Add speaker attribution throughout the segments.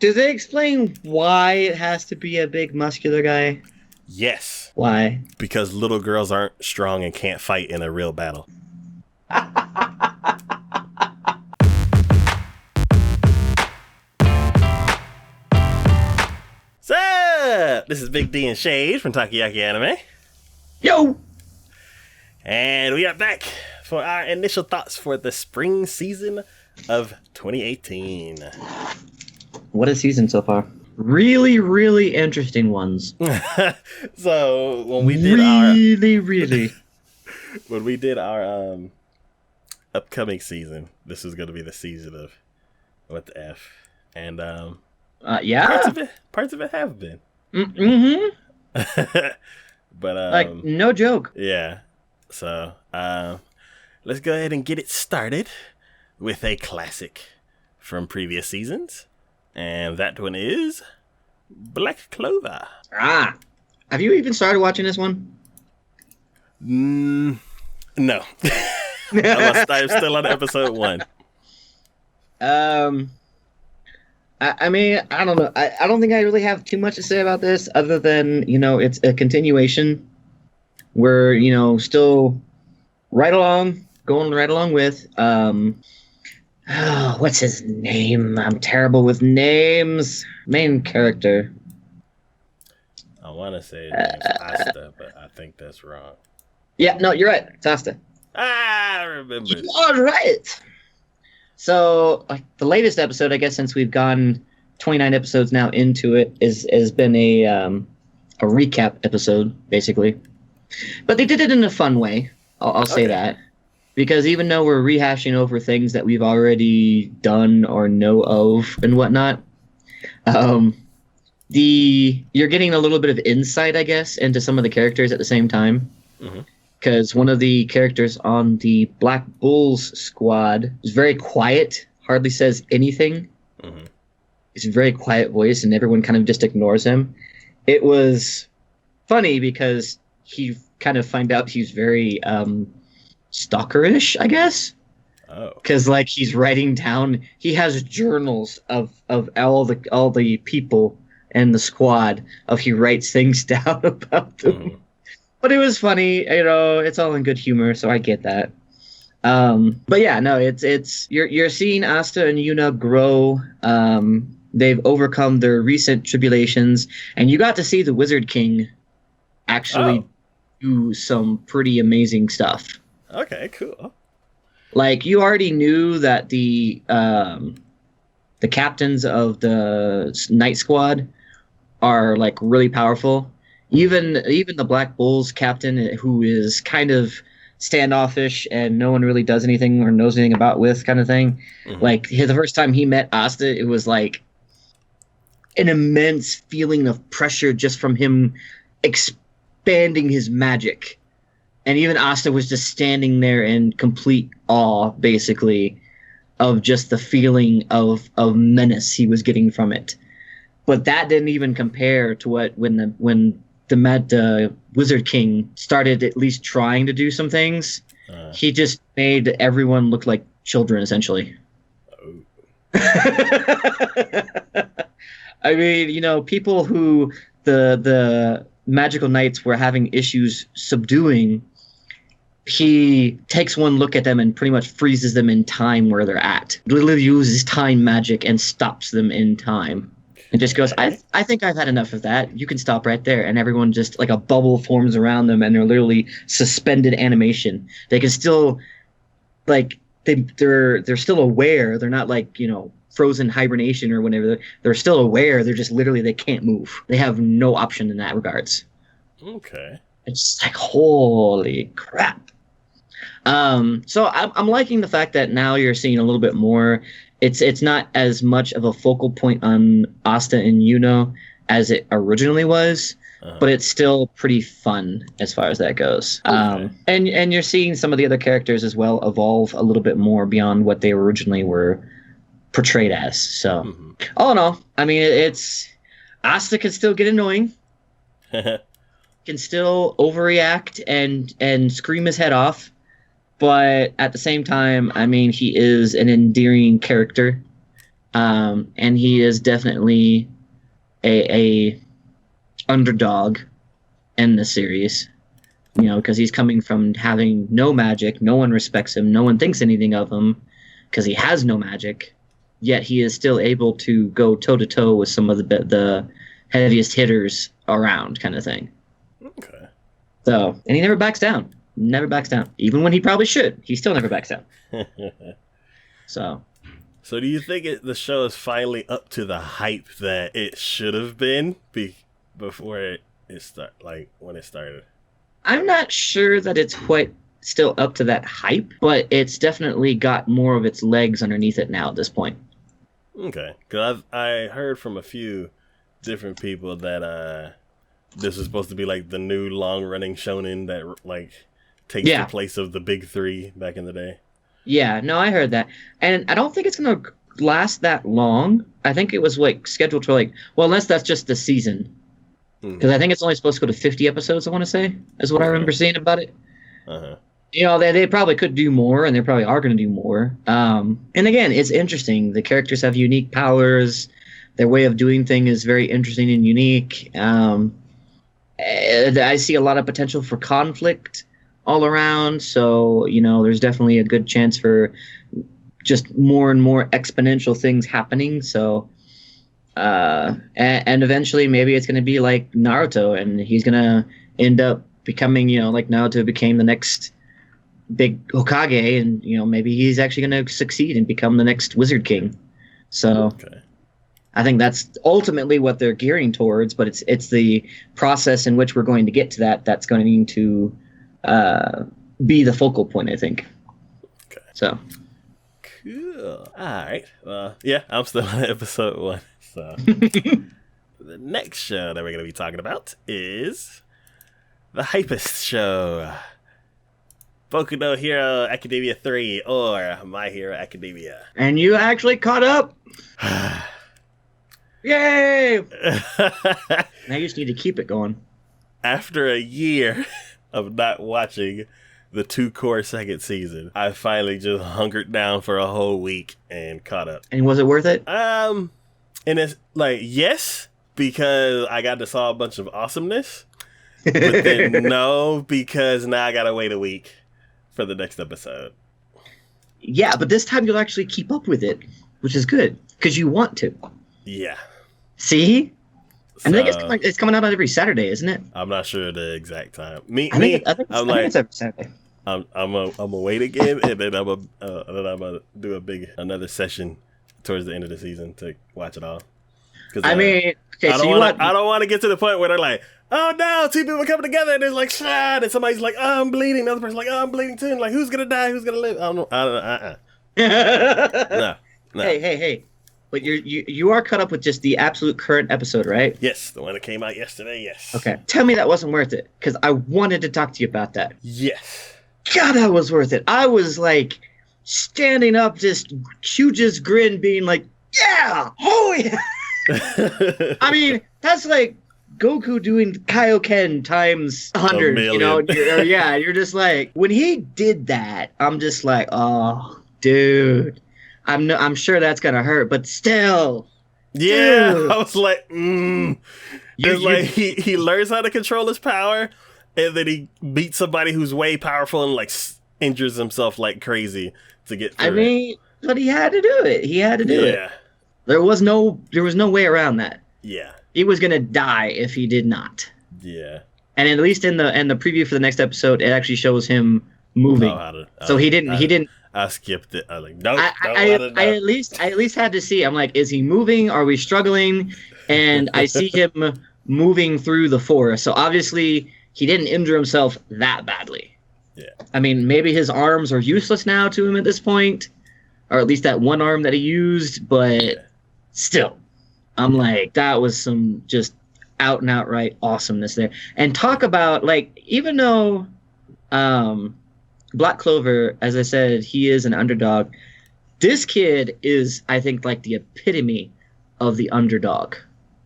Speaker 1: Do they explain why it has to be a big muscular guy?
Speaker 2: Yes.
Speaker 1: Why?
Speaker 2: Because little girls aren't strong and can't fight in a real battle. So, this is Big D and Shade from TacoYaki Anime.
Speaker 1: Yo!
Speaker 2: And we are back for our initial thoughts for the spring season of 2018.
Speaker 1: What a season so far. Really, really interesting ones.
Speaker 2: So, when we did when we did our upcoming season, this is going to be the season of what the F. And
Speaker 1: yeah.
Speaker 2: Parts of it have been.
Speaker 1: Mm-hmm.
Speaker 2: But
Speaker 1: like no joke.
Speaker 2: Yeah. So, let's go ahead and get it started with a classic from previous seasons. And that one is Black Clover.
Speaker 1: Ah. Have you even started watching this one?
Speaker 2: No. I'm still on episode 1.
Speaker 1: I mean, I don't know. I don't think I really have too much to say about this other than, it's a continuation. We're, still going right along with, what's his name? I'm terrible with names. Main character.
Speaker 2: I want to say his name's Asta, but I think that's wrong.
Speaker 1: Yeah, no, you're right. It's Asta.
Speaker 2: I remember.
Speaker 1: You are right. So, the latest episode, I guess, since we've gone 29 episodes now into it, has been a recap episode, basically. But they did it in a fun way. I'll say that. Because even though we're rehashing over things that we've already done or know of and whatnot, you're getting a little bit of insight, I guess, into some of the characters at the same time. Because one of the characters on the Black Bulls squad is very quiet, hardly says anything. It's a very quiet voice, and everyone kind of just ignores him. It was funny because he kind of find out he's very stalkerish, I guess. Because he's writing down, he has journals of all the people and the squad he writes things down about them. But it was funny, it's all in good humor, so I get that. But yeah, no, it's you're seeing Asta and Yuna grow. They've overcome their recent tribulations, and you got to see the Wizard King actually do some pretty amazing stuff.
Speaker 2: Okay, cool.
Speaker 1: You already knew that the captains of the Night Squad are really powerful. Even the Black Bulls captain, who is kind of standoffish and no one really does anything or knows anything about with kind of thing. The first time he met Asta, it was an immense feeling of pressure just from him expanding his magic. And even Asta was just standing there in complete awe, basically, of just the feeling of menace he was getting from it. But that didn't even compare to when the Wizard King started at least trying to do some things. He just made everyone look like children, essentially. I mean, people who the magical knights were having issues subduing, he takes one look at them and pretty much freezes them in time where they're at. Literally uses time magic and stops them in time. And just goes, I think I've had enough of that. You can stop right there. And everyone just, a bubble forms around them, and they're literally suspended animation. They can still, they're still aware. They're not frozen hibernation or whatever. They're still aware. They're just literally, they can't move. They have no option in that regards.
Speaker 2: Okay.
Speaker 1: It's holy crap. So I'm liking the fact that now you're seeing a little bit more. It's not as much of a focal point on Asta and Yuno as it originally was, but it's still pretty fun as far as that goes.
Speaker 2: Okay.
Speaker 1: And you're seeing some of the other characters as well evolve a little bit more beyond what they originally were portrayed as. So, all in all, I mean, Asta can still get annoying, can still overreact and scream his head off. But at the same time, I mean, he is an endearing character. And he is definitely a underdog in the series, because he's coming from having no magic. No one respects him. No one thinks anything of him because he has no magic. Yet he is still able to go toe to toe with some of the heaviest hitters around, kind of thing.
Speaker 2: Okay.
Speaker 1: So, and he never backs down. Never backs down. Even when he probably should, he still never backs down. So
Speaker 2: do you think the show is finally up to the hype that it should have been before when it started?
Speaker 1: I'm not sure that it's quite still up to that hype, but it's definitely got more of its legs underneath it now at this point.
Speaker 2: Okay, because I heard from a few different people that this is supposed to be like the new long-running shonen that takes the place of the big three back in the day.
Speaker 1: Yeah, no, I heard that. And I don't think it's going to last that long. I think it was scheduled for unless that's just the season. Because I think it's only supposed to go to 50 episodes, I want to say, is what I remember seeing about it.
Speaker 2: Uh-huh.
Speaker 1: They probably could do more, and they probably are going to do more. And again, it's interesting. The characters have unique powers. Their way of doing things is very interesting and unique. I see a lot of potential for conflict all around. So, there's definitely a good chance for just more and more exponential things happening. So, and eventually maybe it's going to be like Naruto, and he's going to end up becoming, like Naruto became the next big Hokage, and maybe he's actually going to succeed and become the next Wizard King. So
Speaker 2: okay.
Speaker 1: I think that's ultimately what they're gearing towards, but it's the process in which we're going to get to that's going to need to be the focal point, I think.
Speaker 2: Okay.
Speaker 1: So
Speaker 2: cool. All right. Well, yeah, I'm still on episode 1. So the next show that we're going to be talking about is the hypest show, Boku no Hero Academia 3, or My Hero Academia.
Speaker 1: And you actually caught up. Yay! Now you just need to keep it going.
Speaker 2: After a year of not watching the 2-core second season, I finally just hunkered down for a whole week and caught up.
Speaker 1: And was it worth it?
Speaker 2: And it's yes, because I got to saw a bunch of awesomeness. But then no, because now I gotta wait a week for the next episode.
Speaker 1: Yeah, but this time you'll actually keep up with it, which is good, because you want to.
Speaker 2: Yeah.
Speaker 1: See? I think it's coming out on every Saturday, isn't it?
Speaker 2: I'm not sure the exact time. I think it's every Saturday. I'm gonna wait again, and then I'm gonna do another session towards the end of the season to watch it all.
Speaker 1: I
Speaker 2: don't want to get to the point where they're like, oh no, 2 people coming together, and there's like sad, and somebody's like, oh, I'm bleeding. The other person's like, oh, I'm bleeding too. And like, who's gonna die? Who's gonna live? I don't know. No.
Speaker 1: Hey. But you are caught up with just the absolute current episode, right?
Speaker 2: Yes, the one that came out yesterday, yes.
Speaker 1: Okay. Tell me that wasn't worth it, because I wanted to talk to you about that.
Speaker 2: Yes.
Speaker 1: God, that was worth it. I was like standing up, just hugest grin, being like, yeah, oh yeah. I mean, that's like Goku doing Kaioken times 100, you're just like, when he did that, I'm just like, oh, dude, I'm sure that's gonna hurt, but still,
Speaker 2: yeah,
Speaker 1: dude.
Speaker 2: I was like, he learns how to control his power, and then he beats somebody who's way powerful and like injures himself like crazy to get through.
Speaker 1: I mean, but he had to do it. He had to do it. There was no way around that.
Speaker 2: Yeah.
Speaker 1: He was gonna die if he did not.
Speaker 2: Yeah.
Speaker 1: And at least in the preview for the next episode, it actually shows him moving. He didn't.
Speaker 2: I skipped it. I was like, nope.
Speaker 1: I at least had to see. I'm like, is he moving? Are we struggling? And I see him moving through the forest. So obviously he didn't injure himself that badly.
Speaker 2: Yeah.
Speaker 1: I mean, maybe his arms are useless now to him at this point, or at least that one arm that he used. But still, I'm like, that was some just out and outright awesomeness there. And talk about, like, even though Black Clover, as I said, he is an underdog, this kid is, I think, like the epitome of the underdog.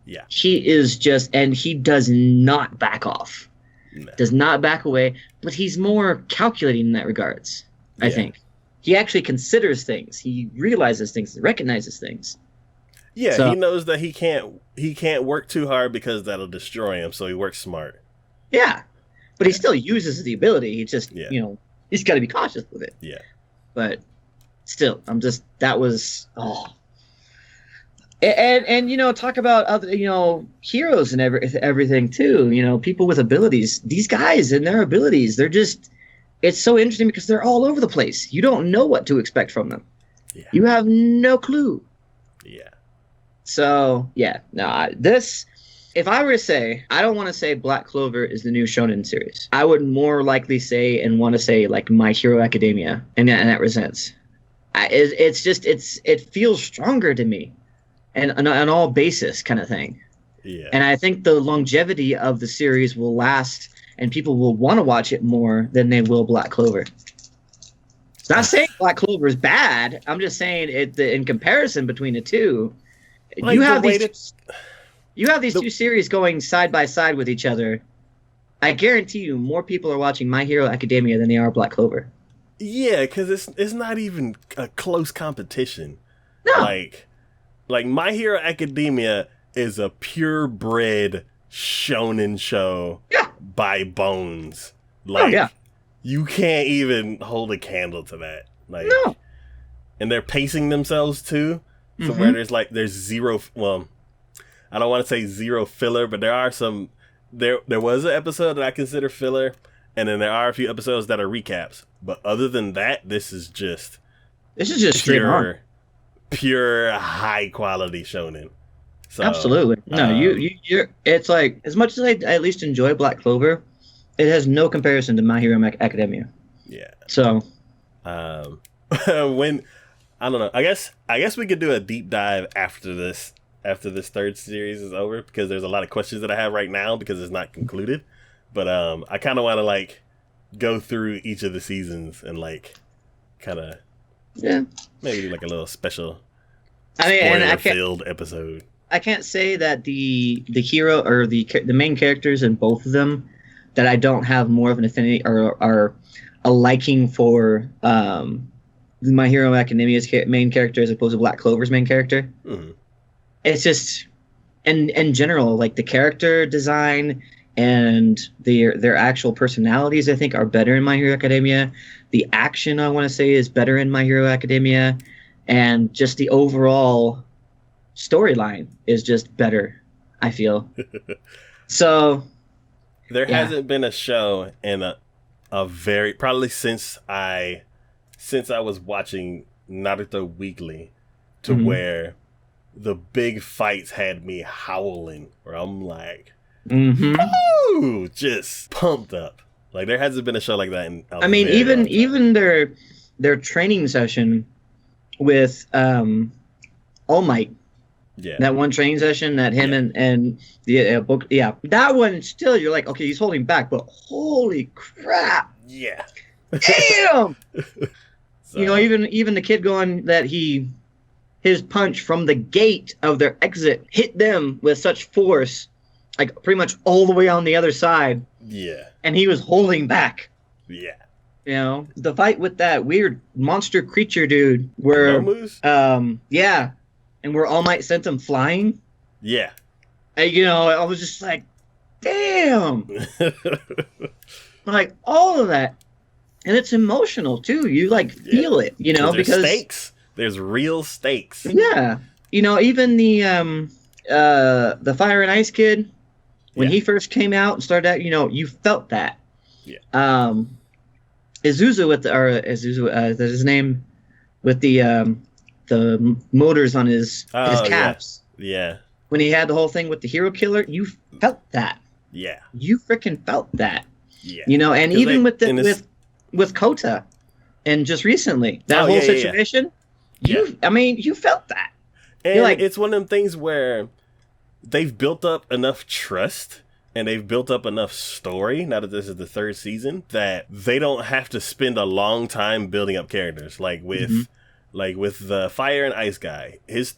Speaker 2: Yeah.
Speaker 1: He is just, and he does not back off.
Speaker 2: No.
Speaker 1: Does not back away, but he's more calculating in that regards, I think. He actually considers things. He realizes things, recognizes things.
Speaker 2: Yeah,
Speaker 1: so,
Speaker 2: he knows that he can't work too hard because that'll destroy him, so he works smart.
Speaker 1: Yeah. But he still uses the ability. He just, he's got to be cautious with it.
Speaker 2: Yeah.
Speaker 1: But still, that was, And talk about other, heroes and everything too. People with abilities. These guys and their abilities, they're just, it's so interesting because they're all over the place. You don't know what to expect from them.
Speaker 2: Yeah.
Speaker 1: You have no clue.
Speaker 2: Yeah.
Speaker 1: So, if I were to say, I don't want to say Black Clover is the new shonen series. I would more likely say and want to say like My Hero Academia, and that resents. It feels stronger to me, and an all basis kind of thing.
Speaker 2: Yeah.
Speaker 1: And I think the longevity of the series will last, and people will want to watch it more than they will Black Clover. It's not saying Black Clover is bad. I'm just saying in comparison between the two,
Speaker 2: like
Speaker 1: you have these two series going side by side with each other. I guarantee you more people are watching My Hero Academia than they are Black Clover.
Speaker 2: Yeah, because it's not even a close competition.
Speaker 1: No.
Speaker 2: Like My Hero Academia is a purebred shonen show by bones. You can't even hold a candle to that. No. And they're pacing themselves too. So where there's zero, well, I don't want to say zero filler, but there are some, there was an episode that I consider filler, and then there are a few episodes that are recaps. But other than that, this is just pure high quality shonen. So,
Speaker 1: absolutely. No, you're. It's like, as much as I at least enjoy Black Clover, it has no comparison to My Hero Academia.
Speaker 2: Yeah.
Speaker 1: So,
Speaker 2: when I don't know, I guess we could do a deep dive after this third series is over, because there's a lot of questions that I have right now because it's not concluded. But I kind of want to like go through each of the seasons and like kind of maybe do like a little special spoiler-filled episode.
Speaker 1: I can't say that the hero or the main characters in both of them that I don't have more of an affinity or a liking for My Hero Academia's main character as opposed to Black Clover's main character. Mm-hmm. It's just, in general, like the character design and their actual personalities, I think, are better in My Hero Academia. The action, I want to say, is better in My Hero Academia, and just the overall storyline is just better, I feel. So
Speaker 2: there hasn't been a show in a very, probably since I was watching Naruto weekly to where the big fights had me howling, where I'm like, ooh, just pumped up. Like there hasn't been a show like that in a
Speaker 1: even their training session with All Might. Yeah. That one training session that him and the book, that one still, you're like, okay, he's holding back, but holy crap.
Speaker 2: Yeah.
Speaker 1: Damn. So. Even the kid going that his punch from the gate of their exit hit them with such force, like pretty much all the way on the other side.
Speaker 2: Yeah.
Speaker 1: And he was holding back.
Speaker 2: Yeah.
Speaker 1: The fight with that weird monster creature dude where and where All Might sent him flying.
Speaker 2: Yeah.
Speaker 1: And, I was just like, damn. Like all of that. And it's emotional too. You feel it, because
Speaker 2: stakes. There's real stakes.
Speaker 1: Yeah. Even the Fire and Ice kid, when he first came out and started out, you felt that.
Speaker 2: Yeah.
Speaker 1: Izuzu is that his name? With the motors on his caps.
Speaker 2: Yeah.
Speaker 1: When he had the whole thing with the hero killer, you felt that.
Speaker 2: Yeah.
Speaker 1: You freaking felt that.
Speaker 2: Yeah.
Speaker 1: And even with Kota, and just recently that whole situation, you felt that.
Speaker 2: And it's one of them things where they've built up enough trust and they've built up enough story, now that this is the third season, that they don't have to spend a long time building up characters. Like with the Fire and Ice guy, his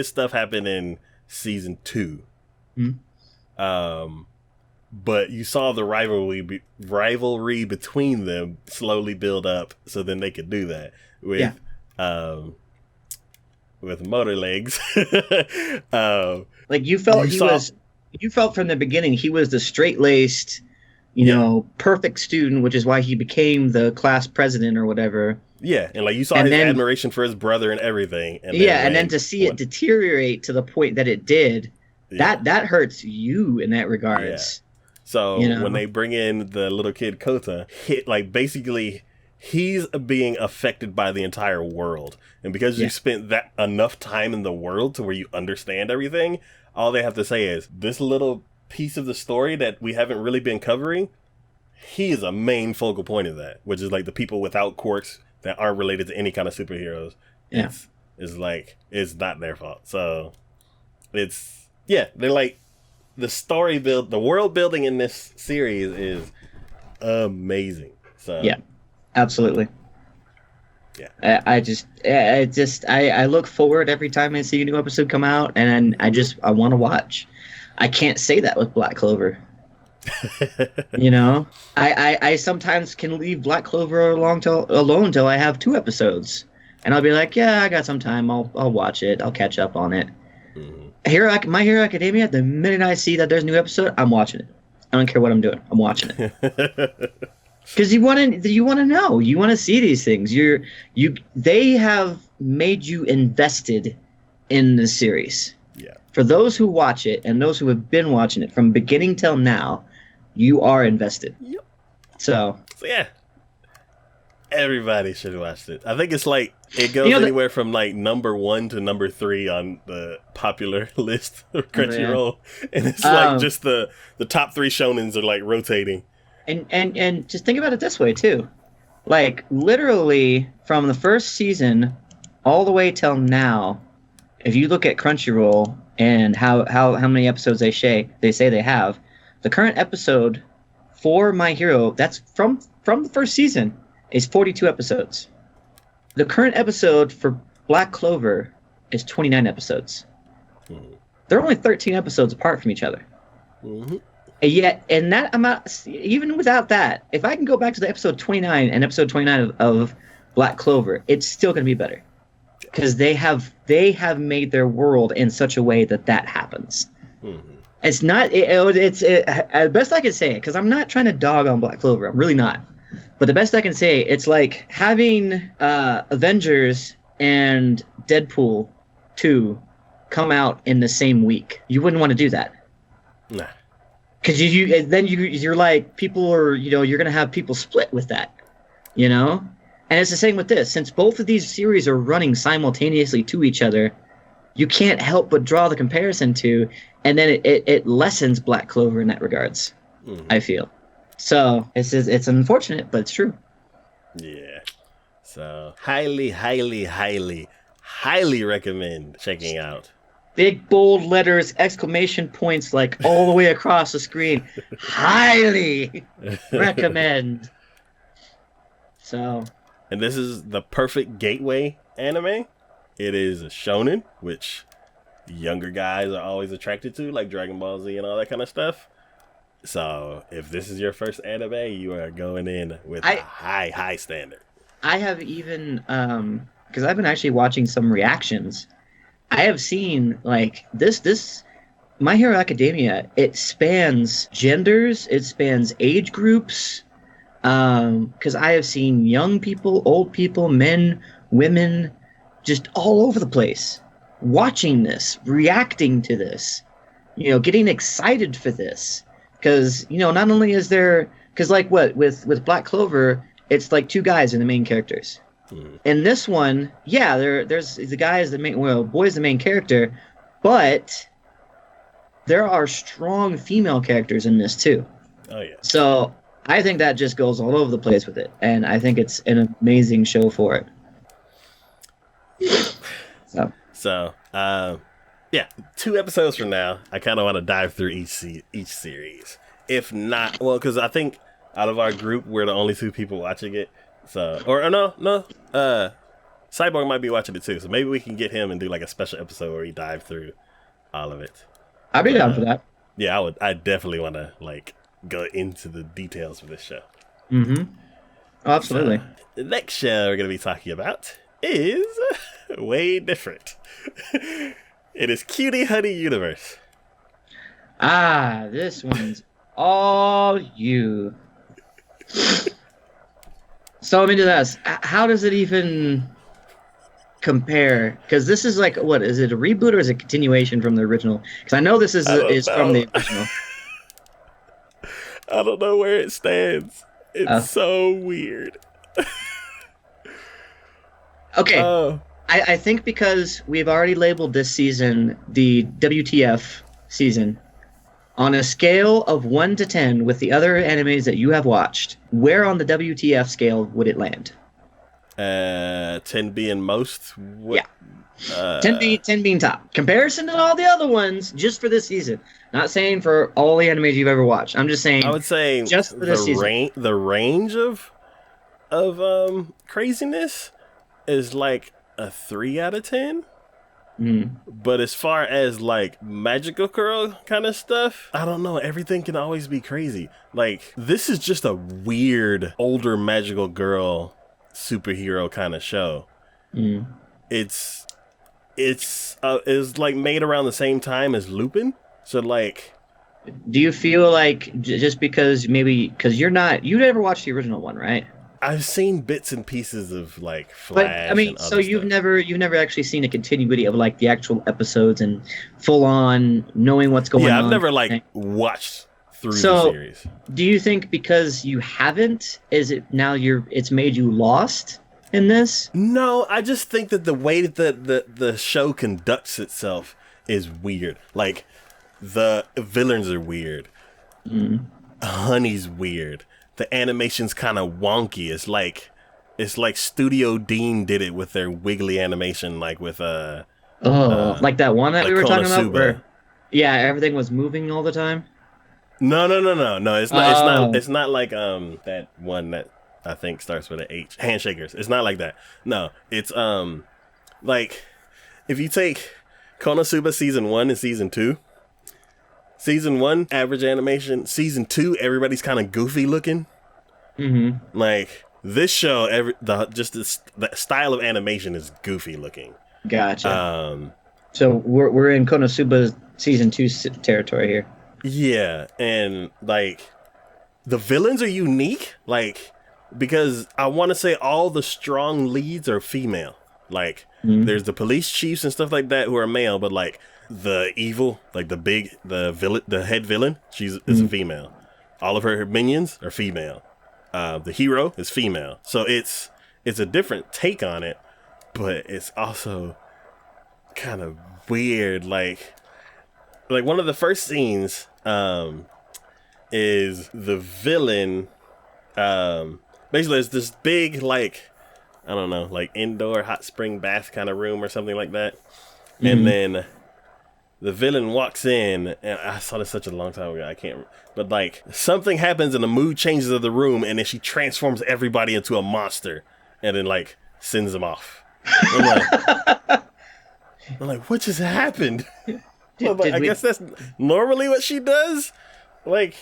Speaker 2: stuff happened in season 2. But you saw the rivalry between them slowly build up, so then they could do that with with motor legs.
Speaker 1: Like you felt you felt from the beginning he was the straight-laced, you know, perfect student, which is why he became the class president or whatever.
Speaker 2: Yeah, and like you saw his admiration for his brother and everything. And
Speaker 1: then to see it deteriorate to the point that it did, that hurts you in that regards.
Speaker 2: Yeah. So when they bring in the little kid Kota, basically he's being affected by the entire world. And because you spent that enough time in the world to where you understand everything, all they have to say is, this little piece of the story that we haven't really been covering, he is a main focal point of that, which is like the people without quirks that aren't related to any kind of superheroes.
Speaker 1: Yeah.
Speaker 2: It's not their fault. So they're like, the world building in this series is amazing. So
Speaker 1: yeah, absolutely.
Speaker 2: Yeah.
Speaker 1: I look forward every time I see a new episode come out, and I want to watch. I can't say that with Black Clover. I sometimes can leave Black Clover alone till I have 2 episodes, and I'll be like, yeah, I got some time. I'll watch it. I'll catch up on it. Mm-hmm. My Hero Academia. The minute I see that there's a new episode, I'm watching it. I don't care what I'm doing. I'm watching it. Because you want to know, you want to see these things. They have made you invested in the series.
Speaker 2: Yeah.
Speaker 1: For those who watch it and those who have been watching it from beginning till now, you are invested.
Speaker 2: Yep.
Speaker 1: So
Speaker 2: yeah, everybody should watch it. I think it's like it goes anywhere from like number 1 to number 3 on the popular list of Crunchyroll, and it's like just the top 3 shonens are like rotating.
Speaker 1: And just think about it this way too, like literally from the first season all the way till now, if you look at Crunchyroll and how many episodes they say they have, the current episode for My Hero, that's from the first season, is 42 episodes. The current episode for Black Clover is 29 episodes. Mm-hmm. They're only 13 episodes apart from each other. Mm-hmm. And yet, in that amount, even without that, if I can go back to the episode 29 and episode 29 of Black Clover, it's still going to be better. Because they have made their world in such a way that happens. Mm-hmm. It's not. It's best I can say it, because I'm not trying to dog on Black Clover. I'm really not. But the best I can say, it's like having Avengers and Deadpool 2 come out in the same week. You wouldn't want to do that.
Speaker 2: Nah.
Speaker 1: Because you're like, people are, you're gonna have people split with that, And it's the same with this. Since both of these series are running simultaneously to each other, you can't help but draw the comparison to, and then it lessens Black Clover in that regards. Mm-hmm. I feel. So it's unfortunate, but it's true.
Speaker 2: Yeah. So highly, highly, highly, highly recommend checking out.
Speaker 1: Big bold letters, exclamation points, like all the way across the screen. Highly recommend. So.
Speaker 2: And this is the perfect gateway anime. It is a shonen, which younger guys are always attracted to, like Dragon Ball Z and all that kind of stuff. So if this is your first anime, you are going in with a high standard.
Speaker 1: I have even, because I've been actually watching some reactions. I have seen like this My Hero Academia, it spans genders, it spans age groups, because I have seen young people, old people, men, women, just all over the place watching this, reacting to this, getting excited for this, because not only is there, because like with Black Clover, it's like 2 guys are the main characters. In this one, there's the guy is the main, boy's the main character, but there are strong female characters in this too.
Speaker 2: Oh yeah.
Speaker 1: So I think that just goes all over the place with it, and I think it's an amazing show for it.
Speaker 2: So, 2 episodes from now, I kind of want to dive through each series. If not, because I think out of our group, we're the only 2 people watching it. So, Cyborg might be watching it too. So maybe we can get him and do like a special episode where he dive through all of it.
Speaker 1: I'd be down for that.
Speaker 2: Yeah, I would. I definitely want to like go into the details for this show.
Speaker 1: Mm-hmm. Oh, absolutely.
Speaker 2: So, the next show we're going to be talking about is way different. It is Cutie Honey Universe.
Speaker 1: Ah, this one's all you. So I'm into this. How does it even compare? Because this is like, what is it? A reboot or is it a continuation from the original? Because I know this is from the original.
Speaker 2: I don't know where it stands. It's so weird.
Speaker 1: Okay. I think because we've already labeled this season the WTF season, on a scale of 1 to 10 with the other animes that you have watched, where on the WTF scale would it land?
Speaker 2: 10 being most?
Speaker 1: Yeah. 10 being top. Comparison to all the other ones, just for this season. Not saying for all the animes you've ever watched. I'm just saying.
Speaker 2: I would say
Speaker 1: just for this season.
Speaker 2: The range of craziness is like a 3 out of 10. But as far as like magical girl kind of stuff, I don't know. Everything can always be crazy. Like, this is just a weird older magical girl superhero kind of show. It's like made around the same time as Lupin. So like,
Speaker 1: do you feel like just because you never watched the original one, right?
Speaker 2: I've seen bits and pieces of like Flash.
Speaker 1: But I mean, so you've never actually seen a continuity of like the actual episodes and full on knowing what's going on.
Speaker 2: Yeah, I've never like watched through the series.
Speaker 1: Do you think because you haven't, is it now it's made you lost in this?
Speaker 2: No, I just think that the way that the show conducts itself is weird. Like, the villains are weird. Honey's weird. The animation's kind of wonky. It's like Studio Dean did it with their wiggly animation, like with like
Speaker 1: that one that we were talking about, where everything was moving all the time.
Speaker 2: No. It's not. It's not like that one that I think starts with an H. Handshakers. It's not like that. No, it's like if you take Konosuba season 1 and season 2. Season 1, average animation. Season 2, everybody's kind of goofy looking. Like, this show, the style of animation is goofy looking.
Speaker 1: Gotcha. So we're in Konosuba season 2 territory here. Yeah,
Speaker 2: and like, the villains are unique. Like, because I want to say all the strong leads are female. Like, there's the police chiefs and stuff like that who are male, but like, the evil, like the head villain, is a female. All of her minions are female. The hero is female. So it's a different take on it, but it's also kind of weird. Like one of the first scenes is the villain. Basically, it's this big, like, I don't know, like indoor hot spring bath kind of room or something like that, and then the villain walks in, and I saw this such a long time ago, I can't, but like, something happens and the mood changes of the room, and then she transforms everybody into a monster, and then like, sends them off. I'm like, what just happened? I guess that's normally what she does? Like,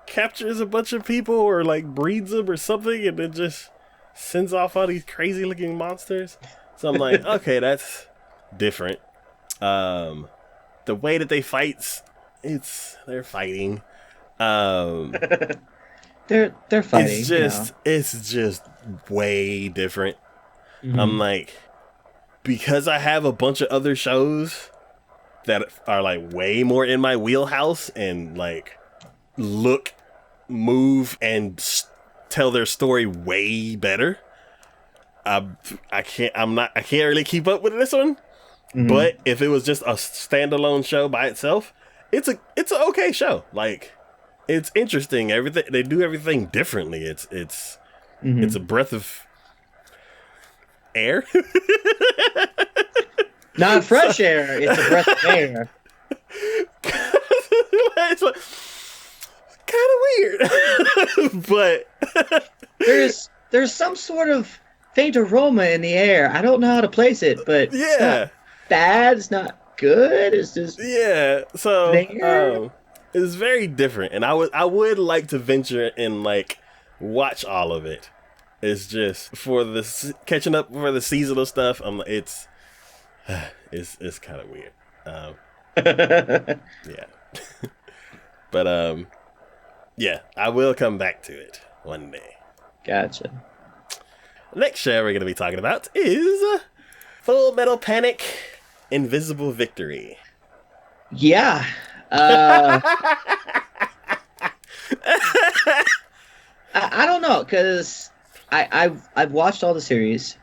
Speaker 2: captures a bunch of people, or like, breeds them or something, and then just sends off all these crazy looking monsters? So I'm like, okay, that's different. The way that they fight, they're fighting.
Speaker 1: They're fighting.
Speaker 2: It's just way different. I'm like, because I have a bunch of other shows that are like way more in my wheelhouse and like look, move, and tell their story way better. I can't really keep up with this one. But if it was just a standalone show by itself, it's an okay show. Like, it's interesting. Everything they do everything differently. It's a breath of air.
Speaker 1: Not fresh air. It's a breath of air.
Speaker 2: It's like, kind of weird, but
Speaker 1: there's some sort of faint aroma in the air. I don't know how to place it, but it's not bad. It's not good. It's just
Speaker 2: So it's very different, and I would like to venture and like watch all of it. It's just for catching up for the seasonal stuff. It's kind of weird. Yeah, but yeah, I will come back to it one day.
Speaker 1: Gotcha.
Speaker 2: Next show we're going to be talking about is Full Metal Panic: Invisible Victory.
Speaker 1: Yeah. I don't know, because I've watched all the series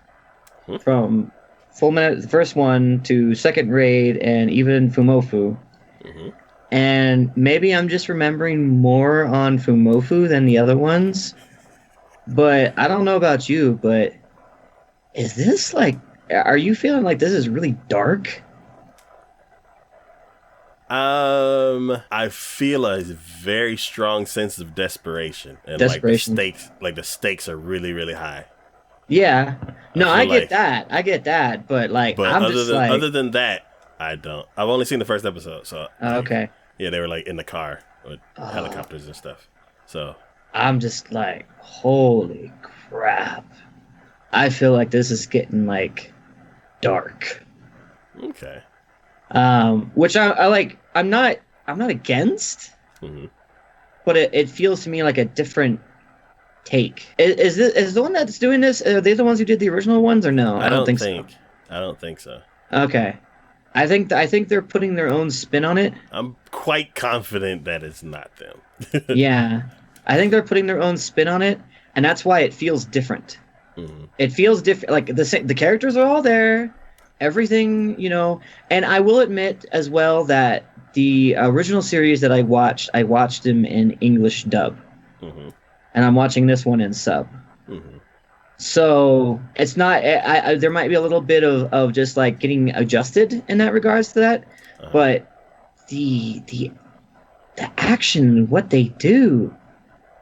Speaker 1: from Full Metal, the first one, to Second Raid, and even Fumofu. Mm-hmm. And maybe I'm just remembering more on Fumofu than the other ones. But I don't know about you, but is this like... Are you feeling like this is really dark?
Speaker 2: I feel a very strong sense of desperation, and like the stakes are really, really high.
Speaker 1: Yeah, no, I get that, but like,
Speaker 2: other than that, I don't. I've only seen the first episode, so
Speaker 1: okay.
Speaker 2: Yeah, they were like in the car with helicopters and stuff. So
Speaker 1: I'm just like, holy crap! I feel like this is getting like dark.
Speaker 2: Okay.
Speaker 1: Which I like. I'm not against, but it feels to me like a different take. Is the one that's doing this? Are they the ones who did the original ones, or no?
Speaker 2: I don't think
Speaker 1: so.
Speaker 2: I don't think so.
Speaker 1: Okay, I think they're putting their own spin on it.
Speaker 2: I'm quite confident that it's not them.
Speaker 1: Yeah, I think they're putting their own spin on it, and that's why it feels different. Mm-hmm. It feels different. Like the characters are all there. Everything, and I will admit as well that the original series that I watched them in English dub, and I'm watching this one in sub. So it's not. There might be a little bit of just like getting adjusted in that regards to that, but the action, what they do,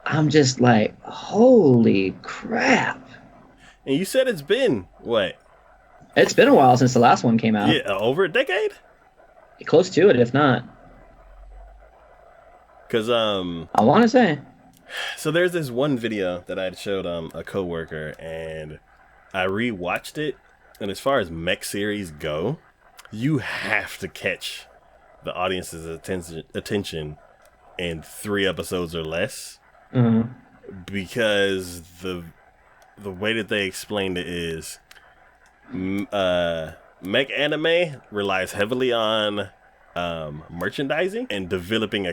Speaker 1: I'm just like, holy crap!
Speaker 2: And you said it's been what?
Speaker 1: It's been a while since the last one came out.
Speaker 2: Yeah, over a decade?
Speaker 1: Close to it, if not.
Speaker 2: Because,
Speaker 1: I want to say.
Speaker 2: So there's this one video that I had showed a coworker, and I rewatched it. And as far as mech series go, you have to catch the audience's attention in 3 episodes or less. Mm-hmm. Because the way that they explained it is... mech anime relies heavily on merchandising and developing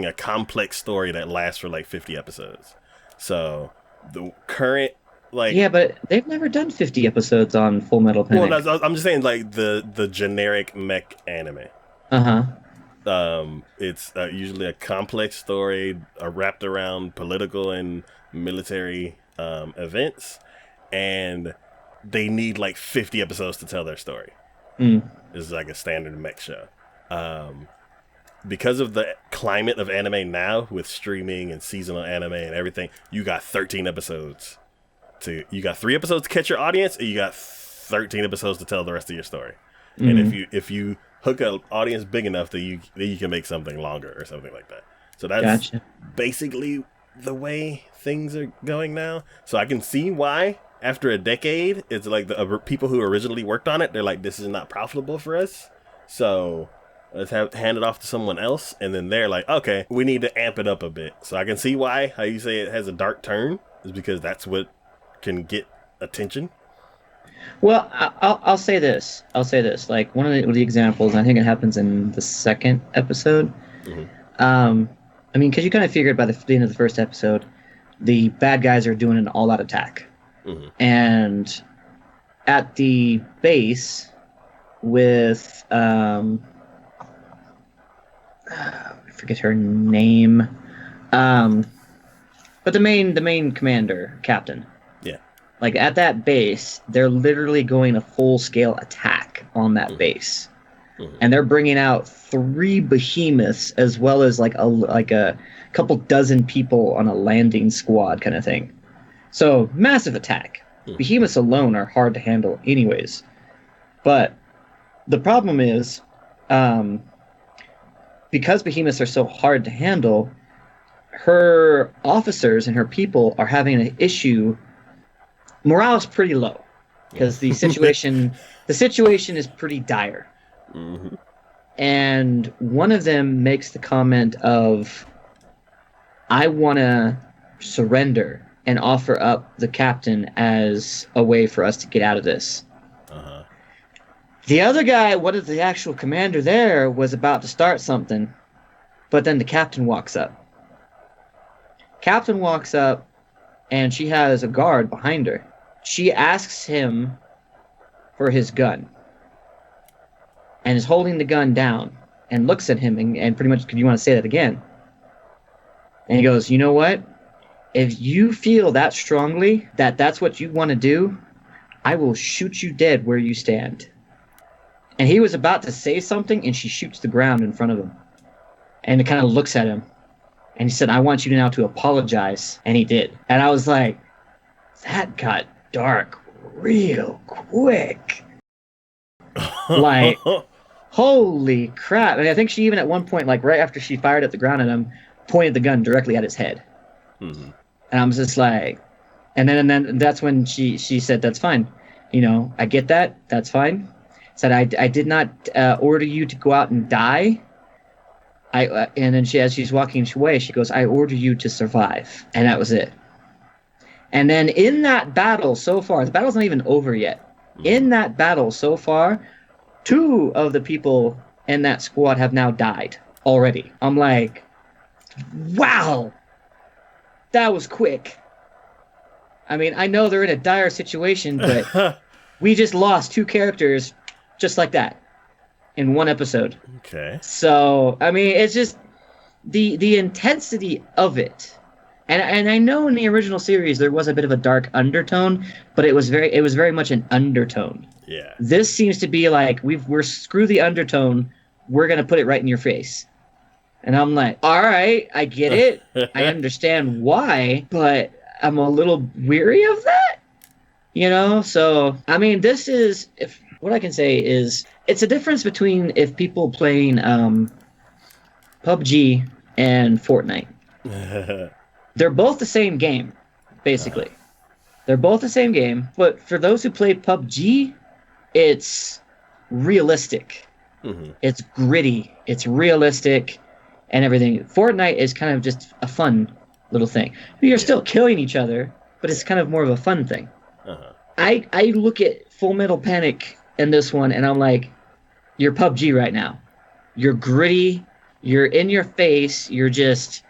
Speaker 2: a complex story that lasts for like 50 episodes. So the current
Speaker 1: yeah, but they've never done 50 episodes on Full Metal Panic.
Speaker 2: Well, I'm just saying like the generic mech anime. It's usually a complex story wrapped around political and military events, and they need like 50 episodes to tell their story. It's like a standard mech show. Because of the climate of anime now, with streaming and seasonal anime and everything, you got 13 episodes. You got 3 episodes to catch your audience, and you got 13 episodes to tell the rest of your story. And if you hook an audience big enough, that you can make something longer or something like that. So that's basically the way things are going now. So I can see why. After a decade, it's like the people who originally worked on it, they're like, this is not profitable for us, so let's hand it off to someone else. And then they're like, okay, we need to amp it up a bit. So I can see how you say it has a dark turn, is because that's what can get attention.
Speaker 1: Well, I'll say this. Like one of the examples, I think it happens in the second episode. I mean, because you kind of figured by the end of the first episode, the bad guys are doing an all-out attack. And at the base with I forget her name, but the main commander, captain. Yeah. Like at that base, they're literally going a full-scale attack on that base. And they're bringing out 3 behemoths as well as like a couple dozen people on a landing squad kind of thing. So, massive attack. Behemoths alone are hard to handle anyways. But the problem is, because behemoths are so hard to handle, her officers and her people are having an issue morale is pretty low because the situation is pretty dire. Mm-hmm. And one of them makes the comment of, I want to surrender and offer up the captain as a way for us to get out of this. Uh-huh. The other guy, what is the actual commander there, was about to start something, but then the captain walks up. Captain walks up, and she has a guard behind her. She asks him for his gun, and is holding the gun down, and looks at him, and pretty much, do you want to say that again? And he goes, you know what? If you feel that strongly that that's what you want to do, I will shoot you dead where you stand. And he was about to say something, and she shoots the ground in front of him. And it kind of looks at him. And he said, I want you now to apologize. And he did. And I was like, that got dark real quick. Like, holy crap. And I think she even at one point, like right after she fired at the ground at him, pointed the gun directly at his head. Mm-hmm. And I was just like, and then that's when she said, that's fine. You know, I get that. That's fine. Said, I did not order you to go out and die. And then as she's walking away, she goes, I order you to survive. And that was it. And then in that battle so far, the battle's not even over yet. In that battle so far, 2 of the people in that squad have now died already. I'm like, wow, that was quick. I mean, I know they're in a dire situation, but we just lost 2 characters just like that in one episode.
Speaker 2: Okay.
Speaker 1: So, I mean, it's just the intensity of it. And I know in the original series there was a bit of a dark undertone, but it was very much an undertone.
Speaker 2: Yeah.
Speaker 1: This seems to be like we're screw the undertone, we're gonna put it right in your face. And I'm like, all right, I get it. I understand why, but I'm a little weary of that. You know? So, I mean, this is, what I can say is, it's a difference between if people playing PUBG and Fortnite. They're both the same game, basically. They're both the same game, but for those who play PUBG, it's realistic. Mm-hmm. It's gritty. It's realistic. And everything. Fortnite is kind of just a fun little thing. You're still killing each other, but it's kind of more of a fun thing. Uh-huh. I look at Full Metal Panic in this one, and I'm like, you're PUBG right now. You're gritty. You're in your face. You're just...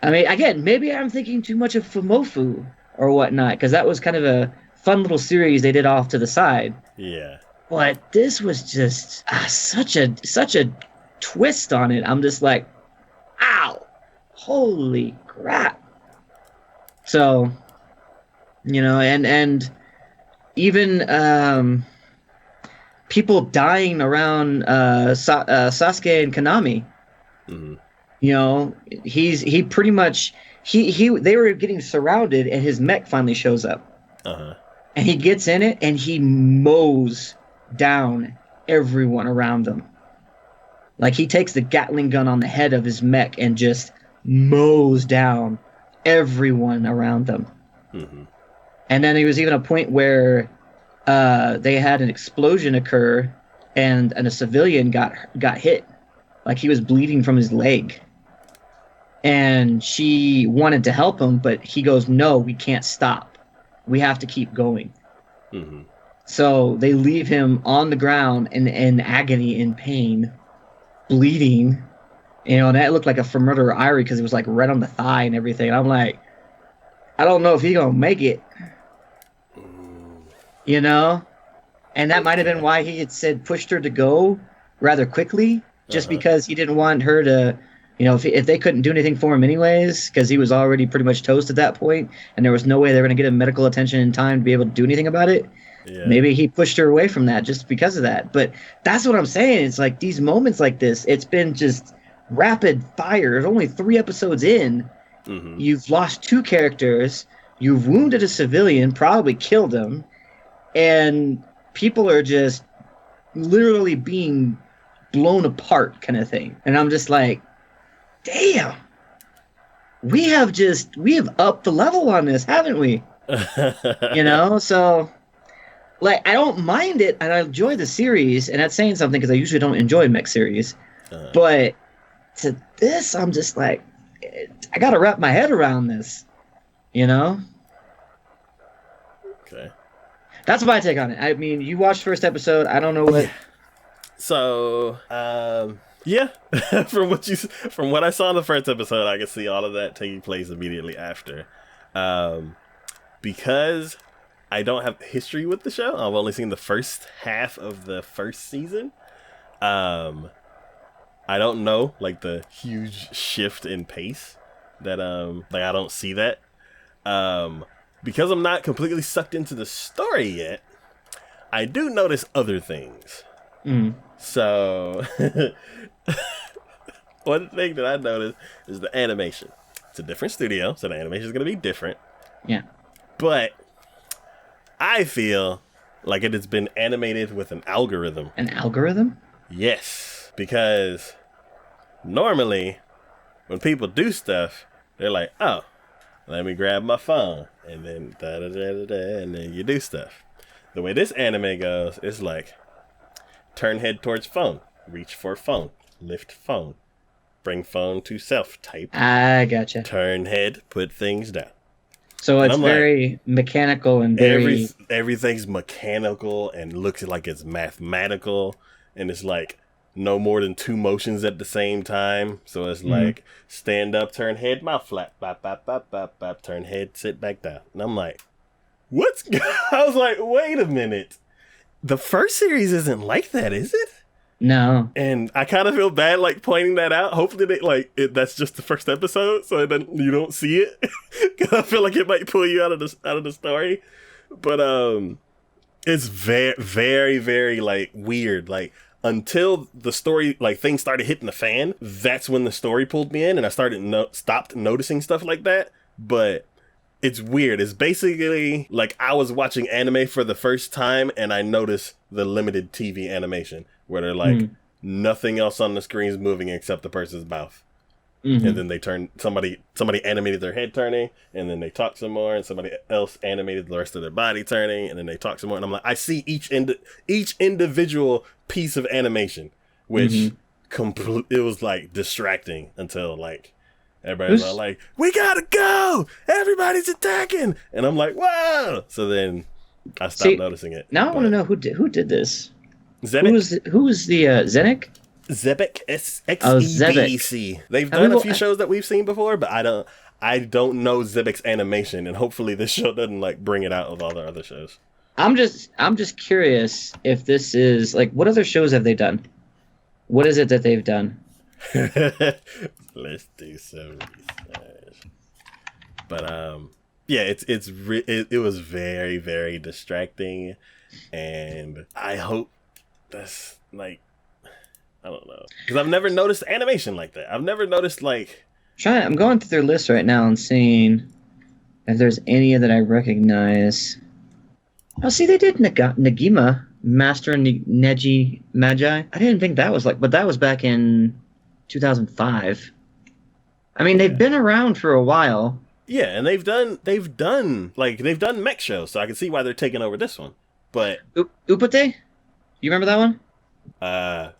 Speaker 1: I mean, again, maybe I'm thinking too much of Fumofu or whatnot, because that was kind of a fun little series they did off to the side.
Speaker 2: Yeah.
Speaker 1: But this was just such a twist on it. I'm just like, ow, holy crap. So, you know, and even people dying around Sasuke and Konami. Mm-hmm. You know, he pretty much they were getting surrounded, and his mech finally shows up. Uh-huh. And he gets in it, and he mows down everyone around him. Like, he takes the Gatling gun on the head of his mech and just mows down everyone around them. Mm-hmm. And then there was even a point where they had an explosion occur, and a civilian got hit. Like, he was bleeding from his leg. And she wanted to help him, but he goes, no, we can't stop. We have to keep going. Mm-hmm. So they leave him on the ground in agony, in pain, bleeding. You know, and that looked like a Murderer Irie because it was like right on the thigh and everything. And I'm like, I don't know if he's going to make it. You know? And that might have been why he had pushed her to go rather quickly, just because he didn't want her to... You know, if they couldn't do anything for him anyways, because he was already pretty much toast at that point, and there was no way they were going to get him medical attention in time to be able to do anything about it, maybe he pushed her away from that just because of that. But that's what I'm saying. It's like these moments like this, it's been just rapid fire. There's only 3 episodes in. Mm-hmm. You've lost 2 characters. You've wounded a civilian, probably killed him, and people are just literally being blown apart kind of thing. And I'm just like, damn, we have upped the level on this, haven't we? So like I don't mind it, and I enjoy the series, and that's saying something because I usually don't enjoy mech series. But to this, I'm just like, I gotta wrap my head around this,
Speaker 2: Okay.
Speaker 1: That's my take on it. I mean, you watched first episode. I don't know what.
Speaker 2: So, yeah, from what I saw in the first episode, I can see all of that taking place immediately after. Because I don't have history with the show, I've only seen the first half of the first season. I don't know, like, the huge shift in pace that, I don't see that. Because I'm not completely sucked into the story yet, I do notice other things. So, one thing that I noticed is the animation. It's a different studio, so the animation is going to be different.
Speaker 1: Yeah.
Speaker 2: But I feel like it has been animated with an algorithm.
Speaker 1: An algorithm?
Speaker 2: Yes, because normally when people do stuff, they're like, oh, let me grab my phone, and then da-da-da-da-da, and then you do stuff. The way this anime goes, it's like, turn head towards phone, reach for phone, lift phone, bring phone to self type.
Speaker 1: I gotcha.
Speaker 2: Turn head, put things down.
Speaker 1: So it's very like, mechanical and very...
Speaker 2: Everything's mechanical and looks like it's mathematical, and it's like no more than 2 motions at the same time. So it's like stand up, turn head, mouth flap, bop, bop, bop, bop, bop, turn head, sit back down. And I'm like, what's... I was like, wait a minute. The first series isn't like that, is it?
Speaker 1: No.
Speaker 2: And I kind of feel bad, like, pointing that out. Hopefully, that's just the first episode, so then you don't see it. Because I feel like it might pull you out of the story. But it's very, very, very, like, weird. Like, until the story, like, things started hitting the fan, that's when the story pulled me in, and I stopped noticing stuff like that. But it's weird. It's basically like I was watching anime for the first time, and I noticed the limited TV animation where they're like nothing else on the screen is moving except the person's mouth, and then they turn somebody animated their head turning, and then they talk some more, and somebody else animated the rest of their body turning, and then they talk some more, and I'm like, I see each individual piece of animation, which it was like distracting until like. Everybody's like, we gotta go! Everybody's attacking! And I'm like, whoa! So then I stopped noticing it.
Speaker 1: Now I want to know who did this.
Speaker 2: Zebec?
Speaker 1: Who was the Zenek?
Speaker 2: Zebec, X-E-B-E-C. They've done a few shows that we've seen before, but I don't know Zebek's animation, and hopefully this show doesn't like bring it out of all the other shows.
Speaker 1: I'm just curious if this is like, what other shows have they done? What is it that they've done?
Speaker 2: Let's do some research. But yeah, it was very, very distracting, and I hope that's like, I don't know, because I've never noticed animation like that. I've never noticed like.
Speaker 1: I'm going through their list right now and seeing if there's any that I recognize. Oh, see, they did Nagima, Master Neji Magi. I didn't think that was like, but that was back in 2005. I mean, they've been around for a while.
Speaker 2: Yeah, and they've done mech shows, so I can see why they're taking over this one. But
Speaker 1: Upate? You remember that one?
Speaker 2: I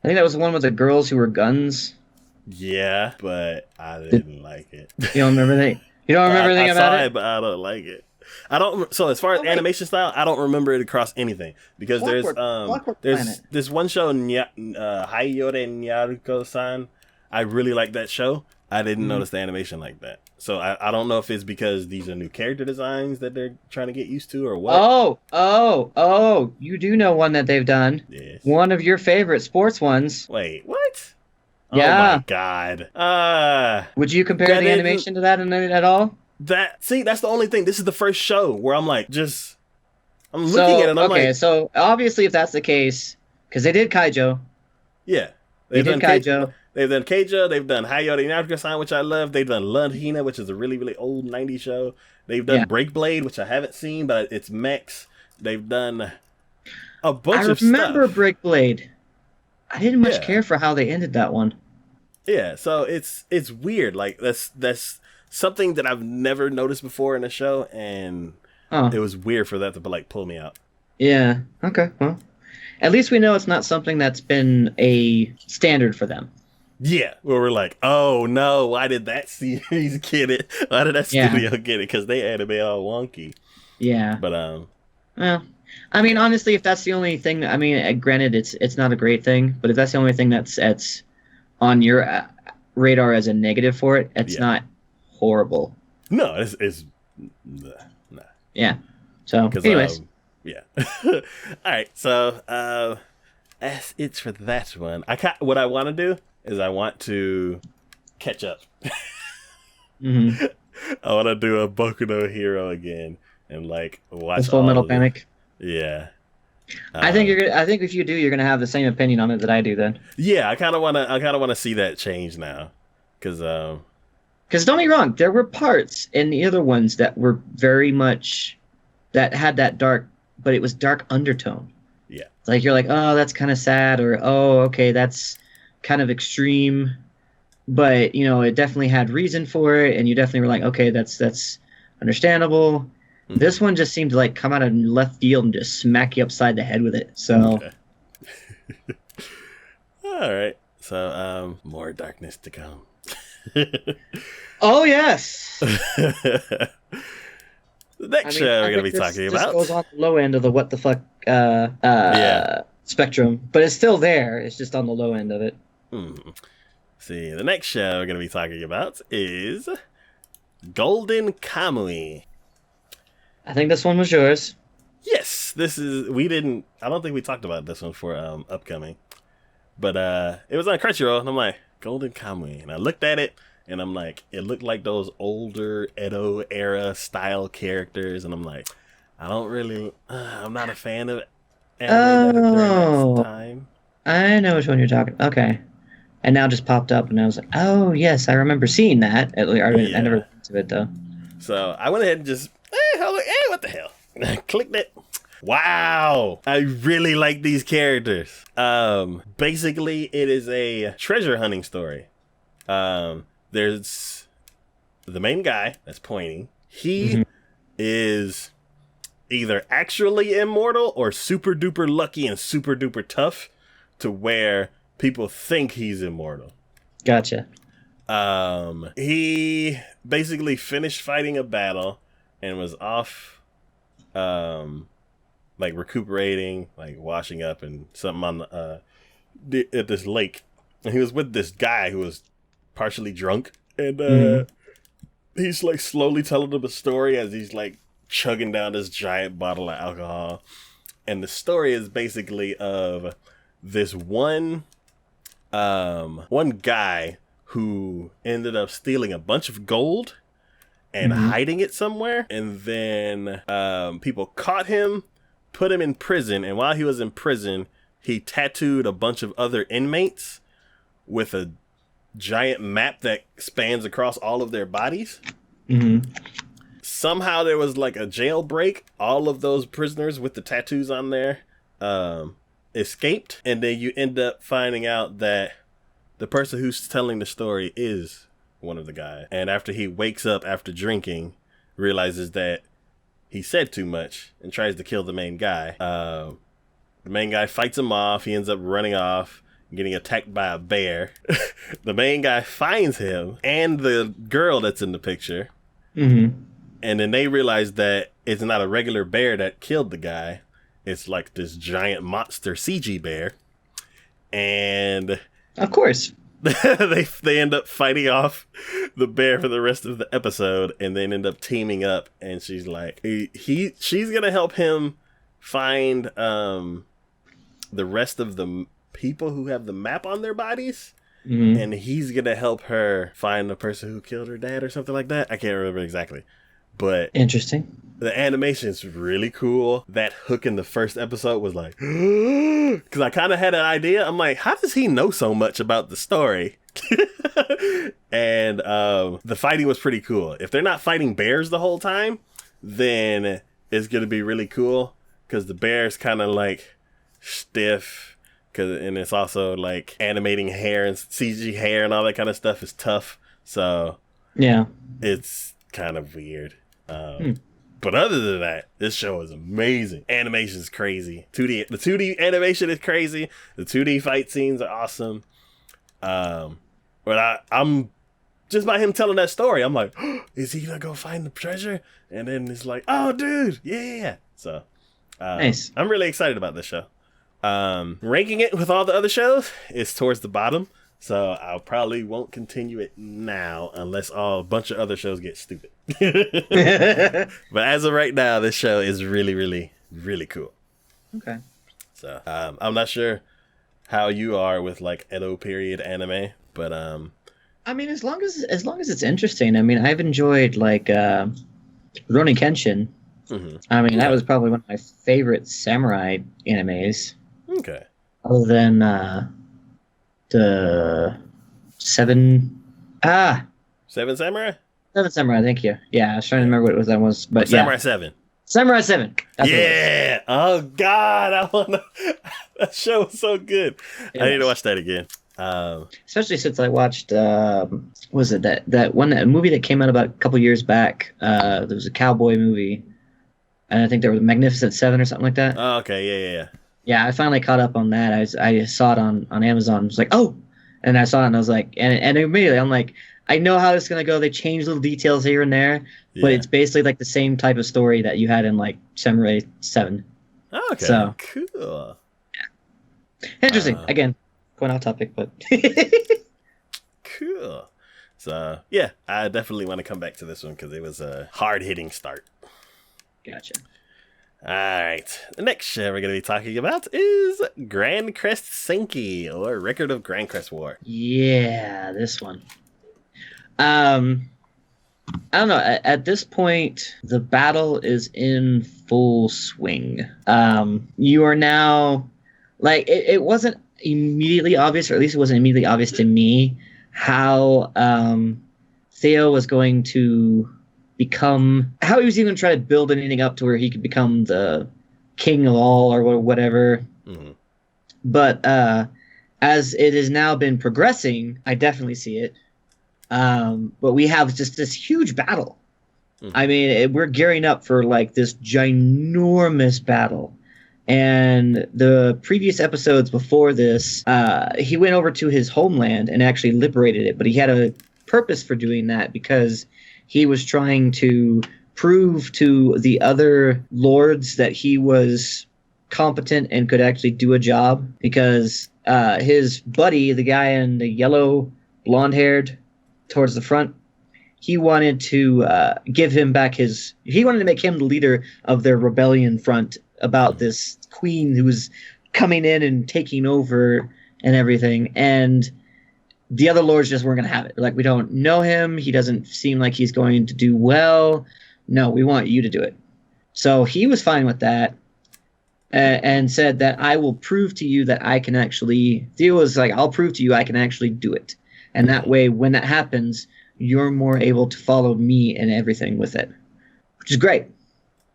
Speaker 1: think that was the one with the girls who were guns.
Speaker 2: Yeah, but I didn't like it.
Speaker 1: You don't remember that? You don't remember anything about it?
Speaker 2: But I don't like it. I don't. So as far as animation style, I don't remember it across anything because there's this one show, Hayore Nyaruko-san. I really like that show. I didn't notice the animation like that. So I don't know if it's because these are new character designs that they're trying to get used to or what.
Speaker 1: Oh, you do know one that they've done.
Speaker 2: Yes. One
Speaker 1: of your favorite sports ones.
Speaker 2: Wait, what?
Speaker 1: Yeah.
Speaker 2: Oh my god.
Speaker 1: Would you compare the animation to that at all?
Speaker 2: That's the only thing. This is the first show where I'm like, I'm looking at it and I'm like.
Speaker 1: Okay, so obviously if that's the case, because they did Kaijo.
Speaker 2: Yeah.
Speaker 1: They did Kaijo.
Speaker 2: They've done Keijo, they've done Hayore Nyaruko-san, which I love. They've done Lund Hina, which is a really, really old 90s show. They've done Break Blade, which I haven't seen, but it's mechs. They've done a bunch of stuff. I remember
Speaker 1: Break Blade. I didn't much care for how they ended that one.
Speaker 2: Yeah, so it's weird. Like that's something that I've never noticed before in a show, and it was weird for that to like pull me out.
Speaker 1: Yeah. Okay. Well, at least we know it's not something that's been a standard for them.
Speaker 2: Yeah, where we're like, oh no, why did that series get it? Why did that studio get it? Because they anime all wonky.
Speaker 1: Yeah.
Speaker 2: But
Speaker 1: well, I mean, honestly, if that's the only thing, I mean, granted, it's not a great thing, but if that's the only thing that's on your radar as a negative for it, it's not horrible.
Speaker 2: No, it's nah.
Speaker 1: Yeah. So, anyways.
Speaker 2: Yeah. All right. So, that's it for that one. What I want to do is I want to catch up.
Speaker 1: Mm-hmm.
Speaker 2: I want to do a Boku no Hero again and like watch
Speaker 1: Full Metal Panic.
Speaker 2: Yeah.
Speaker 1: I think if you do, you're gonna have the same opinion on it that I do. Then.
Speaker 2: Yeah, I kind of want to see that change now, because don't
Speaker 1: get me wrong, there were parts in the other ones that were very much that had that dark, but it was dark undertone.
Speaker 2: Yeah.
Speaker 1: Like you're like, oh, that's kind of sad, or oh, okay, that's kind of extreme, but it definitely had reason for it, and you definitely were like, okay, that's understandable. Mm-hmm. This one just seemed to like come out of left field and just smack you upside the head with it. So,
Speaker 2: okay. All right. So, more darkness to come.
Speaker 1: Oh yes.
Speaker 2: The next show we're gonna be talking about
Speaker 1: goes on the low end of the what the fuck spectrum, but it's still there. It's just on the low end of it.
Speaker 2: See, the next show we're going to be talking about is Golden Kamui.
Speaker 1: I think this one was yours.
Speaker 2: Yes, this is. I don't think we talked about this one for upcoming, but it was on Crunchyroll, and I'm like, Golden Kamui, and I looked at it, and I'm like, it looked like those older Edo era style characters, and I'm like, I'm not a fan of anime during that time.
Speaker 1: I know which one you're talking. Okay. And now just popped up, and I was like, oh, yes, I remember seeing that. I never thought of it, though.
Speaker 2: So I went ahead and just, I was like, what the hell? I clicked it. Wow. I really like these characters. Basically, it is a treasure hunting story. There's the main guy that's pointing. He is either actually immortal or super duper lucky and super duper tough to where people think he's immortal.
Speaker 1: Gotcha.
Speaker 2: He basically finished fighting a battle and was off, like recuperating, like washing up and something on at this lake. And he was with this guy who was partially drunk, and he's like slowly telling him a story as he's like chugging down this giant bottle of alcohol. And the story is basically of this one guy who ended up stealing a bunch of gold and hiding it somewhere. And then people caught him, put him in prison. And while he was in prison, he tattooed a bunch of other inmates with a giant map that spans across all of their bodies. Somehow there was like a jailbreak. All of those prisoners with the tattoos on there escaped, and then you end up finding out that the person who's telling the story is one of the guys. And after he wakes up after drinking, realizes that he said too much and tries to kill the main guy. The main guy fights him off. He ends up running off, getting attacked by a bear. The main guy finds him and the girl that's in the picture. And then they realize that it's not a regular bear that killed the guy. It's like this giant monster CG bear. And
Speaker 1: of course,
Speaker 2: they end up fighting off the bear for the rest of the episode, and then end up teaming up. And she's like, she's gonna help him find the rest of the people who have the map on their bodies, and he's gonna help her find the person who killed her dad or something like that. I can't remember exactly, but
Speaker 1: interesting.
Speaker 2: The animation is really cool. That hook in the first episode was like, because I kind of had an idea. I'm like, how does he know so much about the story? And the fighting was pretty cool. If they're not fighting bears the whole time, then it's going to be really cool, because the bear's kind of like stiff, and it's also like animating hair and CG hair and all that kind of stuff is tough. So
Speaker 1: Yeah.
Speaker 2: It's kind of weird. But other than that, this show is amazing. Animation is crazy. The 2D animation is crazy. The 2D fight scenes are awesome. But I'm just by him telling that story, I'm like, oh, is he gonna go find the treasure? And then it's like, oh, dude, yeah. So
Speaker 1: Nice.
Speaker 2: I'm really excited about this show. Ranking it with all the other shows is towards the bottom. So I probably won't continue it now unless a bunch of other shows get stupid. But as of right now, this show is really, really, really cool.
Speaker 1: Okay.
Speaker 2: So I'm not sure how you are with like Edo period anime, but
Speaker 1: I mean, as long as it's interesting. I mean, I've enjoyed like Rurouni Kenshin.
Speaker 2: Mm-hmm.
Speaker 1: I mean, that was probably one of my favorite samurai animes.
Speaker 2: Okay.
Speaker 1: Other than the Seven Samurai.
Speaker 2: Seven
Speaker 1: Samurai, thank you. Yeah, I was trying to remember what that was, but yeah.
Speaker 2: Samurai 7.
Speaker 1: Samurai 7. That's
Speaker 2: Yeah. Oh God, I wanna. That show was so good. I need to watch that again.
Speaker 1: Especially since I watched, was it that movie that came out about a couple years back? There was a cowboy movie, and I think there was Magnificent Seven or something like that.
Speaker 2: Oh, okay, yeah.
Speaker 1: Yeah, I finally caught up on that. I saw it on Amazon. I was like, oh, and I saw it and I was like, and immediately I'm like, I know how it's gonna go. They change little details here and there, but it's basically like the same type of story that you had in like Samurai 7.
Speaker 2: Oh, okay,
Speaker 1: so
Speaker 2: cool.
Speaker 1: Yeah. Interesting. Again, going off topic, but
Speaker 2: cool. So yeah, I definitely want to come back to this one because it was a hard-hitting start.
Speaker 1: Gotcha.
Speaker 2: All right. The next show we're going to be talking about is Grancrest Senki, or Record of Grancrest War.
Speaker 1: Yeah, this one. I don't know. At this point, the battle is in full swing. You are now, like, it wasn't immediately obvious, or at least it wasn't immediately obvious to me, how Theo was going to become, how he was even trying to build anything up to where he could become the king of all or whatever. Mm-hmm. But as it has now been progressing, I definitely see it. But we have just this huge battle. Mm-hmm. I mean, we're gearing up for like this ginormous battle. And the previous episodes before this, he went over to his homeland and actually liberated it. But he had a purpose for doing that because he was trying to prove to the other lords that he was competent and could actually do a job, because his buddy, the guy in the yellow, blonde-haired towards the front, he wanted to give him back he wanted to make him the leader of their rebellion front about this queen who was coming in and taking over and everything. And the other lords just weren't going to have it. Like, we don't know him. He doesn't seem like he's going to do well. No, we want you to do it. So he was fine with that and said that I will prove to you that I can actually, Theo was like, I'll prove to you I can actually do it. And that way, when that happens, you're more able to follow me and everything with it, which is great.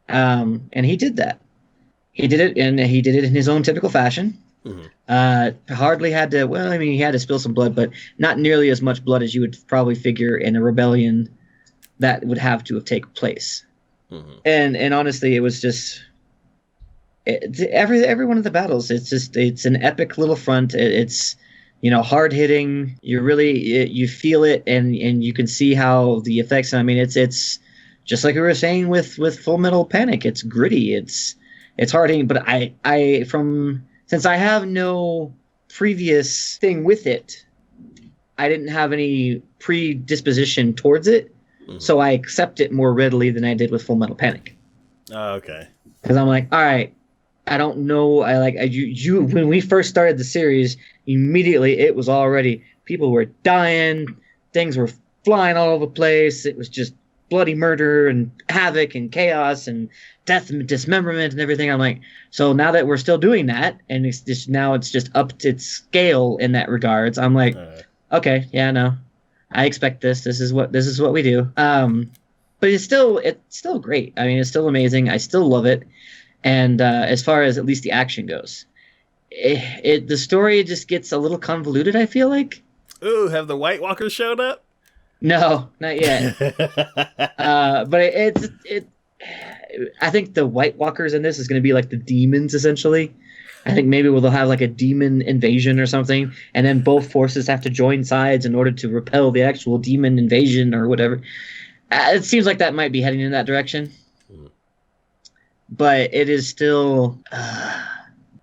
Speaker 1: And he did that. He did it, and he did it in his own typical fashion. Mm-hmm. Hardly had to. Well, I mean, he had to spill some blood, but not nearly as much blood as you would probably figure in a rebellion that would have to have taken place. Mm-hmm. And honestly, it was just every one of the battles. It's an epic little front. It's hard hitting. You feel it, and you can see how the effects. I mean, it's just like we were saying with Full Metal Panic. It's gritty. It's hard hitting, but since I have no previous thing with it, I didn't have any predisposition towards it, mm-hmm. So I accept it more readily than I did with Full Metal Panic.
Speaker 2: Oh, okay.
Speaker 1: Because I'm like, all right, I don't know. You when we first started the series, immediately it was already, people were dying, things were flying all over the place. It was just bloody murder and havoc and chaos and death and dismemberment and everything. I'm like, so now that we're still doing that, and it's just up to its scale in that regards, I'm like, okay, yeah, no, I expect this. This is what we do. But it's still great. I mean, it's still amazing. I still love it. And as far as at least the action goes, the story just gets a little convoluted, I feel like.
Speaker 2: Ooh, have the White Walkers showed up?
Speaker 1: No, not yet. But I think the White Walkers in this is going to be like the demons essentially. I think maybe they'll have like a demon invasion or something, and then both forces have to join sides in order to repel the actual demon invasion or whatever. It seems like that might be heading in that direction, but it is still.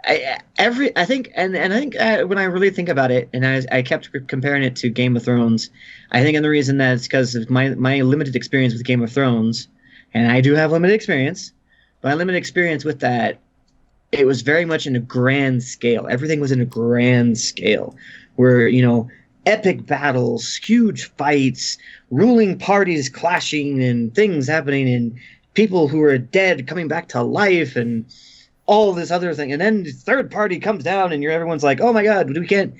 Speaker 1: I think when I really think about it, and I kept comparing it to Game of Thrones, I think the reason that it's because of my limited experience with Game of Thrones, and I do have limited experience, but my limited experience with that, it was very much in a grand scale. Everything was in a grand scale, where epic battles, huge fights, ruling parties clashing, and things happening, and people who are dead coming back to life, and all this other thing, and then the third party comes down, and everyone's like, "Oh my God, we can't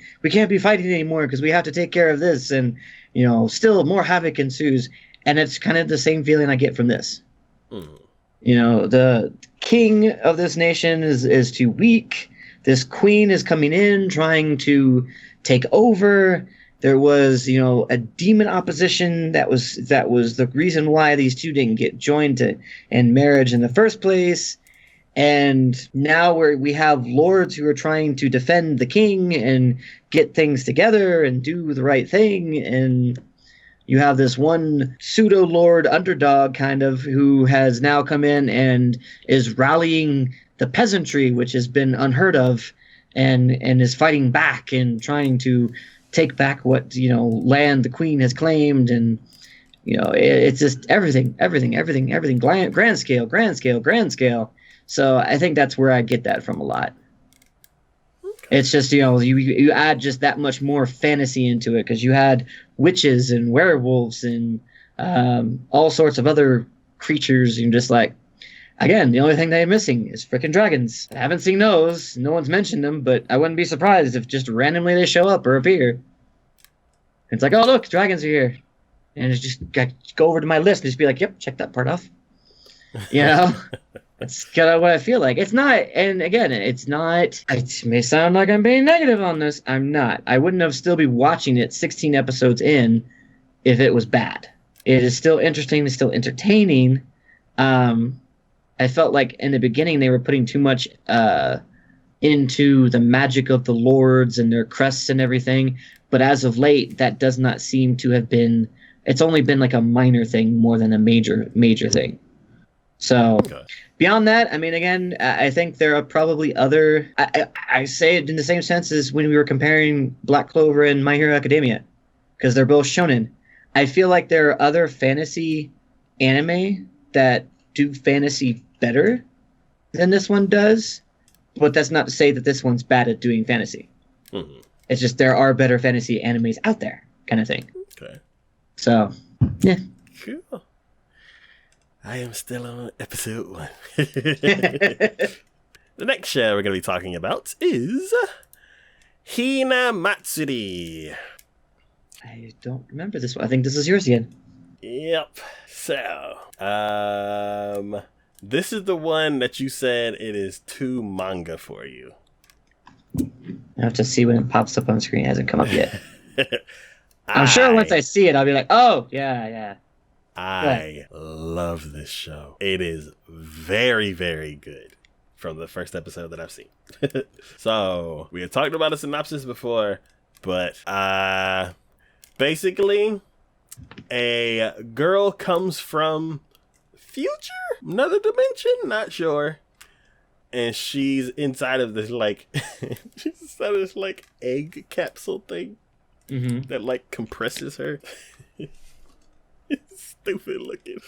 Speaker 1: be fighting anymore because we have to take care of this," and still more havoc ensues, and it's kind of the same feeling I get from this. The king of this nation is too weak. This queen is coming in trying to take over. There was a demon opposition that was the reason why these two didn't get joined in marriage in the first place. And now we have lords who are trying to defend the king and get things together and do the right thing. And you have this one pseudo-lord underdog kind of who has now come in and is rallying the peasantry, which has been unheard of, and is fighting back and trying to take back what, land the queen has claimed. And, it's just everything, grand scale. So I think that's where I get that from a lot. Okay. It's just, you add just that much more fantasy into it because you had witches and werewolves and all sorts of other creatures. And just like, again, the only thing they're missing is freaking dragons. I haven't seen those. No one's mentioned them, but I wouldn't be surprised if just randomly they show up or appear. It's like, oh, look, dragons are here. And it's just go over to my list and just be like, yep, check that part off. That's kind of what I feel like. It's not, and again, it's not, it may sound like I'm being negative on this. I'm not. I wouldn't have still be watching it 16 episodes in if it was bad. It is still interesting. It's still entertaining. I felt like in the beginning they were putting too much into the magic of the lords and their crests and everything. But as of late, that does not seem to have been, it's only been like a minor thing more than a major thing. So beyond that, I mean, again, I think there are probably other. I say it in the same sense as when we were comparing Black Clover and My Hero Academia, because they're both shonen. I feel like there are other fantasy anime that do fantasy better than this one does, but that's not to say that this one's bad at doing fantasy. Mm-hmm. It's just there are better fantasy animes out there, kind of thing. Okay. So, yeah.
Speaker 2: Cool. I am still on episode 1. The next show we're going to be talking about is Hinamatsuri.
Speaker 1: I don't remember this one. I think this is yours again.
Speaker 2: Yep. So, this is the one that you said it is too manga for you.
Speaker 1: I have to see when it pops up on the screen. It hasn't come up yet. I'm sure once I see it, I'll be like, oh, yeah.
Speaker 2: I love this show. It is very, very good from the first episode that I've seen. So, we had talked about a synopsis before, but basically, a girl comes from future? Another dimension? Not sure. And she's inside of this, she's inside of this, egg capsule thing that, compresses her. Stupid looking.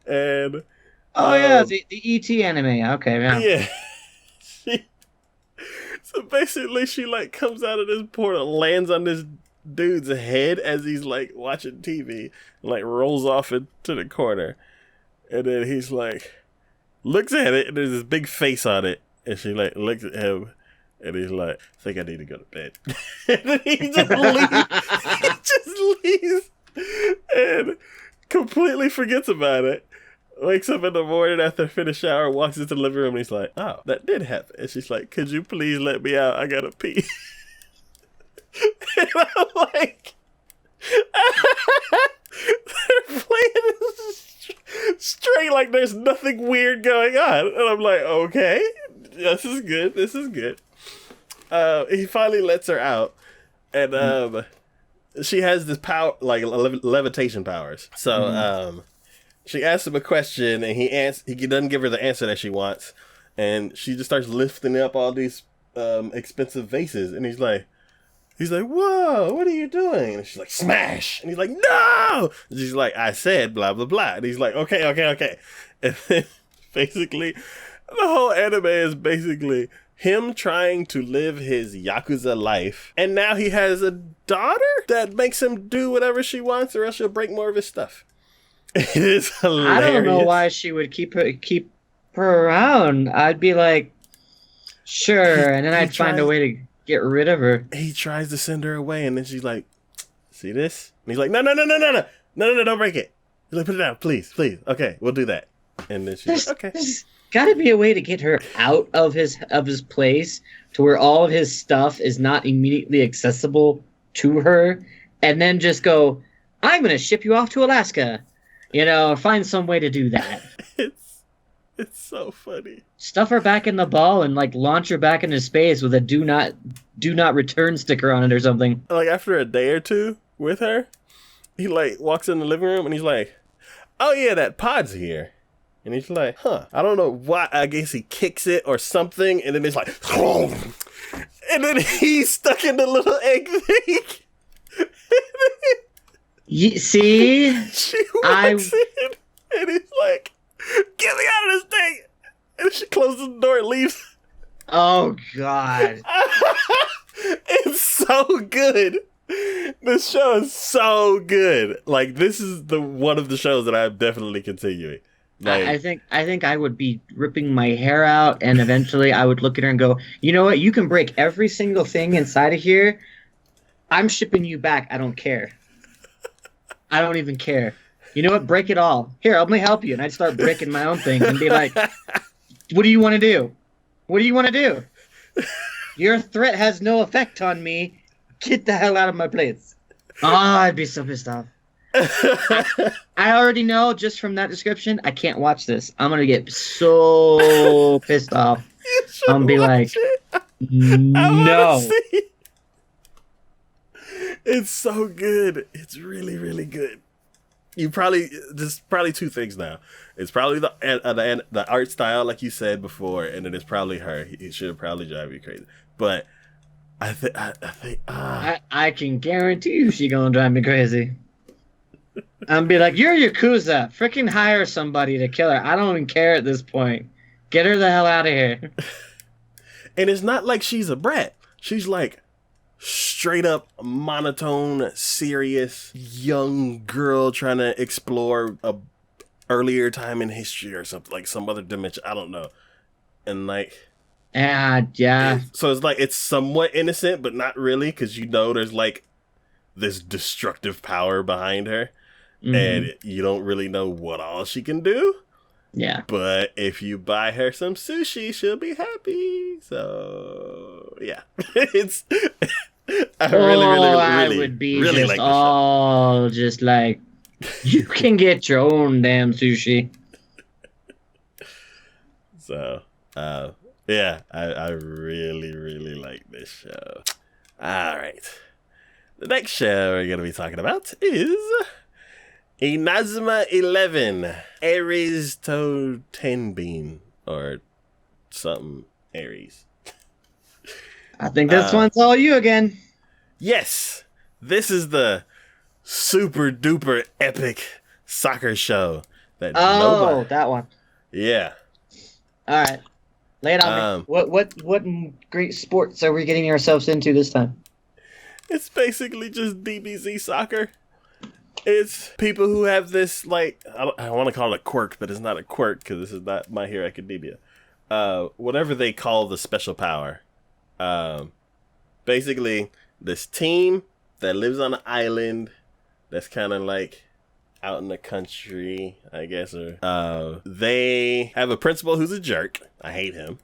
Speaker 2: And
Speaker 1: the E.T. anime. Okay,
Speaker 2: yeah. So basically she comes out of this portal, lands on this dude's head as he's watching TV, rolls off into the corner. And then he's looks at it, and there's this big face on it, and she looks at him, and he's like, I think I need to go to bed. And then he just leaves. And completely forgets about it. Wakes up in the morning after a finished shower, walks into the living room, and he's like, oh, that did happen. And she's like, could you please let me out? I gotta pee. And I'm like, like there's nothing weird going on. And I'm like, okay, this is good. This is good. He finally lets her out. And she has this power, like levitation powers. So she asks him a question, and he doesn't give her the answer that she wants. And she just starts lifting up all these expensive vases. And he's like, whoa, what are you doing? And she's like, smash. And he's like, no. And she's like, I said blah, blah, blah. And he's like, okay. And then basically, the whole anime is basically him trying to live his Yakuza life. And now he has a daughter that makes him do whatever she wants or else she'll break more of his stuff. It is hilarious.
Speaker 1: I don't know why she would keep her around. I'd be like, sure. And then I'd find a way to get rid of her.
Speaker 2: He tries to send her away, and then she's like, see this? And he's like, no, don't break it. He's like, put it down, please. Okay, we'll do that. And then she's like, okay.
Speaker 1: There's got to be a way to get her out of his place to where all of his stuff is not immediately accessible to her, and then just go, I'm going to ship you off to Alaska. Find some way to do that.
Speaker 2: It's so funny.
Speaker 1: Stuff her back in the ball and like launch her back into space with a do not return sticker on it or something.
Speaker 2: Like after a day or two with her, he like walks in the living room and he's like, oh yeah, that pod's here. And he's like, I don't know why. I guess he kicks it or something. And then it's like, and then he's stuck in the little egg thing.
Speaker 1: See?
Speaker 2: She walks in and he's like, get me out of this thing. And she closes the door and leaves.
Speaker 1: Oh, God.
Speaker 2: It's so good. This show is so good. Like, this is one of the shows that I'm definitely continuing. Like,
Speaker 1: I think I would be ripping my hair out, and eventually I would look at her and go, you know what? You can break every single thing inside of here. I'm shipping you back. I don't care. I don't even care. You know what? Break it all. Here, let me help you. And I'd start breaking my own things and be like, what do you want to do? What do you want to do? Your threat has no effect on me. Get the hell out of my place. Oh, I'd be so pissed off. I already know just from that description, I can't watch this. I'm going to get so pissed off. I'm going to be like, no.
Speaker 2: It's so good. It's really, really good. There's probably two things now. It's probably the art style, like you said before, and then it's probably her. He should probably drive you crazy. But I think
Speaker 1: I can guarantee you she gonna drive me crazy. I'm be like, you're Yakuza. Freaking hire somebody to kill her. I don't even care at this point. Get her the hell out of here.
Speaker 2: And it's not like she's a brat. She's like straight up monotone, serious young girl trying to explore a earlier time in history or something, like some other dimension. I don't know. And like,
Speaker 1: yeah.
Speaker 2: So it's like it's somewhat innocent, but not really, because there's like this destructive power behind her, and you don't really know what all she can do.
Speaker 1: Yeah.
Speaker 2: But if you buy her some sushi, she'll be happy. So yeah, it's. I really
Speaker 1: would be
Speaker 2: really
Speaker 1: just
Speaker 2: like
Speaker 1: all just like, you can get your own damn sushi.
Speaker 2: So, yeah, I really, really like this show. All right. The next show we're going to be talking about is Inazuma 11, Aries to Tenbin, or something Aries.
Speaker 1: I think this one's all you again.
Speaker 2: Yes, this is the super duper epic soccer show that
Speaker 1: that one.
Speaker 2: Yeah.
Speaker 1: All right, lay it on me. What great sports are we getting ourselves into this time?
Speaker 2: It's basically just DBZ soccer. It's people who have this, like, I want to call it a quirk, but it's not a quirk because this is not My Hero Academia. Whatever they call the special power. Basically, this team that lives on an island that's kind of like out in the country, I guess. Or they have a principal who's a jerk. I hate him.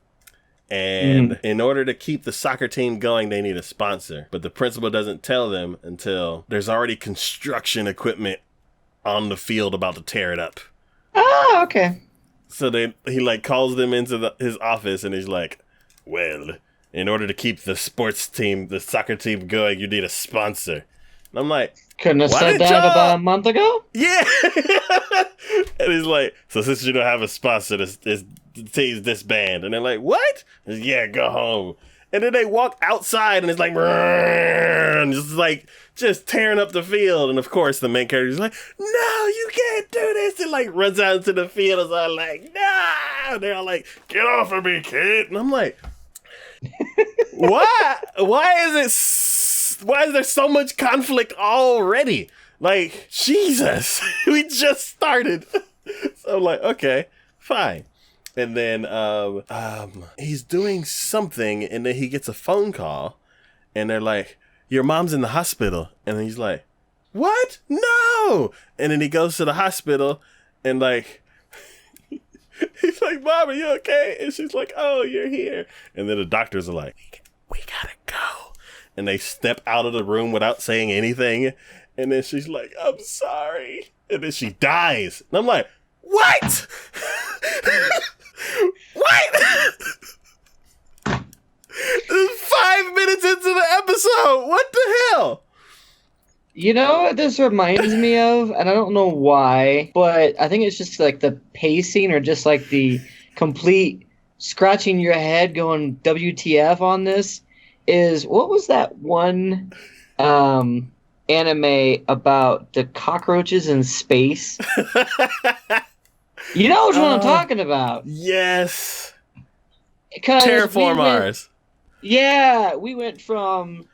Speaker 2: And in order to keep the soccer team going, they need a sponsor. But the principal doesn't tell them until there's already construction equipment on the field about to tear it up.
Speaker 1: Oh, okay.
Speaker 2: So he like calls them into his office and he's like, well, in order to keep the soccer team going, you need a sponsor. And I'm like,
Speaker 1: Couldn't have
Speaker 2: why
Speaker 1: said
Speaker 2: didn't
Speaker 1: that
Speaker 2: y'all?
Speaker 1: about a month ago.
Speaker 2: Yeah. And he's like, so since you don't have a sponsor, the team's disband. And they're like, what? Yeah, go home. And then they walk outside and it's like, and just tearing up the field. And of course, the main character's like, no, you can't do this. And like runs out into the field. And I'm like, no. And they're all like, get off of me, kid. And I'm like, why is there so much conflict already? Like, Jesus, we just started. So I'm like, okay, fine. And then he's doing something, and then he gets a phone call, and they're like, your mom's in the hospital. And then he's like, what? No! And then he goes to the hospital, and like, he's like, Mom, are you okay? And she's like, oh, you're here. And then the doctors are like, we gotta go. And they step out of the room without saying anything. And then she's like, I'm sorry. And then she dies. And I'm like, what? What? This is 5 minutes into the episode. What the hell?
Speaker 1: You know what this reminds me of? And I don't know why, but I think it's just like the pacing or just like the complete scratching your head going WTF on this is, what was that one anime about the cockroaches in space? You know which one I'm talking about.
Speaker 2: Yes.
Speaker 1: Terraform
Speaker 2: Mars.
Speaker 1: Yeah, we went from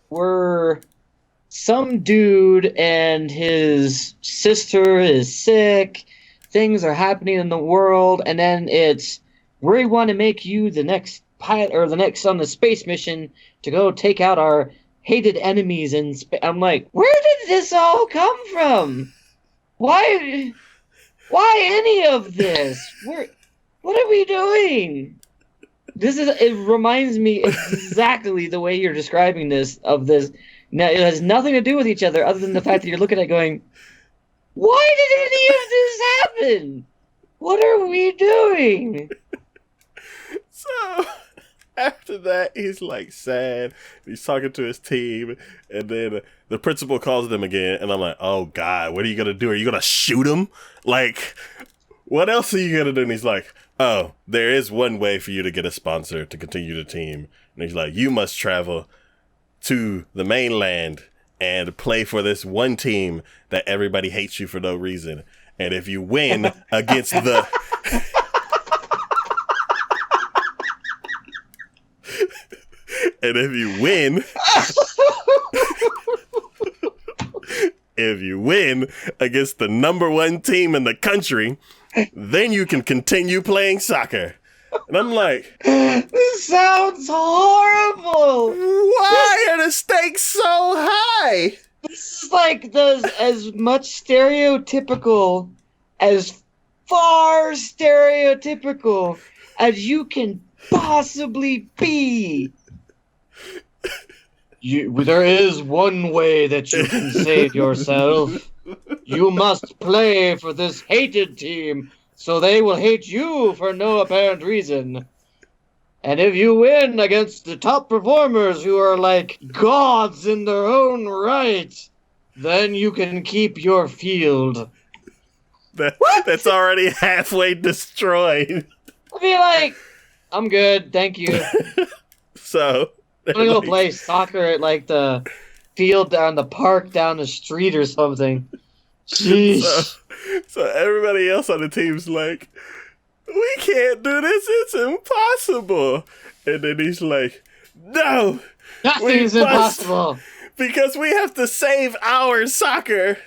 Speaker 1: where some dude and his sister is sick, things are happening in the world, and then it's, we want to make you the next pilot or the next on the space mission to go take out our hated enemies in space. I'm like, where did this all come from? Why any of this? What are we doing? It reminds me exactly the way you're describing this, of this. Now, it has nothing to do with each other other than the fact that you're looking at it going, why did any of this happen? What are we doing?
Speaker 2: So, after that, he's like sad. He's talking to his team, and then the principal calls them again, and I'm like, oh God, what are you going to do? Are you going to shoot him? Like, what else are you going to do? And he's like, oh, there is one way for you to get a sponsor to continue the team. And he's like, you must travel to the mainland and play for this one team that everybody hates you for no reason. And if you win against the... And if you win against the number one team in the country, then you can continue playing soccer. And I'm like,
Speaker 1: this sounds horrible.
Speaker 2: Why are the stakes so high?
Speaker 1: This is like as much stereotypical, as far stereotypical as you can possibly be. There is one way that you can save yourself. You must play for this hated team, so they will hate you for no apparent reason. And if you win against the top performers who are like gods in their own right, then you can keep your field.
Speaker 2: That's already halfway destroyed.
Speaker 1: I'll be like, I'm good, thank you.
Speaker 2: So...
Speaker 1: I'm gonna go play soccer at like the field down the park down the street or something. Jeez.
Speaker 2: So everybody else on the team's like, we can't do this, it's impossible. And then he's like, no,
Speaker 1: nothing's impossible.
Speaker 2: Because we have to save our soccer.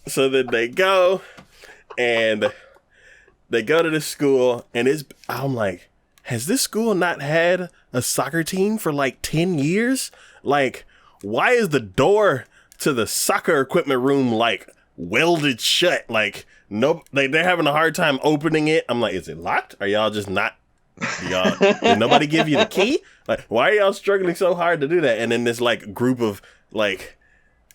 Speaker 2: So then they go and they go to the school, and I'm like, has this school not had a soccer team for like 10 years? Like, why is the door to the soccer equipment room like welded shut? Like, no, they're having a hard time opening it. I'm like, is it locked? Are y'all just not? Did nobody give you the key? Like, why are y'all struggling so hard to do that? And then this like group of like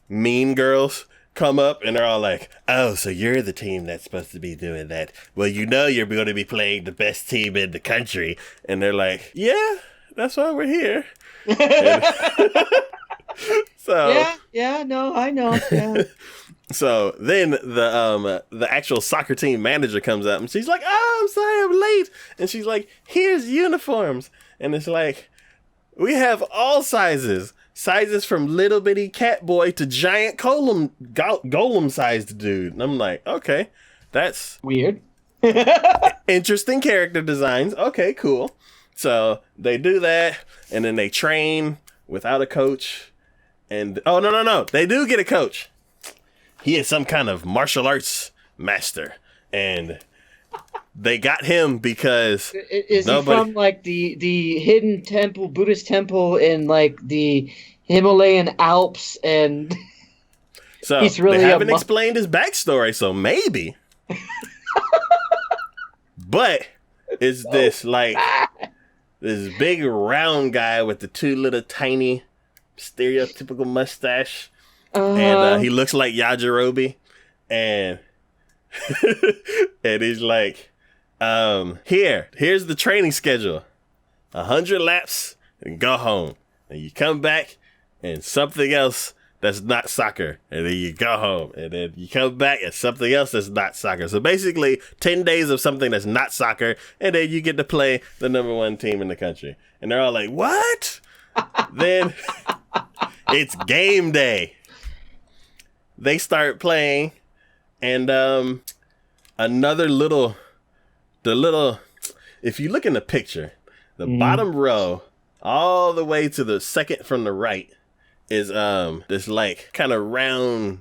Speaker 2: mean girls come up and they're all like, oh, so you're the team that's supposed to be doing that. Well, you know you're going to be playing the best team in the country. And they're like, yeah, that's why we're here. So
Speaker 1: no, I know. Yeah.
Speaker 2: So then the actual soccer team manager comes up and she's like, oh, I'm sorry I'm late. And she's like, here's uniforms. And it's like, we have all sizes. Sizes from little bitty cat boy to giant golem sized dude. And I'm like, okay, that's
Speaker 1: weird.
Speaker 2: Interesting character designs. Okay, cool. So they do that and then they train without a coach. And no. They do get a coach. He is some kind of martial arts master. And they got him because
Speaker 1: is he from like the hidden temple, Buddhist temple in like the Himalayan Alps, and
Speaker 2: so
Speaker 1: he's really
Speaker 2: they haven't explained his backstory, so maybe. But it's this like this big round guy with the two little tiny stereotypical mustache, and he looks like Yajirobe, and and he's like, here's the training schedule, 100 laps and go home, and you come back and something else that's not soccer, and then you go home, and then you come back and something else that's not soccer. So basically 10 days of something that's not soccer, and then you get to play the number one team in the country. And they're all like, what? Then it's game day. They start playing, and if you look in the picture, the bottom row all the way to the second from the right is this like kind of round,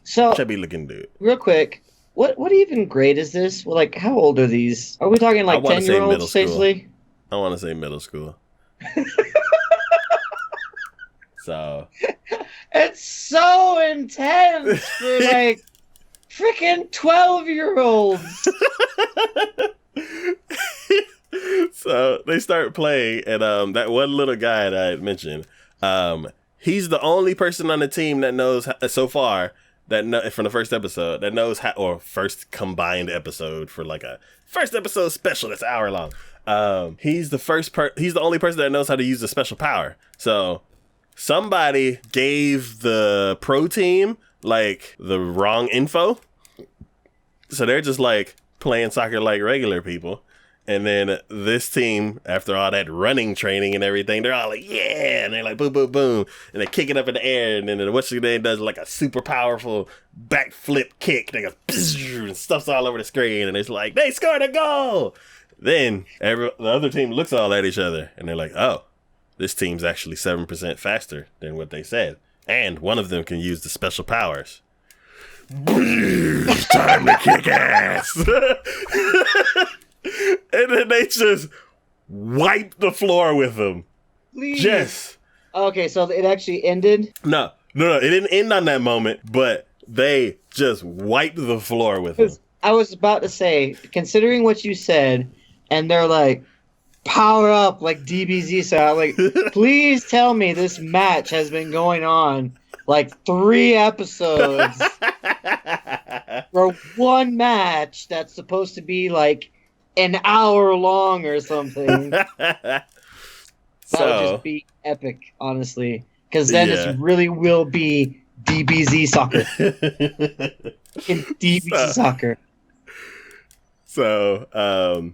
Speaker 2: chubby looking dude.
Speaker 1: Real quick, what even grade is this? Well, like, how old are these? Are we talking like 10-year-olds essentially?
Speaker 2: I want to say middle school. So
Speaker 1: it's so intense for like freaking 12-year-olds.
Speaker 2: So they start playing, and that one little guy that I had mentioned, he's the only person on the team that knows so far from the first episode that knows how, or first combined episode for like a first episode special that's an hour long. He's the only person that knows how to use the special power. So somebody gave the pro team like the wrong info, so they're just like playing soccer like regular people. And then this team, after all that running training and everything, they're all like, yeah, and they're like, boom, boom, boom, and they kick it up in the air, and then what's your name does like a super powerful backflip kick, they go, and stuff's all over the screen, and it's like, they scored a goal. Then the other team looks all at each other, and they're like, oh, this team's actually 7% faster than what they said, and one of them can use the special powers. It's time to kick ass. And then they just wipe the floor with them.
Speaker 1: Please.
Speaker 2: Just.
Speaker 1: Okay, so it actually ended?
Speaker 2: No. It didn't end on that moment, but they just wiped the floor with them.
Speaker 1: I was about to say, considering what you said, and they're like, power up like DBZ. So I'm like, please tell me this match has been going on like 3 episodes for one match that's supposed to be like an hour long or something. That would just be epic, honestly. Because then it really will be DBZ soccer. DBZ soccer.
Speaker 2: So,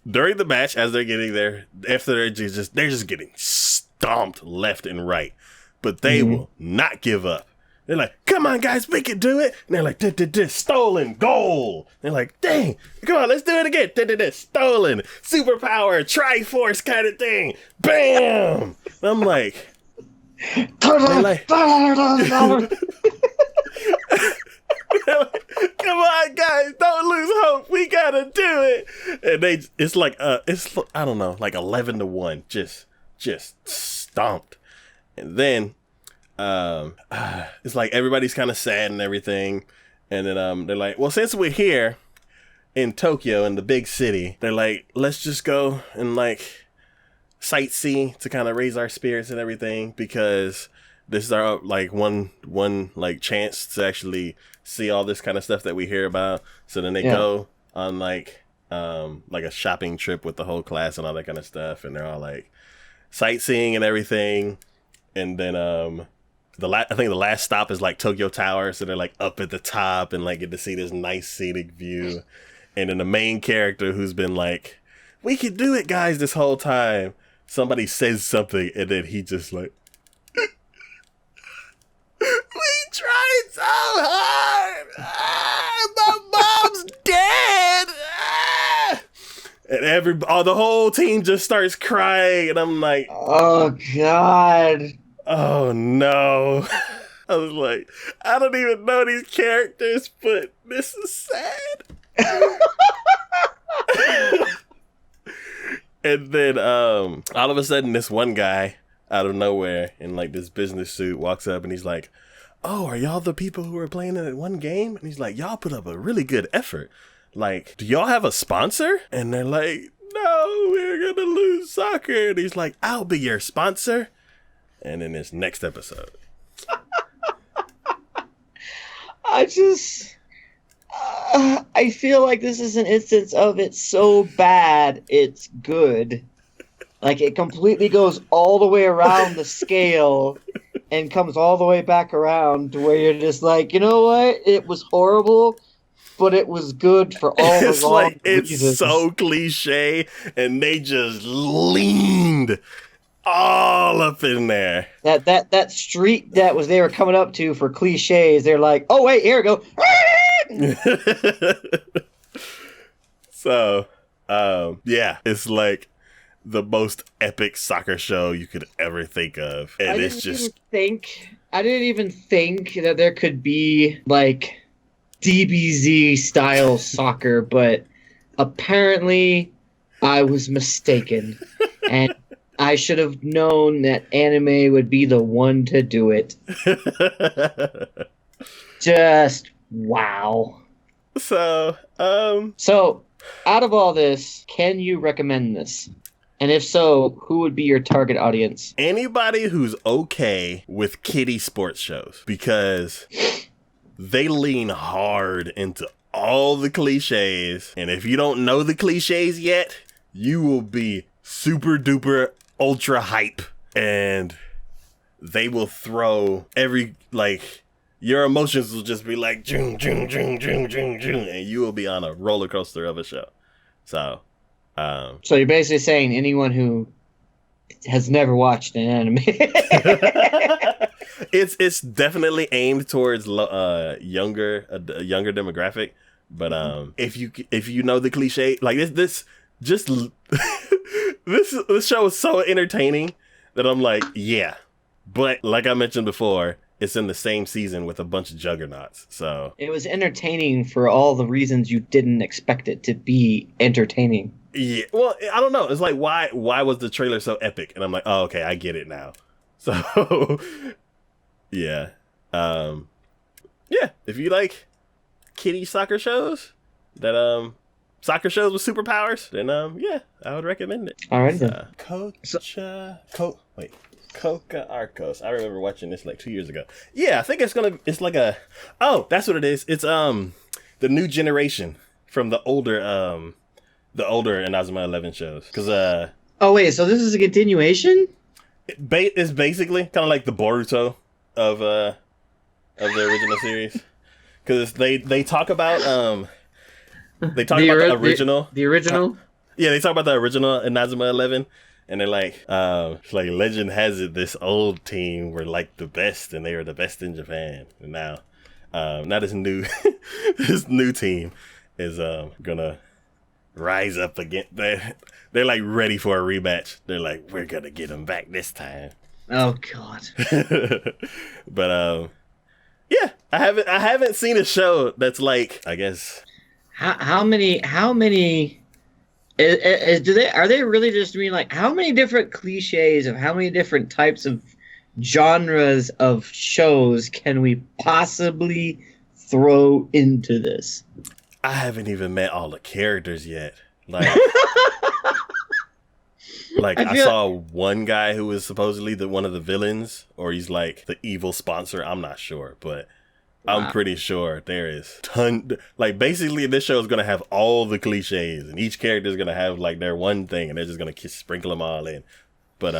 Speaker 2: during the match, as they're getting there, after they're just getting stomped left and right. But they will not give up. They're like, come on, guys, we can do it. And they're like, stolen goal. They're like, dang, come on, let's do it again. Stolen, superpower, Triforce kind of thing. Bam! I'm like, come on, guys, don't lose hope. We gotta do it. And it's like, I don't know, like 11-1, just stomped. And then, it's like everybody's kind of sad and everything, and then they're like, well, since we're here in Tokyo, in the big city, they're like, let's just go and like sightsee to kind of raise our spirits and everything, because this is our like one like chance to actually see all this kind of stuff that we hear about. So then they go on like a shopping trip with the whole class and all that kind of stuff, and they're all like sightseeing and everything. And then I think the last stop is like Tokyo Tower, so they're like up at the top and like get to see this nice scenic view. And then the main character, who's been like, "We could do it, guys," this whole time, somebody says something, and then he just like, "We tried so hard. My mom's dead." And the whole team just starts crying, and I'm like,
Speaker 1: "Oh God.
Speaker 2: Oh no." I was like, I don't even know these characters, but this is sad. And then all of a sudden, this one guy out of nowhere in like this business suit walks up, and he's like, "Oh, are y'all the people who were playing in that one game?" And he's like, "Y'all put up a really good effort. Like, do y'all have a sponsor?" And they're like, "No, we're gonna lose soccer." And he's like, "I'll be your sponsor." And in this next episode,
Speaker 1: I feel like this is an instance of it's so bad it's good. Like, it completely goes all the way around the scale and comes all the way back around to where you're just like, you know what? It was horrible, but it was good for all the wrong reasons.
Speaker 2: It's so cliche, and they just leaned all up in there.
Speaker 1: That street that was they were coming up to for cliches, they're like, "Oh wait, here we go."
Speaker 2: So, it's like the most epic soccer show you could ever think of, and I didn't
Speaker 1: even think that there could be like DBZ style soccer, but apparently I was mistaken, and I should have known that anime would be the one to do it. Just wow.
Speaker 2: So,
Speaker 1: out of all this, can you recommend this? And if so, who would be your target audience?
Speaker 2: Anybody who's okay with kiddie sports shows, because they lean hard into all the cliches. And if you don't know the cliches yet, you will be super duper ultra hype. And they will throw your emotions will just be like, jung, jung, jung, jung, jung, jung, and you will be on a roller coaster of a show. So
Speaker 1: you're basically saying anyone who has never watched an anime.
Speaker 2: It's definitely aimed towards a younger demographic, but if you know the cliche, like this show is so entertaining that I'm like, yeah. But like I mentioned before, it's in the same season with a bunch of juggernauts. So
Speaker 1: it was entertaining for all the reasons you didn't expect it to be entertaining.
Speaker 2: Yeah, well, I don't know. It's like, why was the trailer so epic? And I'm like, oh, okay, I get it now. So, yeah. If you like kiddie soccer shows, soccer shows with superpowers, then, I would recommend it.
Speaker 1: All right, then.
Speaker 2: Coca Arcos. I remember watching this like 2 years ago. Yeah, I think it's like that's what it is. It's, the new generation from the older Inazuma 11 shows. Cause,
Speaker 1: oh wait, so this is a continuation?
Speaker 2: It's basically kind of like the Boruto of the original series. Cause they talk about, the original.
Speaker 1: The original?
Speaker 2: Yeah, they talk about the original Inazuma 11. And they're like, legend has it, this old team were like the best, and they were the best in Japan. And now this new this new team is gonna rise up again. They're like ready for a rematch. They're like, we're gonna get them back this time.
Speaker 1: Oh God.
Speaker 2: But I haven't seen a show that's like, I guess.
Speaker 1: How many? Are they really just mean like how many different cliches of how many different types of genres of shows can we possibly throw into this?
Speaker 2: I haven't even met all the characters yet. Like, Like, I saw one guy who was supposedly one of the villains, or he's like the evil sponsor. I'm not sure, but I'm pretty sure there is like, basically this show is going to have all the cliches, and each character is going to have like their one thing, and they're just going to sprinkle them all in. But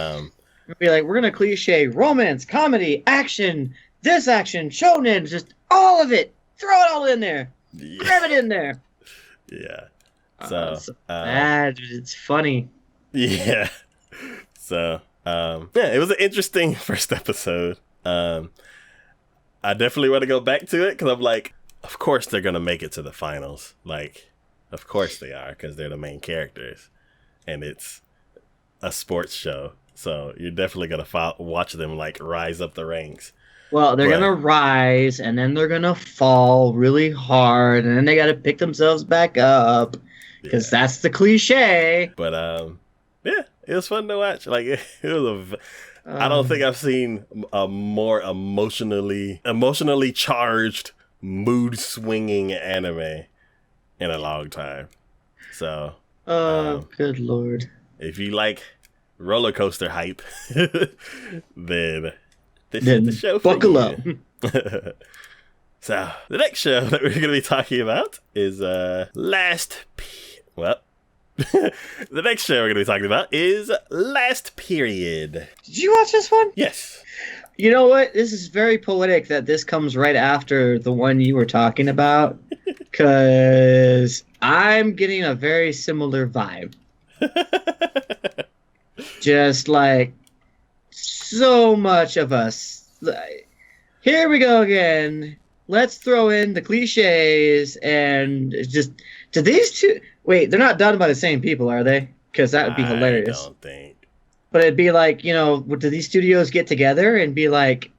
Speaker 1: be like, we're going to cliche romance, comedy, action, this action, shonen, just all of it. Throw it all in there. Yeah. Grab it in there.
Speaker 2: Yeah.
Speaker 1: So bad. It's funny.
Speaker 2: Yeah. So yeah, it was an interesting first episode. I definitely want to go back to it because I'm like, of course they're going to make it to the finals. Like, of course they are, because they're the main characters. And it's a sports show. So you're definitely going to watch them, like, rise up the ranks.
Speaker 1: Well, they're going to rise, and then they're going to fall really hard, and then they got to pick themselves back up, because that's the cliche.
Speaker 2: But, yeah, it was fun to watch. Like, it was I don't think I've seen a more emotionally charged, mood-swinging anime in a long time. So,
Speaker 1: good lord.
Speaker 2: If you like roller coaster hype, then this is the show for
Speaker 1: buckle
Speaker 2: you. Up. So, the next show that we're going to be talking about is the next show we're going to be talking about is Last Period.
Speaker 1: Did you watch this one?
Speaker 2: Yes.
Speaker 1: You know what? This is very poetic that this comes right after the one you were talking about, because I'm getting a very similar vibe. Just like so much of us. Here we go again. Let's throw in the cliches and just... Do these two... Wait, they're not done by the same people, are they? Because that would be hilarious.
Speaker 2: I don't think.
Speaker 1: But it'd be like, you know, do these studios get together and be like,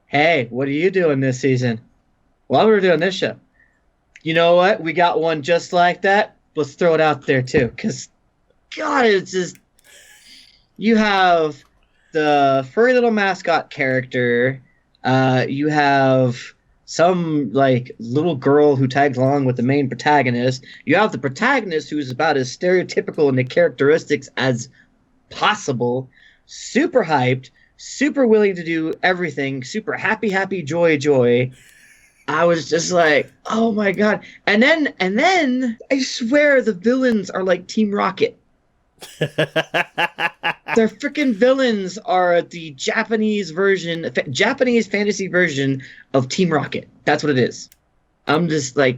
Speaker 1: hey, what are you doing this season? Well, we're doing this show. You know what? We got one just like that. Let's throw it out there, too. Because, God, it's just... You have the furry little mascot character. You have some, like, little girl who tags along with the main protagonist. You have the protagonist who's about as stereotypical in the characteristics as possible. Super hyped. Super willing to do everything. Super happy, joy. I was just like, oh my God. And then, I swear the villains are like Team Rocket. Their freaking villains are the Japanese fantasy version of Team Rocket. That's what it is. I'm just like,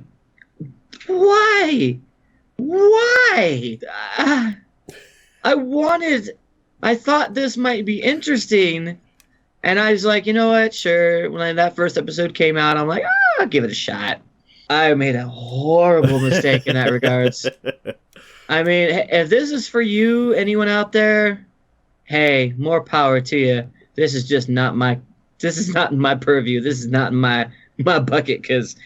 Speaker 1: why? I thought this might be interesting, and I was like, you know what? Sure. When that first episode came out, I'm like, I'll give it a shot. I made a horrible mistake in that regards. I mean, if this is for you, anyone out there, hey, more power to you. This is not in my purview. This is not in my bucket, because,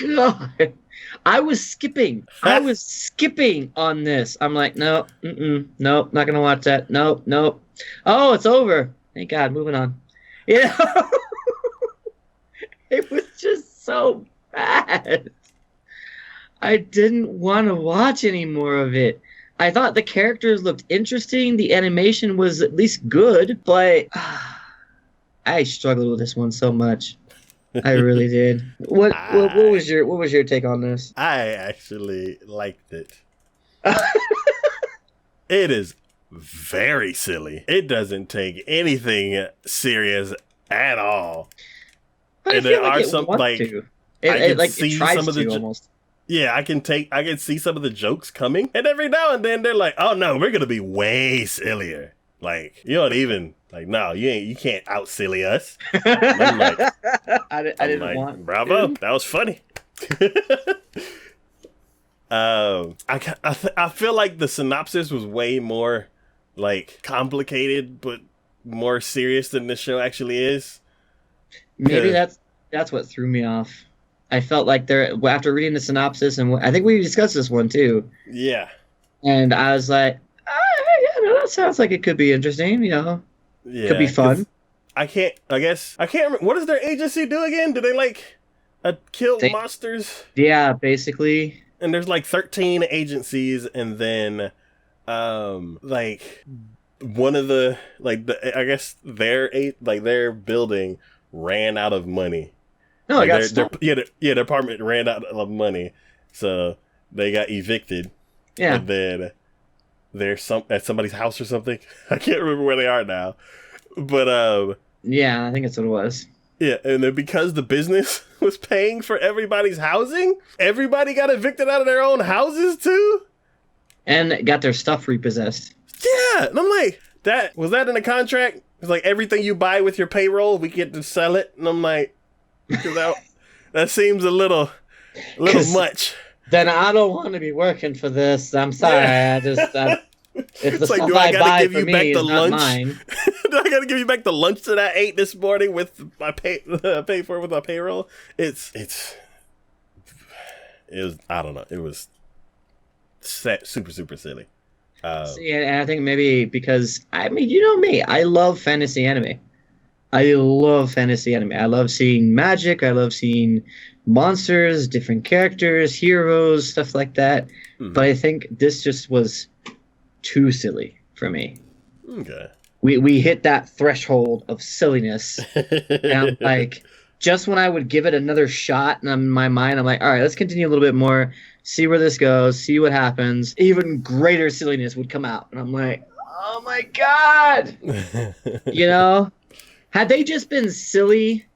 Speaker 1: God, I was skipping on this. I'm like, nope, not going to watch that. Nope. Oh, it's over. Thank God, moving on. You know? It was just so bad. I didn't want to watch any more of it. I thought the characters looked interesting. The animation was at least good, but I struggled with this one so much. I really did. What was your take on this?
Speaker 2: I actually liked it. It is very silly. It doesn't take anything serious at all.
Speaker 1: And there are some like
Speaker 2: it tries to almost. Yeah, I can see some of the jokes coming, and every now and then they're like, "Oh no, we're gonna be way sillier." Like, you don't even like, no, you can't out silly us. I'm like,
Speaker 1: I didn't want.
Speaker 2: Bravo, that was funny. I feel like the synopsis was way more like complicated, but more serious than this show actually is.
Speaker 1: Maybe that's what threw me off. I felt like after reading the synopsis, and I think we discussed this one too.
Speaker 2: Yeah.
Speaker 1: And I was like, that sounds like it could be interesting, you know. Yeah, could be fun.
Speaker 2: I can't remember. What does their agency do again? Do they like kill monsters?
Speaker 1: Yeah, basically.
Speaker 2: And there's like 13 agencies, and then Like one of the I guess their building ran out of money.
Speaker 1: No, I got stuck.
Speaker 2: Their apartment ran out of money, so they got evicted.
Speaker 1: Yeah.
Speaker 2: And then they're at somebody's house or something. I can't remember where they are now. But
Speaker 1: yeah, I think that's what it was.
Speaker 2: Yeah, and then because the business was paying for everybody's housing, everybody got evicted out of their own houses too. And
Speaker 1: got their stuff repossessed.
Speaker 2: Yeah, and I'm like, was that in the contract? It's like everything you buy with your payroll, we get to sell it. And I'm like, that seems a little much.
Speaker 1: Then I don't want to be working for this. I'm sorry.
Speaker 2: Yeah.
Speaker 1: If the stuff I gotta give you back the lunch? Mine.
Speaker 2: Do I gotta give you back the lunch that I ate this morning with my paid for with my payroll? It was, I don't know. It was super silly.
Speaker 1: See, and I think maybe because you know me, I love fantasy anime. I love seeing magic. I love seeing monsters, different characters, heroes, stuff like that. Mm-hmm. But I think this just was too silly for me.
Speaker 2: Okay.
Speaker 1: We hit that threshold of silliness. And I'm like, just when I would give it another shot in my mind, I'm like, all right, let's continue a little bit more, see where this goes, see what happens. Even greater silliness would come out. And I'm like, oh my God. You know? Had they just been silly,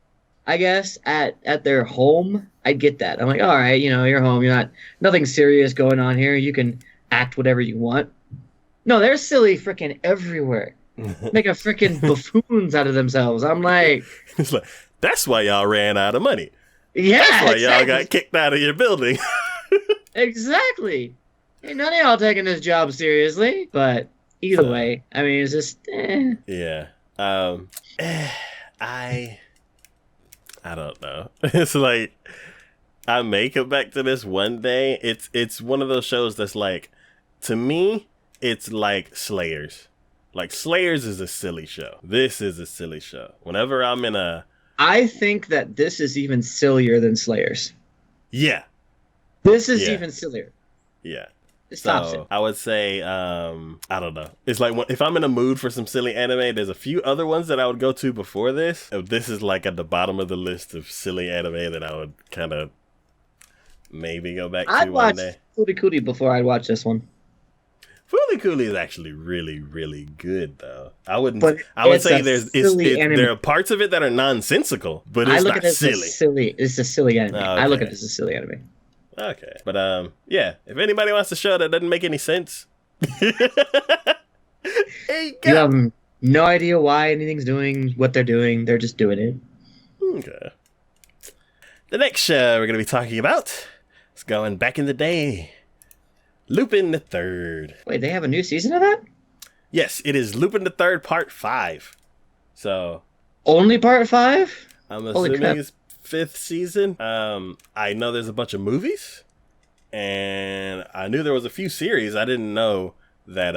Speaker 1: I guess, at their home, I'd get that. I'm like, all right, you're home. Nothing serious going on here. You can act whatever you want. No, they're silly freaking everywhere. Making freaking buffoons out of themselves. I'm like...
Speaker 2: It's like, that's why y'all ran out of money.
Speaker 1: Yeah,
Speaker 2: that's why y'all got kicked out of your building.
Speaker 1: Exactly. Ain't none of y'all taking this job seriously. But either way, I mean, it's just...
Speaker 2: Yeah. I don't know. It's like, I may come back to this one day. It's one of those shows that's like, to me, it's like Slayers. Like, Slayers is a silly show. This is a silly show. Whenever I'm in
Speaker 1: I think that this is even sillier than Slayers.
Speaker 2: Yeah.
Speaker 1: This is even sillier.
Speaker 2: Yeah.
Speaker 1: Stops it.
Speaker 2: I would say, I don't know. It's like, if I'm in a mood for some silly anime, there's a few other ones that I would go to before this. This is like at the bottom of the list of silly anime that I would kind of maybe go back to one day.
Speaker 1: I'd watch Cutie before I'd watch this one.
Speaker 2: Cutie is actually really, really good, though. I would say there are parts of it that are nonsensical, but it's not silly.
Speaker 1: It's a silly anime.
Speaker 2: Okay.
Speaker 1: I look at it as a silly anime.
Speaker 2: Okay, but yeah, if anybody wants a show that doesn't make any sense,
Speaker 1: you have no idea why anything's doing what they're doing. They're just doing it.
Speaker 2: Okay. The next show we're going to be talking about is going back in the day. Lupin III.
Speaker 1: Wait, they have a new season of that?
Speaker 2: Yes, it is Lupin III Part 5. So...
Speaker 1: Only Part 5?
Speaker 2: I'm assuming it's 5th season. I know there's a bunch of movies. And I knew there was a few series. I didn't know that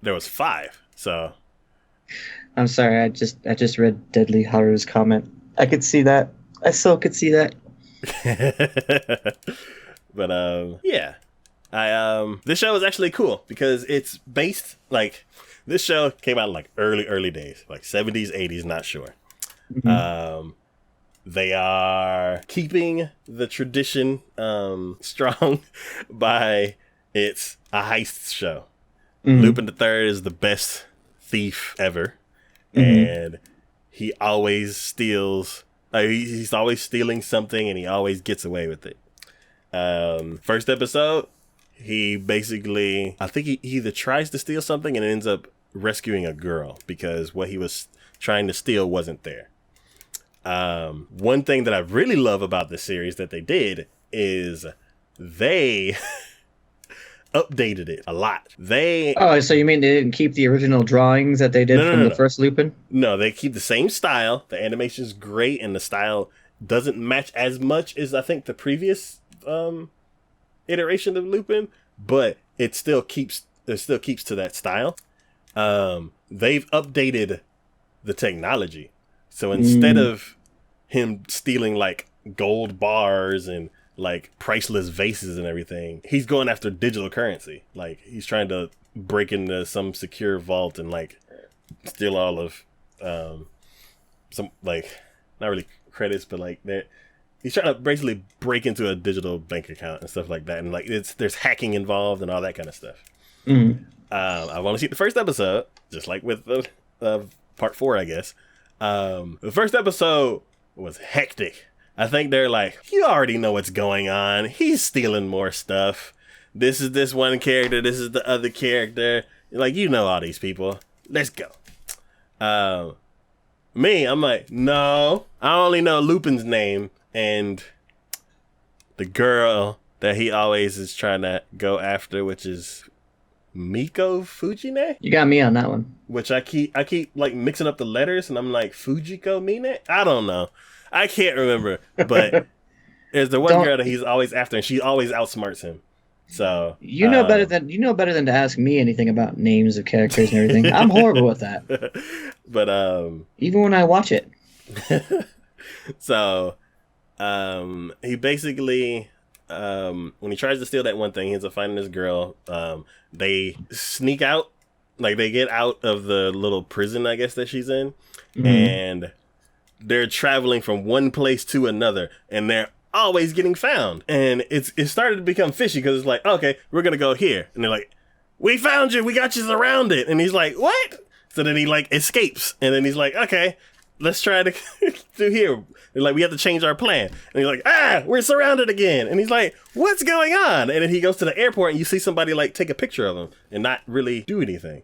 Speaker 2: there was 5. So...
Speaker 1: I'm sorry, I just read Deadly Haru's comment. I could see that. I still could see that.
Speaker 2: But yeah, this show is actually cool because it's based this show came out in early days, like 70s, 80s, not sure. Mm-hmm. They are keeping the tradition strong by it's a heist show. Mm-hmm. Lupin III is the best thief ever, and he always steals. He's always stealing something, and he always gets away with it. First episode, he basically, I think he either tries to steal something and ends up rescuing a girl because what he was trying to steal wasn't there. One thing that I really love about this series that they did is they updated it a lot.
Speaker 1: So you mean they didn't keep the original drawings that they did from the first Lupin?
Speaker 2: No, they keep the same style. The animation's great, and the style doesn't match as much as I think the previous iteration of Lupin, but it still keeps to that style. They've updated the technology, so instead of him stealing like gold bars and like priceless vases and everything. He's going after digital currency. Like he's trying to break into some secure vault and like steal all of some like not really credits, but like that. He's trying to basically break into a digital bank account and stuff like that, and like there's hacking involved and all that kind of stuff. I want to see the first episode, just like with the part 4, I guess. The first episode was hectic. I think they're like, you already know what's going on. He's stealing more stuff. This is this one character. This is the other character. Like, you know all these people. Let's go. Me, I'm like, no. I only know Lupin's name and the girl that he always is trying to go after, which is Miko Fujine?
Speaker 1: You got me on that one.
Speaker 2: Which I keep like mixing up the letters, and I'm like, Fujiko Mine? I don't know. I can't remember. But there's the one girl that he's always after, and she always outsmarts him. So
Speaker 1: you know better than to ask me anything about names of characters and everything. I'm horrible with that.
Speaker 2: But
Speaker 1: even when I watch it.
Speaker 2: So he basically when he tries to steal that one thing, he ends up finding this girl. They sneak out, like they get out of the little prison, I guess, that she's in, and they're traveling from one place to another, and they're always getting found. And it started to become fishy because it's like, okay, we're gonna go here, and they're like, we found you, we got you surrounded, and he's like, what? So then he like escapes, and then he's like, okay, let's try to do here. They're like, we have to change our plan. And he's like, we're surrounded again. And he's like, what's going on? And then he goes to the airport and you see somebody like take a picture of him and not really do anything.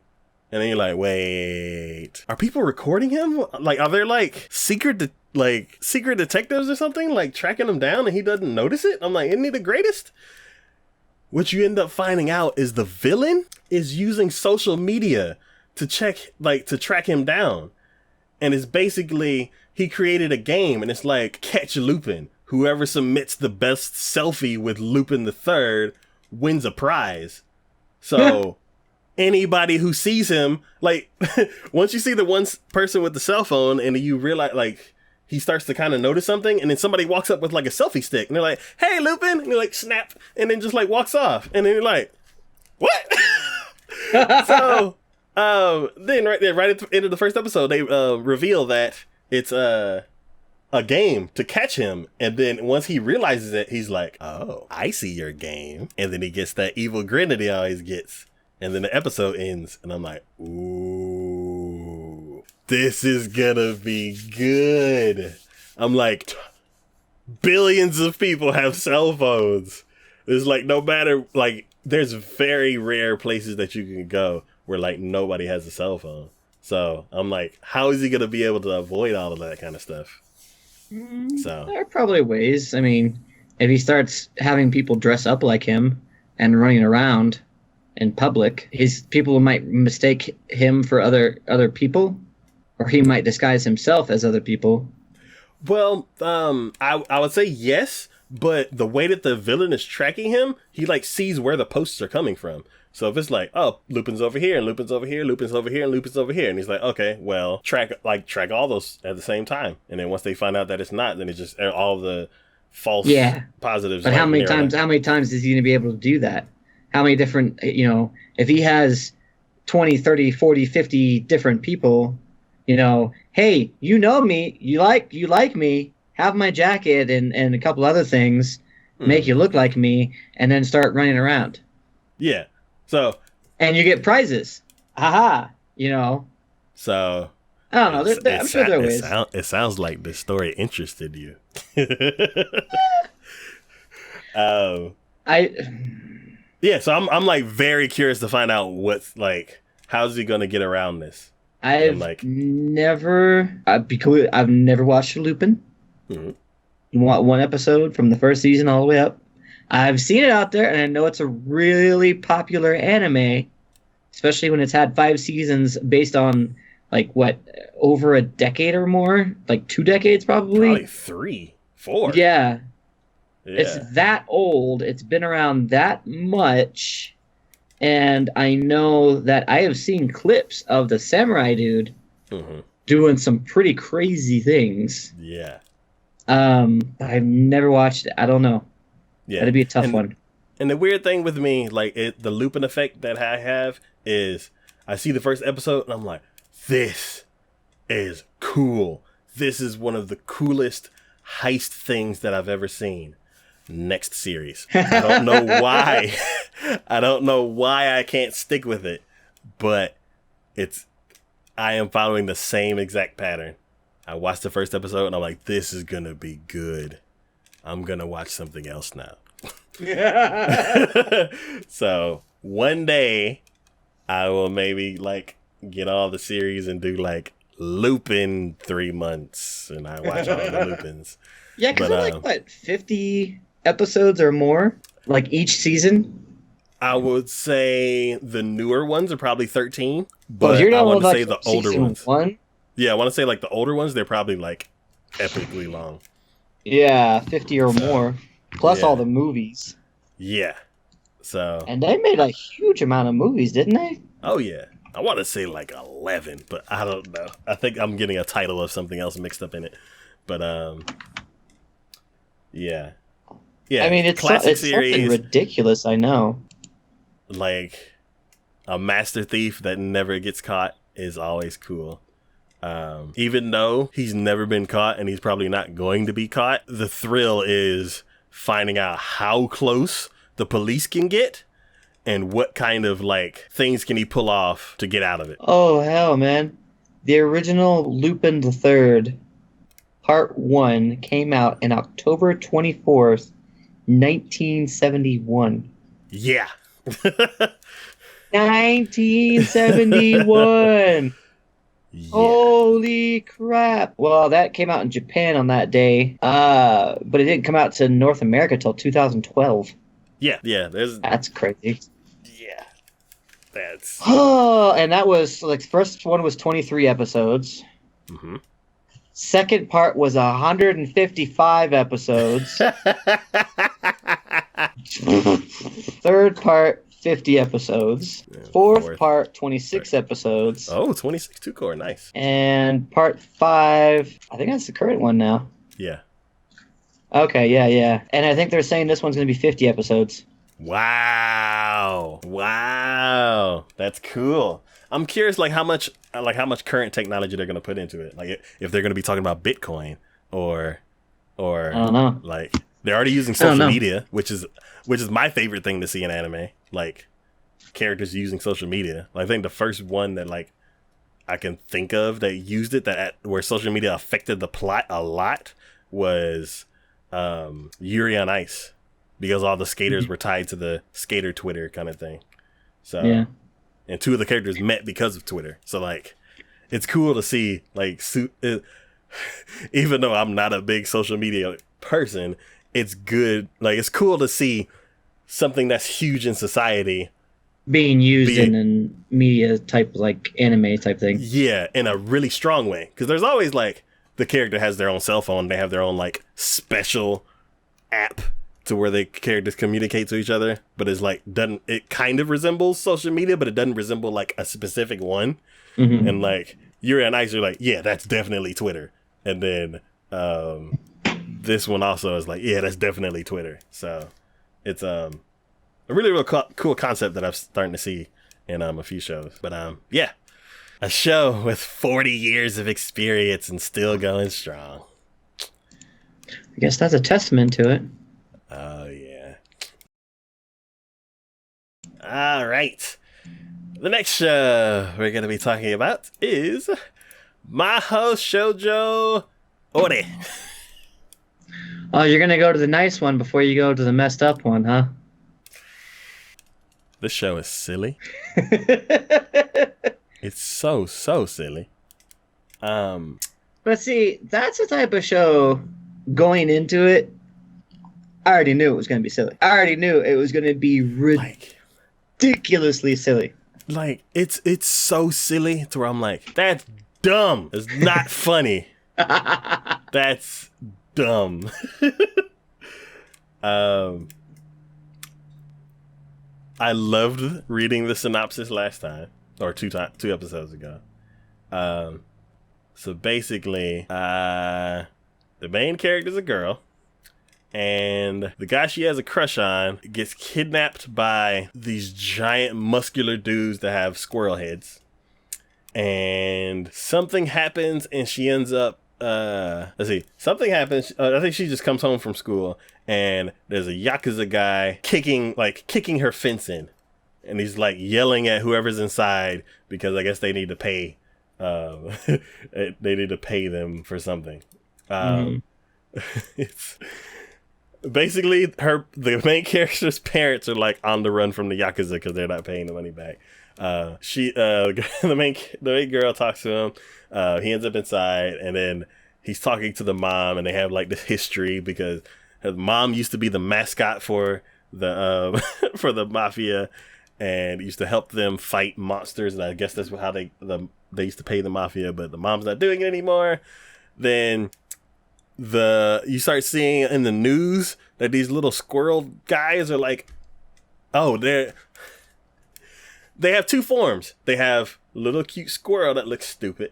Speaker 2: And then you're like, wait, are people recording him? Like, are there like secret detectives or something like tracking him down and he doesn't notice it? I'm like, isn't he the greatest? What you end up finding out is the villain is using social media to track him down. And it's basically, he created a game, and it's like, catch Lupin. Whoever submits the best selfie with Lupin III wins a prize. So anybody who sees him, like, once you see the one person with the cell phone, and you realize, like, he starts to kind of notice something, and then somebody walks up with, like, a selfie stick, and they're like, hey, Lupin! And you're like, snap, and then just, like, walks off. And then you're like, what? So... then right at the end of the first episode, they reveal that it's a game to catch him, and then once he realizes it, he's like, oh, I see your game, and then he gets that evil grin that he always gets, and then the episode ends, and I'm like, ooh, this is gonna be good. I'm like, billions of people have cell phones. There's like, no matter, like, there's very rare places that you can go where like nobody has a cell phone. So I'm like, how is he going to be able to avoid all of that kind of stuff? So
Speaker 1: there are probably ways. I mean, if he starts having people dress up like him and running around in public, his people might mistake him for other people, or he might disguise himself as other people.
Speaker 2: Well, I would say yes, but the way that the villain is tracking him, he like sees where the posts are coming from. So if it's like, oh, Lupin's over here, and Lupin's over here, Lupin's over here, and Lupin's over here, and he's like, okay, well, track all those at the same time. And then once they find out that it's not, then it's just all the false positives.
Speaker 1: But how many times is he going to be able to do that? How many different, if he has 20, 30, 40, 50 different people, hey, you know me, you like me, have my jacket and a couple other things, make you look like me, and then start running around.
Speaker 2: Yeah. So,
Speaker 1: and you get prizes. Haha,
Speaker 2: So,
Speaker 1: I don't know. I'm sure there are ways.
Speaker 2: It sounds like the story interested you. So I'm like very curious to find out what's like, how's he gonna get around this?
Speaker 1: I've never watched Lupin. One episode from the first season all the way up. I've seen it out there, and I know it's a really popular anime, especially when it's had 5 seasons based on, over a decade or more? Like 2 decades, probably?
Speaker 2: Probably 3, 4.
Speaker 1: Yeah. It's that old. It's been around that much, and I know that I have seen clips of the samurai dude doing some pretty crazy things.
Speaker 2: Yeah.
Speaker 1: I've never watched it. I don't know.
Speaker 2: Yeah.
Speaker 1: That'd be a tough one.
Speaker 2: And the weird thing with me, like the Lupin effect that I have is I see the first episode and I'm like, this is cool. This is one of the coolest heist things that I've ever seen. Next series. I don't know why. I don't know why I can't stick with it, but I am following the same exact pattern. I watched the first episode and I'm like, this is going to be good. I'm going to watch something else now. So one day I will maybe like get all the series and do like Lupin 3 months and I watch all the Lupins.
Speaker 1: Yeah, because they're like what, 50 episodes or more, like each season.
Speaker 2: I would say the newer ones are probably 13, but
Speaker 1: you're
Speaker 2: I
Speaker 1: not
Speaker 2: want to
Speaker 1: like
Speaker 2: say the older
Speaker 1: season
Speaker 2: ones.
Speaker 1: 1?
Speaker 2: Yeah, I want to say like the older ones. They're probably like epically long.
Speaker 1: Yeah, 50 or more, plus all the movies.
Speaker 2: Yeah, so
Speaker 1: and they made a huge amount of movies, didn't they?
Speaker 2: Oh yeah, I want to say like 11, but I don't know. I think I'm getting a title of something else mixed up in it, but yeah. I
Speaker 1: mean, it's
Speaker 2: classic
Speaker 1: series, something ridiculous. I know.
Speaker 2: Like a master thief that never gets caught is always cool. Even though he's never been caught and he's probably not going to be caught, the thrill is finding out how close the police can get and what kind of like things can he pull off to get out of it.
Speaker 1: Oh hell, man! The original Lupin III, Part 1, came out in October 24th, 1971.
Speaker 2: Yeah.
Speaker 1: 1971. Yeah. Holy crap. Well, that came out in Japan on that day. But it didn't come out to North America till 2012.
Speaker 2: Yeah.
Speaker 1: That's crazy.
Speaker 2: Yeah. That's
Speaker 1: and that was like, first one was 23 episodes.
Speaker 2: Mm-hmm.
Speaker 1: Second part was 155 episodes. Third part, 50 episodes. Yeah, fourth part, 26 episodes.
Speaker 2: Oh, 26 2-core, nice.
Speaker 1: And part 5, I think that's the current one now.
Speaker 2: Yeah.
Speaker 1: Okay, yeah. And I think they're saying this one's going to be 50 episodes.
Speaker 2: Wow. That's cool. I'm curious, like how much current technology they're gonna put into it. Like if they're gonna be talking about Bitcoin or
Speaker 1: I don't know.
Speaker 2: Like they're already using social media, which is my favorite thing to see in anime. Like characters using social media. Like, I think the first one that like I can think of that used it where social media affected the plot a lot was Yuri on Ice, because all the skaters were tied to the skater Twitter kind of thing. So
Speaker 1: yeah.
Speaker 2: And 2 of the characters met because of Twitter. So, like, it's cool to see, like, even though I'm not a big social media person, it's good. Like, it's cool to see something that's huge in society
Speaker 1: being used in a media type, like, anime type thing.
Speaker 2: Yeah, in a really strong way. Because there's always, like, the character has their own cell phone. They have their own, like, special app to where the characters communicate to each other, but it kind of resembles social media, but it doesn't resemble like a specific one. Mm-hmm. And like Yuri on Ice, you're like, yeah, that's definitely Twitter. And then this one also is like, yeah, that's definitely Twitter. So it's a really real cool concept that I'm starting to see in a few shows. But yeah, a show with 40 years of experience and still going strong.
Speaker 1: I guess that's a testament to it.
Speaker 2: Oh, yeah. All right. The next show we're going to be talking about is Mahou Shoujo Ore.
Speaker 1: Oh, you're going to go to the nice one before you go to the messed up one, huh?
Speaker 2: This show is silly. It's so silly.
Speaker 1: But see, that's the type of show going into it. I already knew it was going to be silly. I already knew it was going to be ridiculously silly.
Speaker 2: Like, it's so silly to where I'm like, that's dumb. It's not funny. That's dumb. I loved reading the synopsis last time, or two episodes ago. So basically, the main character is a girl. and the guy she has a crush on gets kidnapped by these giant muscular dudes that have squirrel heads. And something happens, and she ends up, something happens. I think she just comes home from school, and there's a Yakuza guy kicking her fence in. And he's like yelling at whoever's inside because I guess they need to pay. They need to pay them for something. It's basically the main character's parents are like on the run from the Yakuza because they're not paying the money back. The main girl talks to him. He ends up inside, and then he's talking to the mom, and they have like this history because her mom used to be the mascot for the for the mafia, and used to help them fight monsters. And I guess that's how they used to pay the mafia, but the mom's not doing it anymore. Then you start seeing in the news that these little squirrel guys are like, they have two forms. They have a little cute squirrel that looks stupid,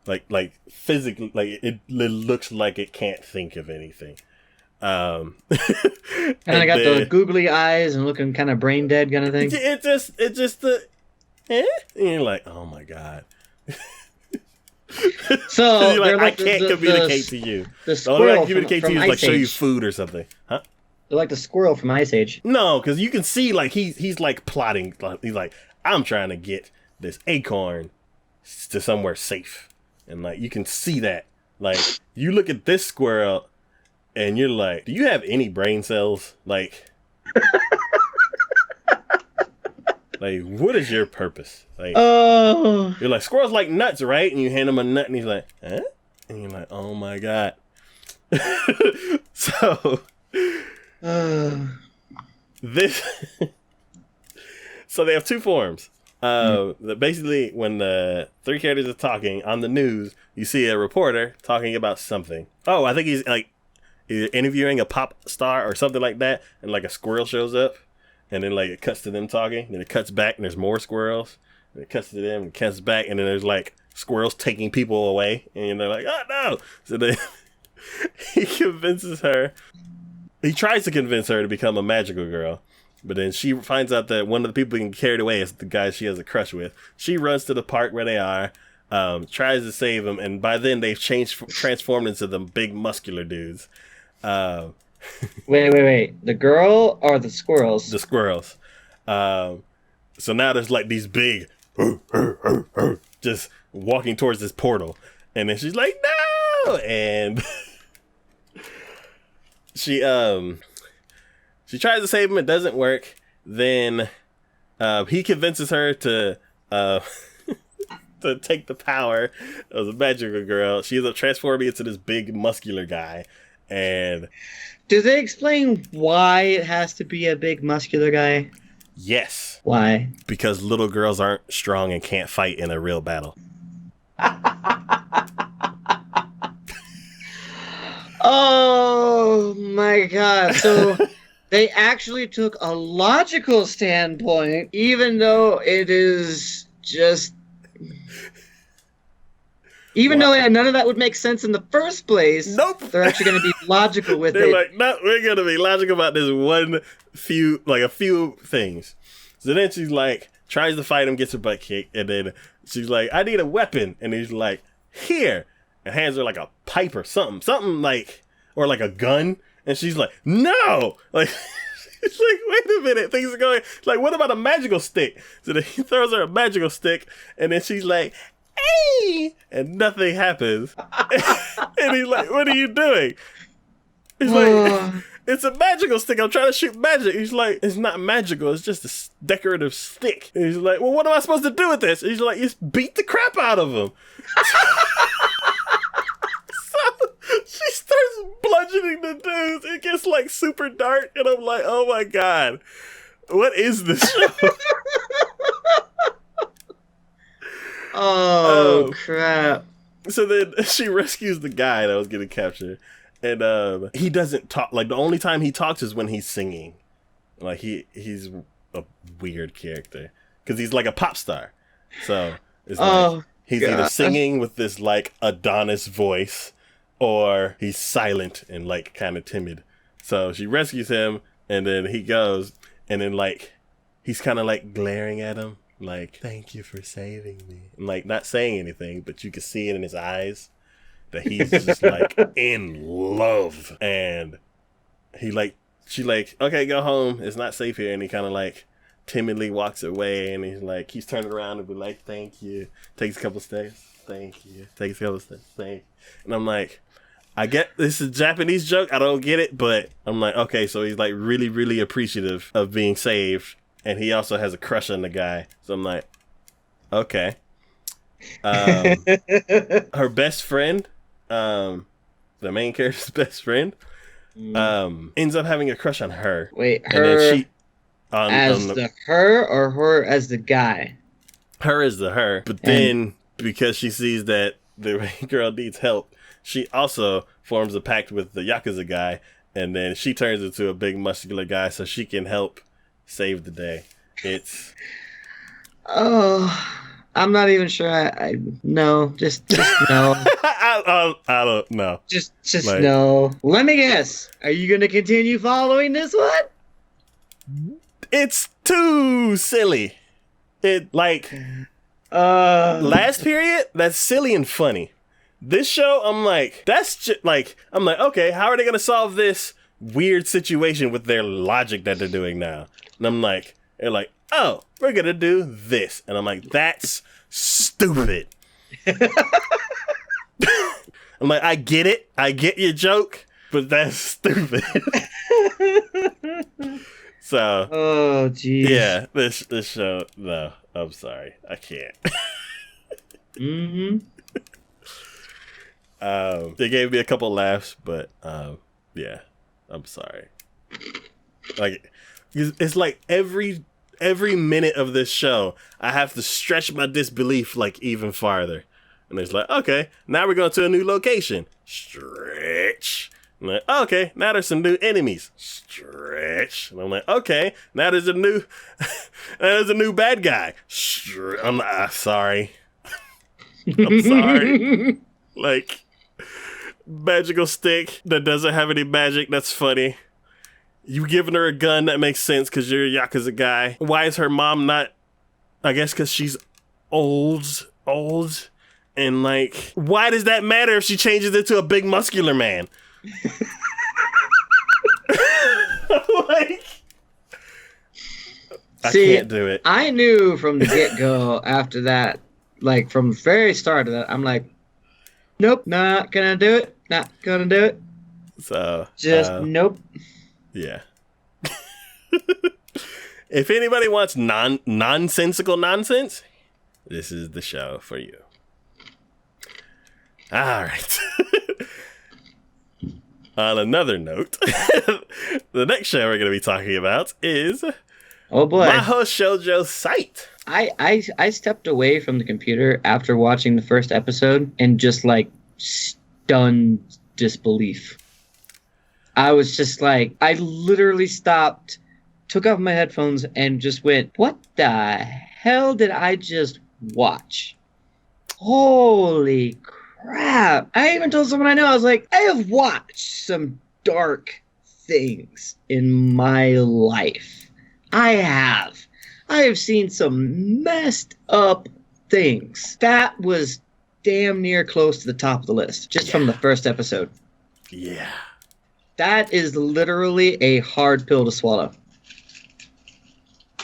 Speaker 2: like physically, like it looks like it can't think of anything. And
Speaker 1: I got the googly eyes and looking kind of brain dead kind of thing.
Speaker 2: It just the, and you're like, oh my god.
Speaker 1: So
Speaker 2: you're like,
Speaker 1: like
Speaker 2: I can't communicate to you.
Speaker 1: The only way I can
Speaker 2: communicate to you is like show you food or something, huh?
Speaker 1: They're like the squirrel from Ice Age.
Speaker 2: No, because you can see like he's like plotting. He's like, I'm trying to get this acorn to somewhere safe, and like you can see that. Like you look at this squirrel, and you're like, do you have any brain cells? Like, like what is your purpose? Like, you're like, squirrels like nuts, right? And you hand him a nut, and he's like, huh? And you're like, oh my god. So this. So they have two forms. Basically, when the three characters are talking on the news, you see a reporter talking about something. Oh, I think he's like either interviewing a pop star or something like that, and like a squirrel shows up, and then like it cuts to them talking, then it cuts back, and there's more squirrels, and it cuts to them, and it cuts back, and then there's like squirrels taking people away, and they're like, oh no! So then he tries to convince her to become a magical girl. But then she finds out that one of the people being carried away is the guy she has a crush with. She runs to the park where they are, tries to save him, and by then they've transformed into the big muscular dudes.
Speaker 1: Wait. The girl or the squirrels?
Speaker 2: The squirrels. So now there's like these big, just walking towards this portal. And then she's like, no! And she tries to save him. It doesn't work. Then he convinces her to to take the power of the magical girl. She ends up transforming into this big muscular guy. And
Speaker 1: do they explain why it has to be a big muscular guy?
Speaker 2: Yes.
Speaker 1: Why?
Speaker 2: Because little girls aren't strong and can't fight in a real battle.
Speaker 1: Oh my god. So they actually took a logical standpoint, even though it is just... Even though none of that would make sense in the first place,
Speaker 2: nope.
Speaker 1: They're actually going to be logical with
Speaker 2: They're
Speaker 1: it.
Speaker 2: like, no, we're going to be logical about this a few things. So then she's like, tries to fight him, gets her butt kicked, and then she's like, I need a weapon. And he's like, here. And hands her like a pipe or something like, or like a gun. And she's like, no! Like, it's like, wait a minute, things are going, like, what about a magical stick? So then he throws her a magical stick, and then she's like, hey! And nothing happens. And he's like, what are you doing? He's like, it's a magical stick, I'm trying to shoot magic. He's like, it's not magical, it's just a decorative stick. And he's like, well, what am I supposed to do with this? And he's like, just beat the crap out of him. She starts bludgeoning the dudes. It gets like super dark, and I'm like, oh my god, what is this show?
Speaker 1: Oh crap.
Speaker 2: So then she rescues the guy that was getting captured, and he doesn't talk. Like the only time he talks is when he's singing. Like he's a weird character because he's like a pop star. So it's like he's either singing with this like Adonis voice, or he's silent and like kind of timid. So she rescues him, and then he goes, and then like he's kind of like glaring at him, like, thank you for saving me. And like not saying anything, but you can see it in his eyes that he's just like in love. And she like, okay, go home. It's not safe here. And he kind of like timidly walks away, and he's turning around and be like, thank you. Takes a couple steps. Thank you. Takes a couple steps. Thank you. And I'm like, I get this is a Japanese joke. I don't get it, but I'm like, okay, so he's like really, really appreciative of being saved. And he also has a crush on the guy. So I'm like, okay. Her best friend, the main character's best friend, ends up having a crush on her.
Speaker 1: Wait,
Speaker 2: and
Speaker 1: her
Speaker 2: then she,
Speaker 1: her or her as the guy?
Speaker 2: Her is the her. But then, because she sees that the main girl needs help, she also forms a pact with the Yakuza guy. And then she turns into a big muscular guy so she can help save the day. It's
Speaker 1: I'm not even sure. I no, just no.
Speaker 2: I don't know.
Speaker 1: Just like, no. Let me guess. Are you gonna continue following this one?
Speaker 2: It's too silly. It like last period, that's silly and funny. This show, I'm like, that's just like, I'm like, okay, how are they gonna solve this weird situation with their logic that they're doing now? And I'm like, they're like, oh, we're gonna do this. And I'm like, that's stupid. I'm like, I get it. I get your joke, but that's stupid. So,
Speaker 1: oh, geez.
Speaker 2: Yeah, this show, no, I'm sorry. I can't. They gave me a couple laughs, but yeah, I'm sorry. Like, it's like every minute of this show, I have to stretch my disbelief like even farther. And it's like, okay, now we're going to a new location. Stretch. I'm like, okay, now there's some new enemies. Stretch. And I'm like, okay, now there's a new bad guy. I'm sorry. I'm sorry. Like, magical stick that doesn't have any magic. That's funny. You giving her a gun, that makes sense because you're a Yakuza guy. Why is her mom not? I guess because she's old. And like, why does that matter if she changes into a big muscular man? Like, I can't do it.
Speaker 1: I knew from the get-go after that, like from the very start of that, I'm like, nope, not gonna do it. Not gonna do it.
Speaker 2: So
Speaker 1: just nope.
Speaker 2: Yeah. If anybody wants nonsensical nonsense, this is the show for you. All right. On another note, the next show we're going to be talking about is Mahou Shoujo Site.
Speaker 1: I stepped away from the computer after watching the first episode and just like stunned disbelief. I was just like, I literally stopped, took off my headphones, and just went, what the hell did I just watch? Holy crap. I even told someone I know, I was like, I have watched some dark things in my life. I have seen some messed up things. That was damn near close to the top of the list, just from the first episode.
Speaker 2: Yeah.
Speaker 1: That is literally a hard pill to swallow.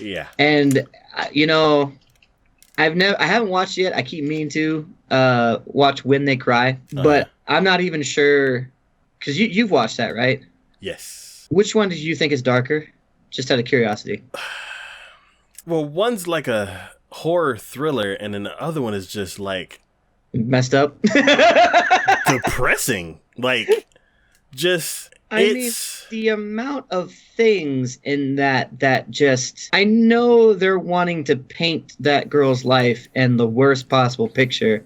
Speaker 2: Yeah.
Speaker 1: And you know, I haven't watched it yet. I keep meaning to watch When They Cry, but I'm not even sure because you've watched that, right?
Speaker 2: Yes.
Speaker 1: Which one did you think is darker? Just out of curiosity.
Speaker 2: Well, one's like a horror thriller, and then the other one is just like
Speaker 1: messed up,
Speaker 2: depressing. Like, just.
Speaker 1: I mean, the amount of things in that just... I know they're wanting to paint that girl's life in the worst possible picture,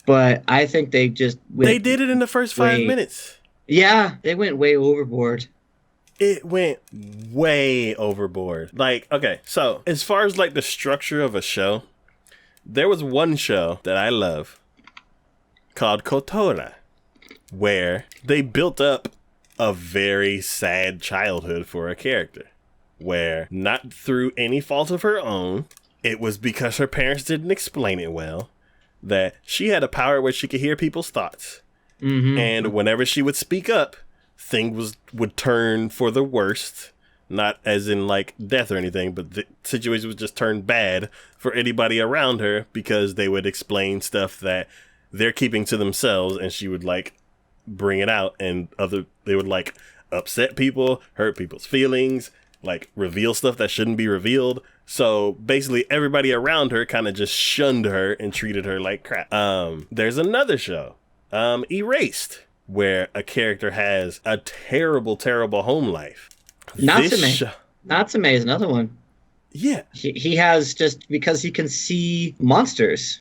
Speaker 1: but I think they just...
Speaker 2: They did it in the first 5 minutes.
Speaker 1: Yeah, they went way overboard.
Speaker 2: It went way overboard. Like, okay, so as far as like the structure of a show, there was one show that I love called Kotora, where they built up a very sad childhood for a character, where not through any fault of her own, it was because her parents didn't explain it well, that she had a power where she could hear people's thoughts.
Speaker 1: Mm-hmm.
Speaker 2: And whenever she would speak up, things would turn for the worst. Not as in like death or anything, but the situation would just turn bad for anybody around her because they would explain stuff that they're keeping to themselves, and she would like bring it out, and they would like upset people, hurt people's feelings, like reveal stuff that shouldn't be revealed. So basically everybody around her kind of just shunned her and treated her like crap. There's another show, Erased, where a character has a terrible, terrible home life.
Speaker 1: Natsume is another one.
Speaker 2: Yeah.
Speaker 1: He has, just because he can see monsters,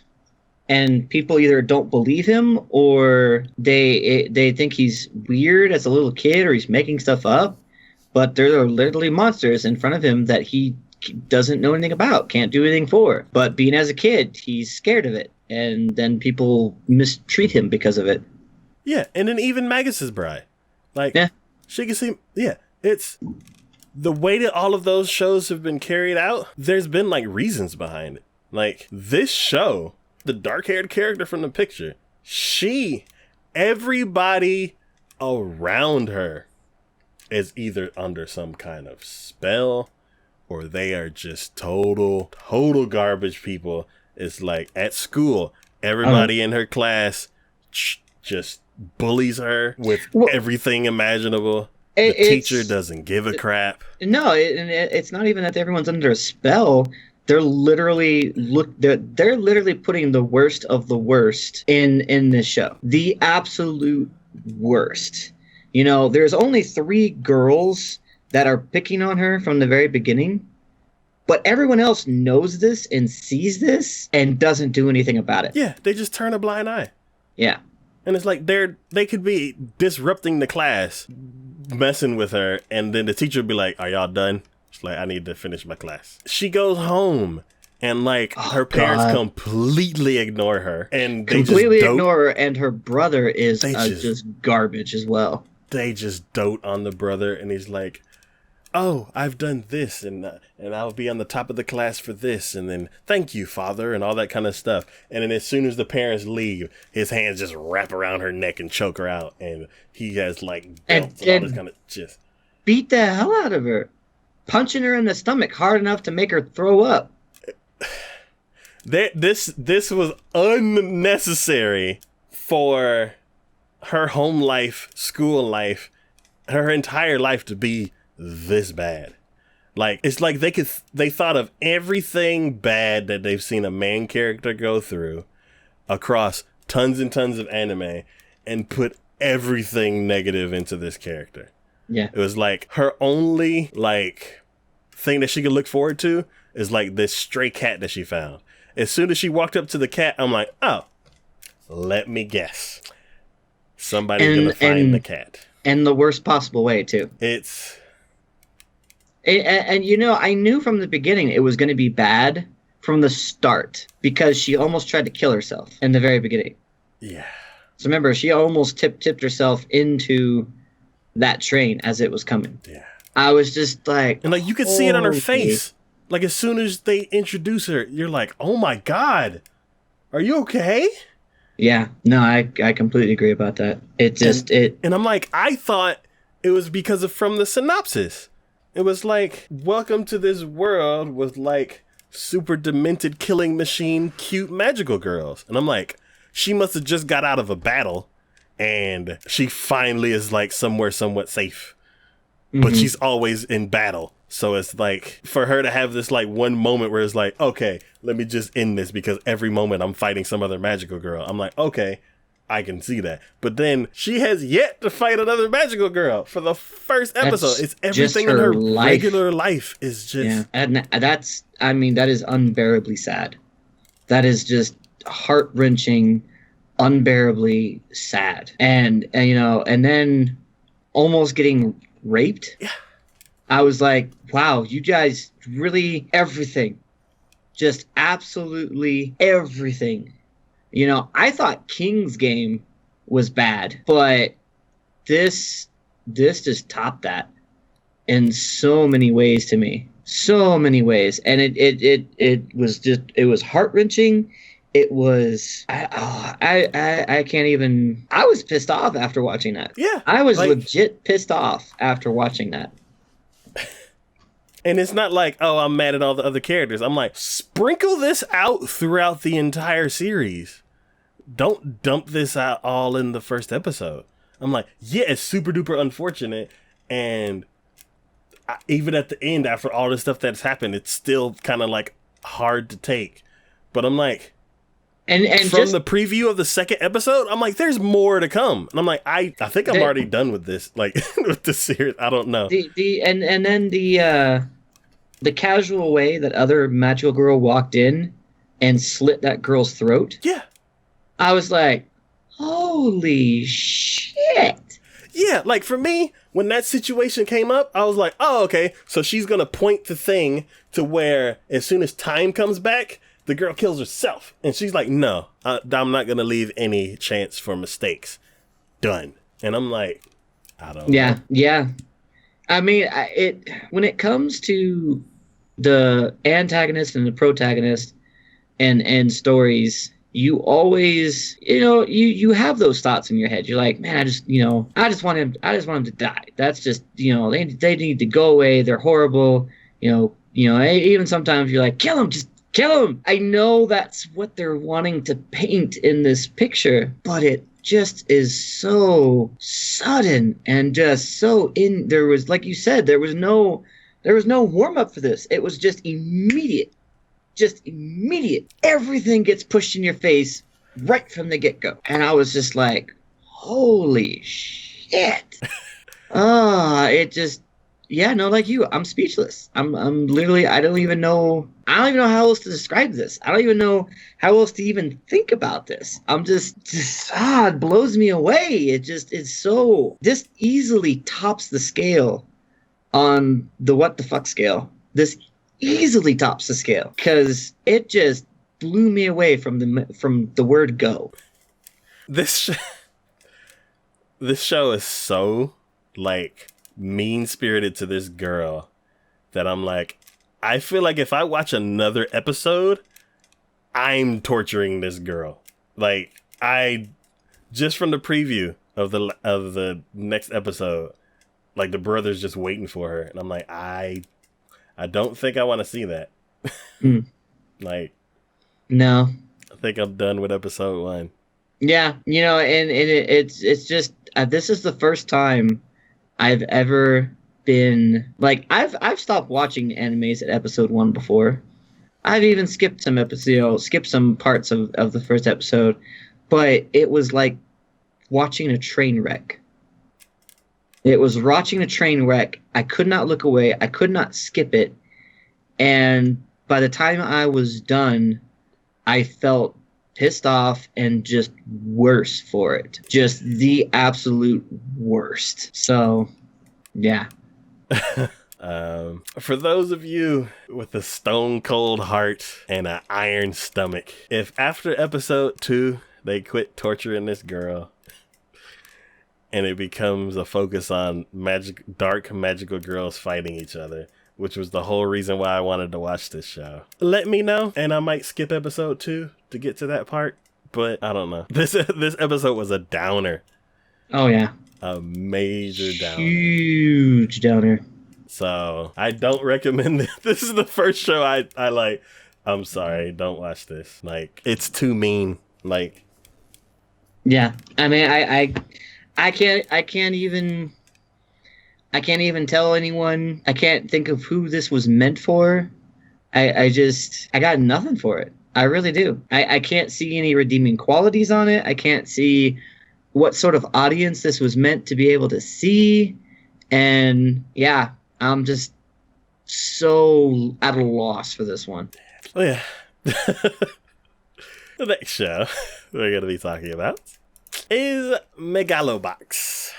Speaker 1: and people either don't believe him or they think he's weird as a little kid, or he's making stuff up. But there are literally monsters in front of him that he doesn't know anything about, can't do anything for. But being as a kid, he's scared of it, and then people mistreat him because of it.
Speaker 2: Yeah, and then even Magus's Bride. Like, yeah. She can see, yeah, it's the way that all of those shows have been carried out, there's been, like, reasons behind it. Like, this show, the dark-haired character from the picture, everybody around her is either under some kind of spell, or they are just total garbage people. It's like at school, everybody in her class just bullies her with everything imagetable. The teacher doesn't give a crap.
Speaker 1: No, it's not even that everyone's under a spell. They're literally they're literally putting the worst of the worst in this show. The absolute worst. You know, there's only 3 girls that are picking on her from the very beginning, but everyone else knows this and sees this and doesn't do anything about it.
Speaker 2: Yeah, they just turn a blind eye.
Speaker 1: Yeah.
Speaker 2: And it's like they could be disrupting the class, messing with her, and then the teacher would be like, "Are y'all done?" She's like, "I need to finish my class." She goes home, and like her parents completely ignore her, and they completely ignore
Speaker 1: her, and her brother is just garbage as well.
Speaker 2: They just dote on the brother, and he's like, "Oh, I've done this, and I'll be on the top of the class for this, and then thank you, father," and all that kind of stuff. And then as soon as the parents leave, his hands just wrap around her neck and choke her out, and he has like belts and all this kind of just
Speaker 1: beat the hell out of her, punching her in the stomach hard enough to make her throw up.
Speaker 2: This was unnecessary for her home life, school life, her entire life to be this bad. Like, it's like they thought of everything bad that they've seen a main character go through across tons and tons of anime and put everything negative into this character.
Speaker 1: Yeah.
Speaker 2: It was like her only like thing that she could look forward to is like this stray cat that she found. As soon as she walked up to the cat, I'm like, oh, let me guess. Somebody's gonna find the cat.
Speaker 1: In the worst possible way, too. And you know, I knew from the beginning it was going to be bad from the start, because she almost tried to kill herself in the very beginning.
Speaker 2: Yeah.
Speaker 1: So remember, she almost tipped herself into that train as it was coming.
Speaker 2: Yeah.
Speaker 1: I was just like...
Speaker 2: And like, you could see it on her face. Like, as soon as they introduce her, you're like, oh my God, are you okay?
Speaker 1: Yeah, no, I completely agree about that. And
Speaker 2: I'm like, I thought it was because of from the synopsis. It was like, welcome to this world with like super demented killing machine, cute magical girls. And I'm like, she must have just got out of a battle and she finally is like somewhere somewhat safe. Mm-hmm. But she's always in battle. So it's like, for her to have this like one moment where it's like, okay, let me just end this because every moment I'm fighting some other magical girl. I'm like, okay, I can see that. But then she has yet to fight another magical girl for the first episode. It's everything in her regular life is just... Yeah.
Speaker 1: And that is unbearably sad. That is just heart-wrenching, unbearably sad. And you know, and then almost getting raped.
Speaker 2: Yeah.
Speaker 1: I was like, wow, you guys really, everything. Just absolutely everything. You know, I thought King's Game was bad, but this this just topped that in so many ways to me. So many ways. And it was heart-wrenching. It was I can't even. I was pissed off after watching that.
Speaker 2: Yeah.
Speaker 1: I was legit pissed off after watching that.
Speaker 2: And it's not like, oh, I'm mad at all the other characters. I'm like, sprinkle this out throughout the entire series. Don't dump this out all in the first episode. I'm like, yeah, it's super duper unfortunate. And even at the end, after all this stuff that's happened, it's still kind of like hard to take. But I'm like, and from the preview of the second episode, I'm like, there's more to come. And I'm like, I think I'm already done with this, like with the series. I don't know.
Speaker 1: And then the casual way that other magical girl walked in and slit that girl's throat.
Speaker 2: Yeah.
Speaker 1: I was like, holy shit.
Speaker 2: Yeah, like for me, when that situation came up, I was like, oh, okay. So she's going to point the thing to where as soon as time comes back, the girl kills herself. And she's like, no, I'm not going to leave any chance for mistakes. Done. And I'm like, I don't know.
Speaker 1: Yeah. I mean, when it comes to the antagonist and the protagonist and stories, you always, you have those thoughts in your head. You're like, man, I just want him to die. That's just, they need to go away. They're horrible. Even sometimes you're like, kill him, just kill him. I know that's what they're wanting to paint in this picture, but it just is so sudden and just so there was, like you said, there was no warm up for this. It was just immediate. Everything gets pushed in your face right from the get-go. And I was just like, holy shit. Like you, I'm speechless. I'm literally, I don't even know how else to describe this. I don't even know how else to even think about this. I'm just it blows me away. This easily tops the scale on the what the fuck scale. This easily tops the scale because it just blew me away from the word go.
Speaker 2: This show is so like mean-spirited to this girl that I'm like, I feel like if I watch another episode, I'm torturing this girl. Like, I just from the preview of the next episode, like the brother's just waiting for her, and I'm like, I don't think I want to see that. Like,
Speaker 1: no,
Speaker 2: I think I'm done with episode 1.
Speaker 1: Yeah, and it's just this is the first time I've ever been like I've stopped watching animes at episode 1 before. I've even skipped some episodes, skipped some parts of the first episode, but it was like watching a train wreck. It was watching a train wreck. I could not look away. I could not skip it. And by the time I was done, I felt pissed off and just worse for it. Just the absolute worst. So, yeah.
Speaker 2: For those of you with a stone cold heart and an iron stomach, if after episode 2 they quit torturing this girl and it becomes a focus on dark magical girls fighting each other, which was the whole reason why I wanted to watch this show, let me know, and I might skip episode 2 to get to that part. But I don't know. This episode was a downer. Oh yeah, a major downer,
Speaker 1: huge downer.
Speaker 2: So I don't recommend this. This is the first show I like. I'm sorry, don't watch this. Like, it's too mean. Like,
Speaker 1: yeah, I mean, I can't even tell anyone. I can't think of who this was meant for. I got nothing for it. I really do. I can't see any redeeming qualities on it. I can't see what sort of audience this was meant to be able to see. And yeah, I'm just so at a loss for this one.
Speaker 2: Oh yeah. The next show we're going to be talking about is Megalo Box.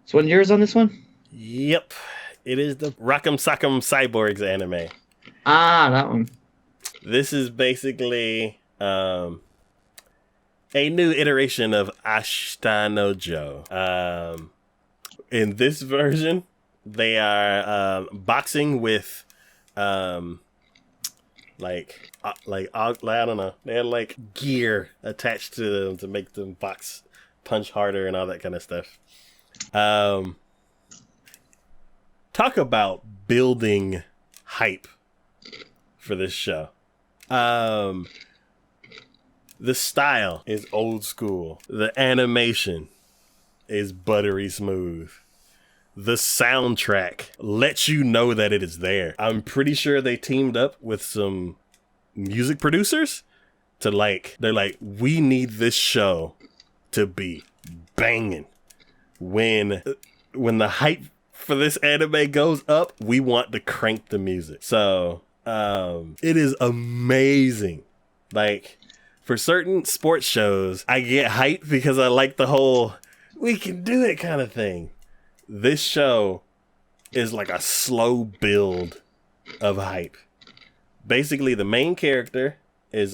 Speaker 1: So what yours on this one?
Speaker 2: Yep. It is the Rock'em Sock'em Cyborgs anime.
Speaker 1: Ah, that one.
Speaker 2: This is basically a new iteration of Ashita no Joe. in this version, they are boxing with like I don't know. They had like gear attached to them to make them punch harder and all that kind of stuff. Talk about building hype for this show. The style is old school. The animation is buttery smooth. The soundtrack lets you know that it is there. I'm pretty sure they teamed up with some music producers to they're like, we need this show to be banging. When the hype for this anime goes up, we want to crank the music. So, it is amazing. Like, for certain sports shows, I get hyped because I like the whole, we can do it kind of thing. This show is like a slow build of hype. Basically, the main character is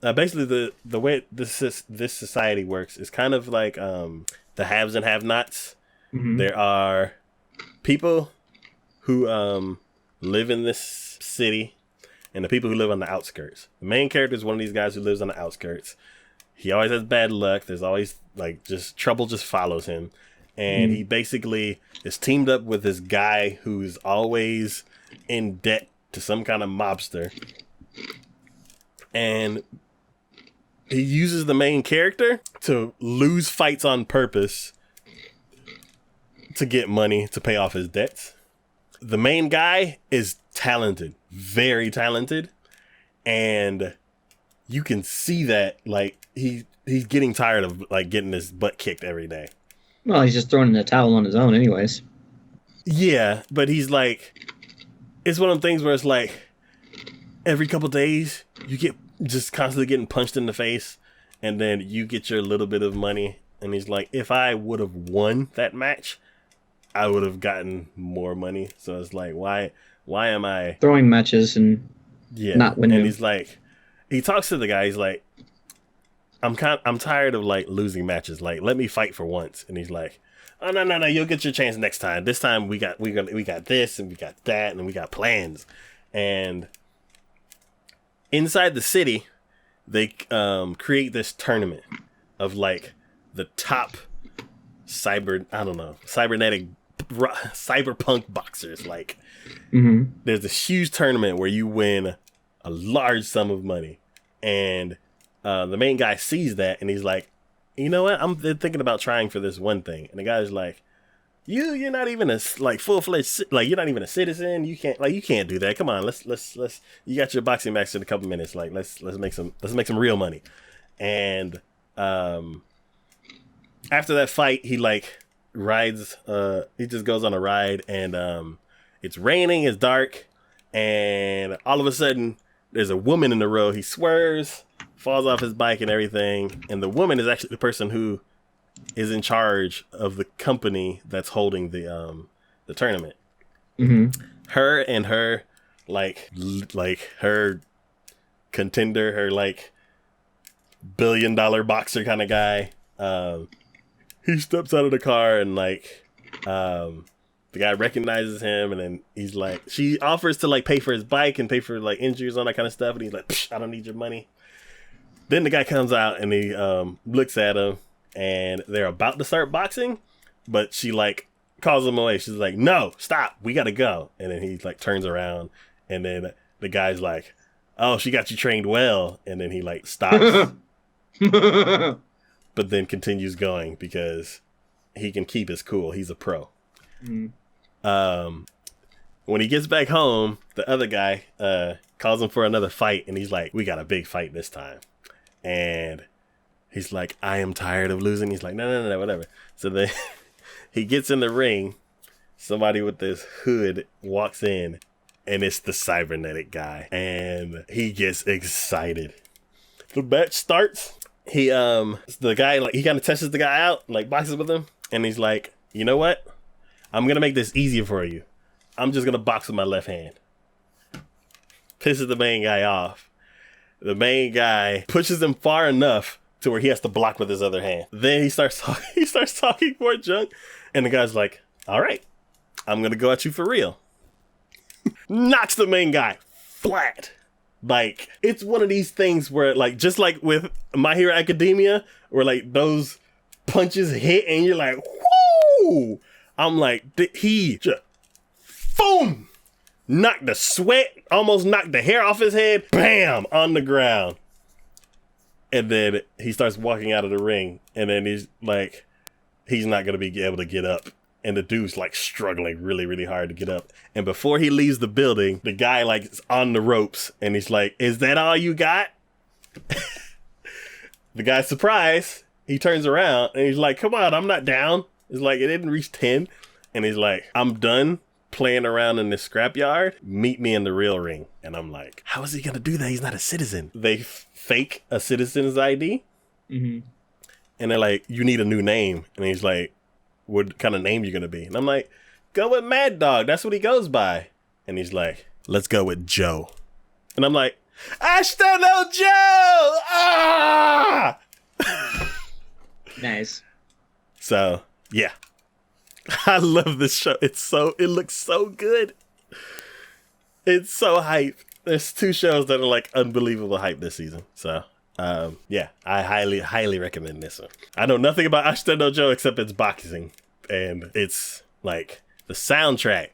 Speaker 2: basically the way this society works is kind of like the haves and have-nots. Mm-hmm. There are people who live in this city and the people who live on the outskirts. The main character is one of these guys who lives on the outskirts. He always has bad luck. There's always like just trouble just follows him. And he basically is teamed up with this guy who's always in debt to some kind of mobster. And he uses the main character to lose fights on purpose to get money to pay off his debts. The main guy is talented, very talented. And you can see that like he's getting tired of like getting his butt kicked every day.
Speaker 1: Well, he's just throwing in the towel on his own anyways.
Speaker 2: Yeah, but he's like, it's one of the things where it's like, every couple days, you get just constantly getting punched in the face, and then you get your little bit of money. And he's like, if I would have won that match, I would have gotten more money. So it's like, why am I
Speaker 1: throwing matches and not winning?
Speaker 2: And he's like, he talks to the guy, he's like, I'm tired of like losing matches. Like, let me fight for once. And he's like, oh no, you'll get your chance next time. This time we got this and we got that and we got plans. And inside the city, they create this tournament of like the top cybernetic cyberpunk boxers. Like, there's this huge tournament where you win a large sum of money, and the main guy sees that and he's like, you know what? I'm thinking about trying for this one thing. And the guy's like, you're not even a like full-fledged, like you're not even a citizen. You can't do that. Come on, let's you got your boxing match in a couple minutes. Like let's make some real money. And after that fight, he like rides, he just goes on a ride, and it's raining, it's dark, and all of a sudden there's a woman in the road. He swerves, falls off his bike and everything, and the woman is actually the person who is in charge of the company that's holding the tournament. Her and her like her contender, her like $1 billion boxer kind of guy, he steps out of the car and like the guy recognizes him, and then he's like, she offers to like pay for his bike and pay for like injuries, all that kind of stuff, and he's like, I don't need your money. Then the guy comes out and he looks at him, and they're about to start boxing, but she like calls him away. She's like, no, stop, we gotta go. And then he like turns around, and then the guy's like, oh, she got you trained well. And then he like stops, but then continues going because he can keep his cool. He's a pro. When he gets back home, the other guy calls him for another fight, and he's like, we got a big fight this time. And he's like, I am tired of losing. He's like, no, whatever. So then he gets in the ring. Somebody with this hood walks in, and it's the cybernetic guy, and he gets excited. The match starts. The guy, like, he kind of tests the guy out, like boxes with him, and he's like, you know what? I'm gonna make this easier for you. I'm just gonna box with my left hand. Pisses the main guy off. The main guy pushes him far enough to where he has to block with his other hand. Then he starts talking more junk, And the guy's like, all right, I'm going to go at you for real. Knocks the main guy flat. Like, it's one of these things where, like, just like with My Hero Academia, where, like, those punches hit and you're like, whoo! I'm like, he just, boom! Knocked the sweat, almost knocked the hair off his head, bam! On the ground. And then he starts walking out of the ring, and then he's like, he's not going to be able to get up. And the dude's like struggling really, really hard to get up. And before he leaves the building, the guy like is on the ropes and he's like, is that all you got? The guy's surprised. He turns around and he's like, come on, I'm not down. It's like, it didn't reach 10. And he's like, I'm done playing around in this scrapyard. Meet me in the real ring. And I'm like, how is he going to do that? He's not a citizen. They fake a citizen's ID. Mm-hmm. And they're like, you need a new name. And he's like, what kind of name you gonna be? And I'm like, go with Mad Dog. That's what he goes by. And he's like, let's go with Joe. And I'm like, I still know Joe. Ah!
Speaker 1: Nice.
Speaker 2: So yeah, I love this show. It looks so good. It's so hype. There's 2 shows that are like unbelievable hype this season. So yeah, I highly recommend this one. I know nothing about Ashita no Joe except it's boxing, and it's like the soundtrack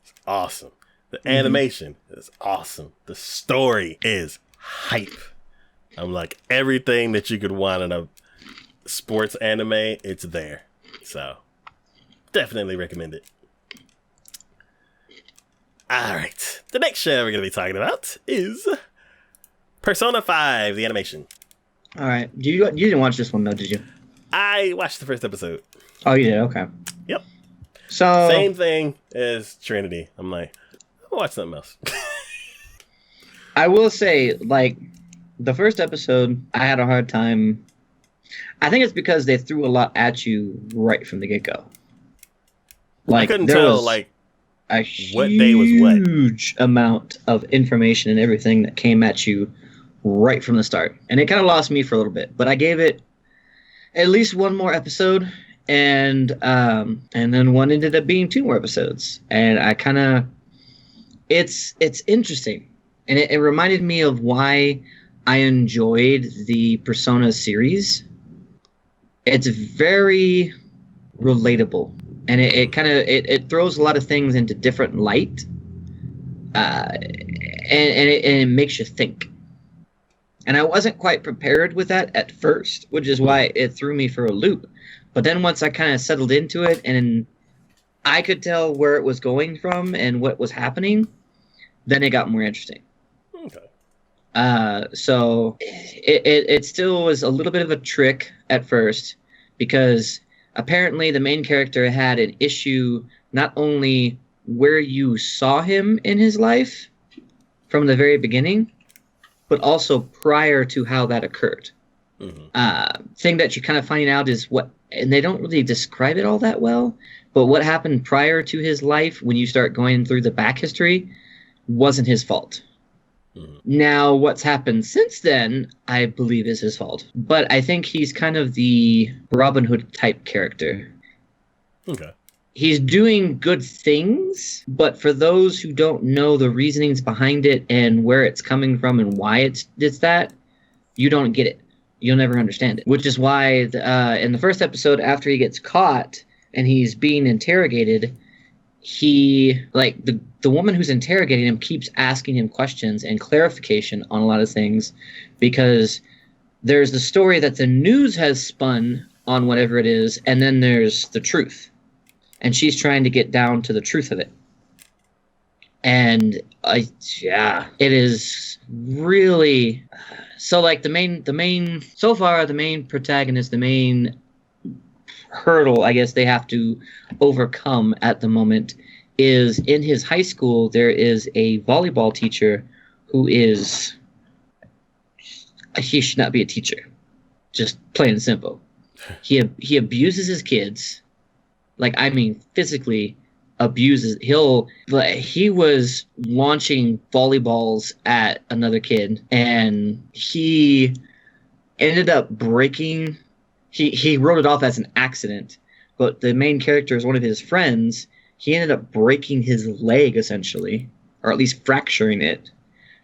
Speaker 2: is awesome, the animation is awesome, the story is hype. I'm like, everything that you could want in a sports anime, it's there. So definitely recommend it. All right, the next show we're gonna be talking about is Persona 5, the animation.
Speaker 1: All right. You didn't watch this one, though, did you?
Speaker 2: I watched the first episode.
Speaker 1: Oh, you did? Okay.
Speaker 2: Yep.
Speaker 1: So
Speaker 2: same thing as Trinity. I'm like, I'll watch something else.
Speaker 1: I will say, like, the first episode, I had a hard time. I think it's because they threw a lot at you right from the get-go.
Speaker 2: Like, I couldn't tell, like, what day was what.
Speaker 1: Huge amount of information and everything that came at you right from the start. And it kind of lost me for a little bit. But I gave it at least one more episode. And then one ended up being 2 more episodes. And I kind of... It's interesting. And it reminded me of why I enjoyed the Persona series. It's very relatable. And it kind of throws a lot of things into different light. And it makes you think. And I wasn't quite prepared with that at first, which is why it threw me for a loop. But then once I kind of settled into it and I could tell where it was going from and what was happening, then it got more interesting. Okay. So it still was a little bit of a trick at first because apparently the main character had an issue not only where you saw him in his life from the very beginning, but also prior to how that occurred. Mm-hmm. Thing that you kind of find out is what, and they don't really describe it all that well, but what happened prior to his life when you start going through the back history wasn't his fault. Mm-hmm. Now, what's happened since then, I believe is his fault. But I think he's kind of the Robin Hood type character. Okay. He's doing good things, but for those who don't know the reasonings behind it and where it's coming from and why it's that, you don't get it. You'll never understand it. Which is why in the first episode, after he gets caught and he's being interrogated, he, like, the woman who's interrogating him keeps asking him questions and clarification on a lot of things because there's the story that the news has spun on whatever it is, and then there's the truth. And she's trying to get down to the truth of it. And it is really... So, like, the main protagonist, the main hurdle, I guess, they have to overcome at the moment is in his high school, there is a volleyball teacher who is... He should not be a teacher. Just plain and simple. He abuses his kids. Like, I mean, physically abuses. He was launching volleyballs at another kid, and he ended up breaking. He wrote it off as an accident, but the main character is one of his friends. He ended up breaking his leg, essentially, or at least fracturing it.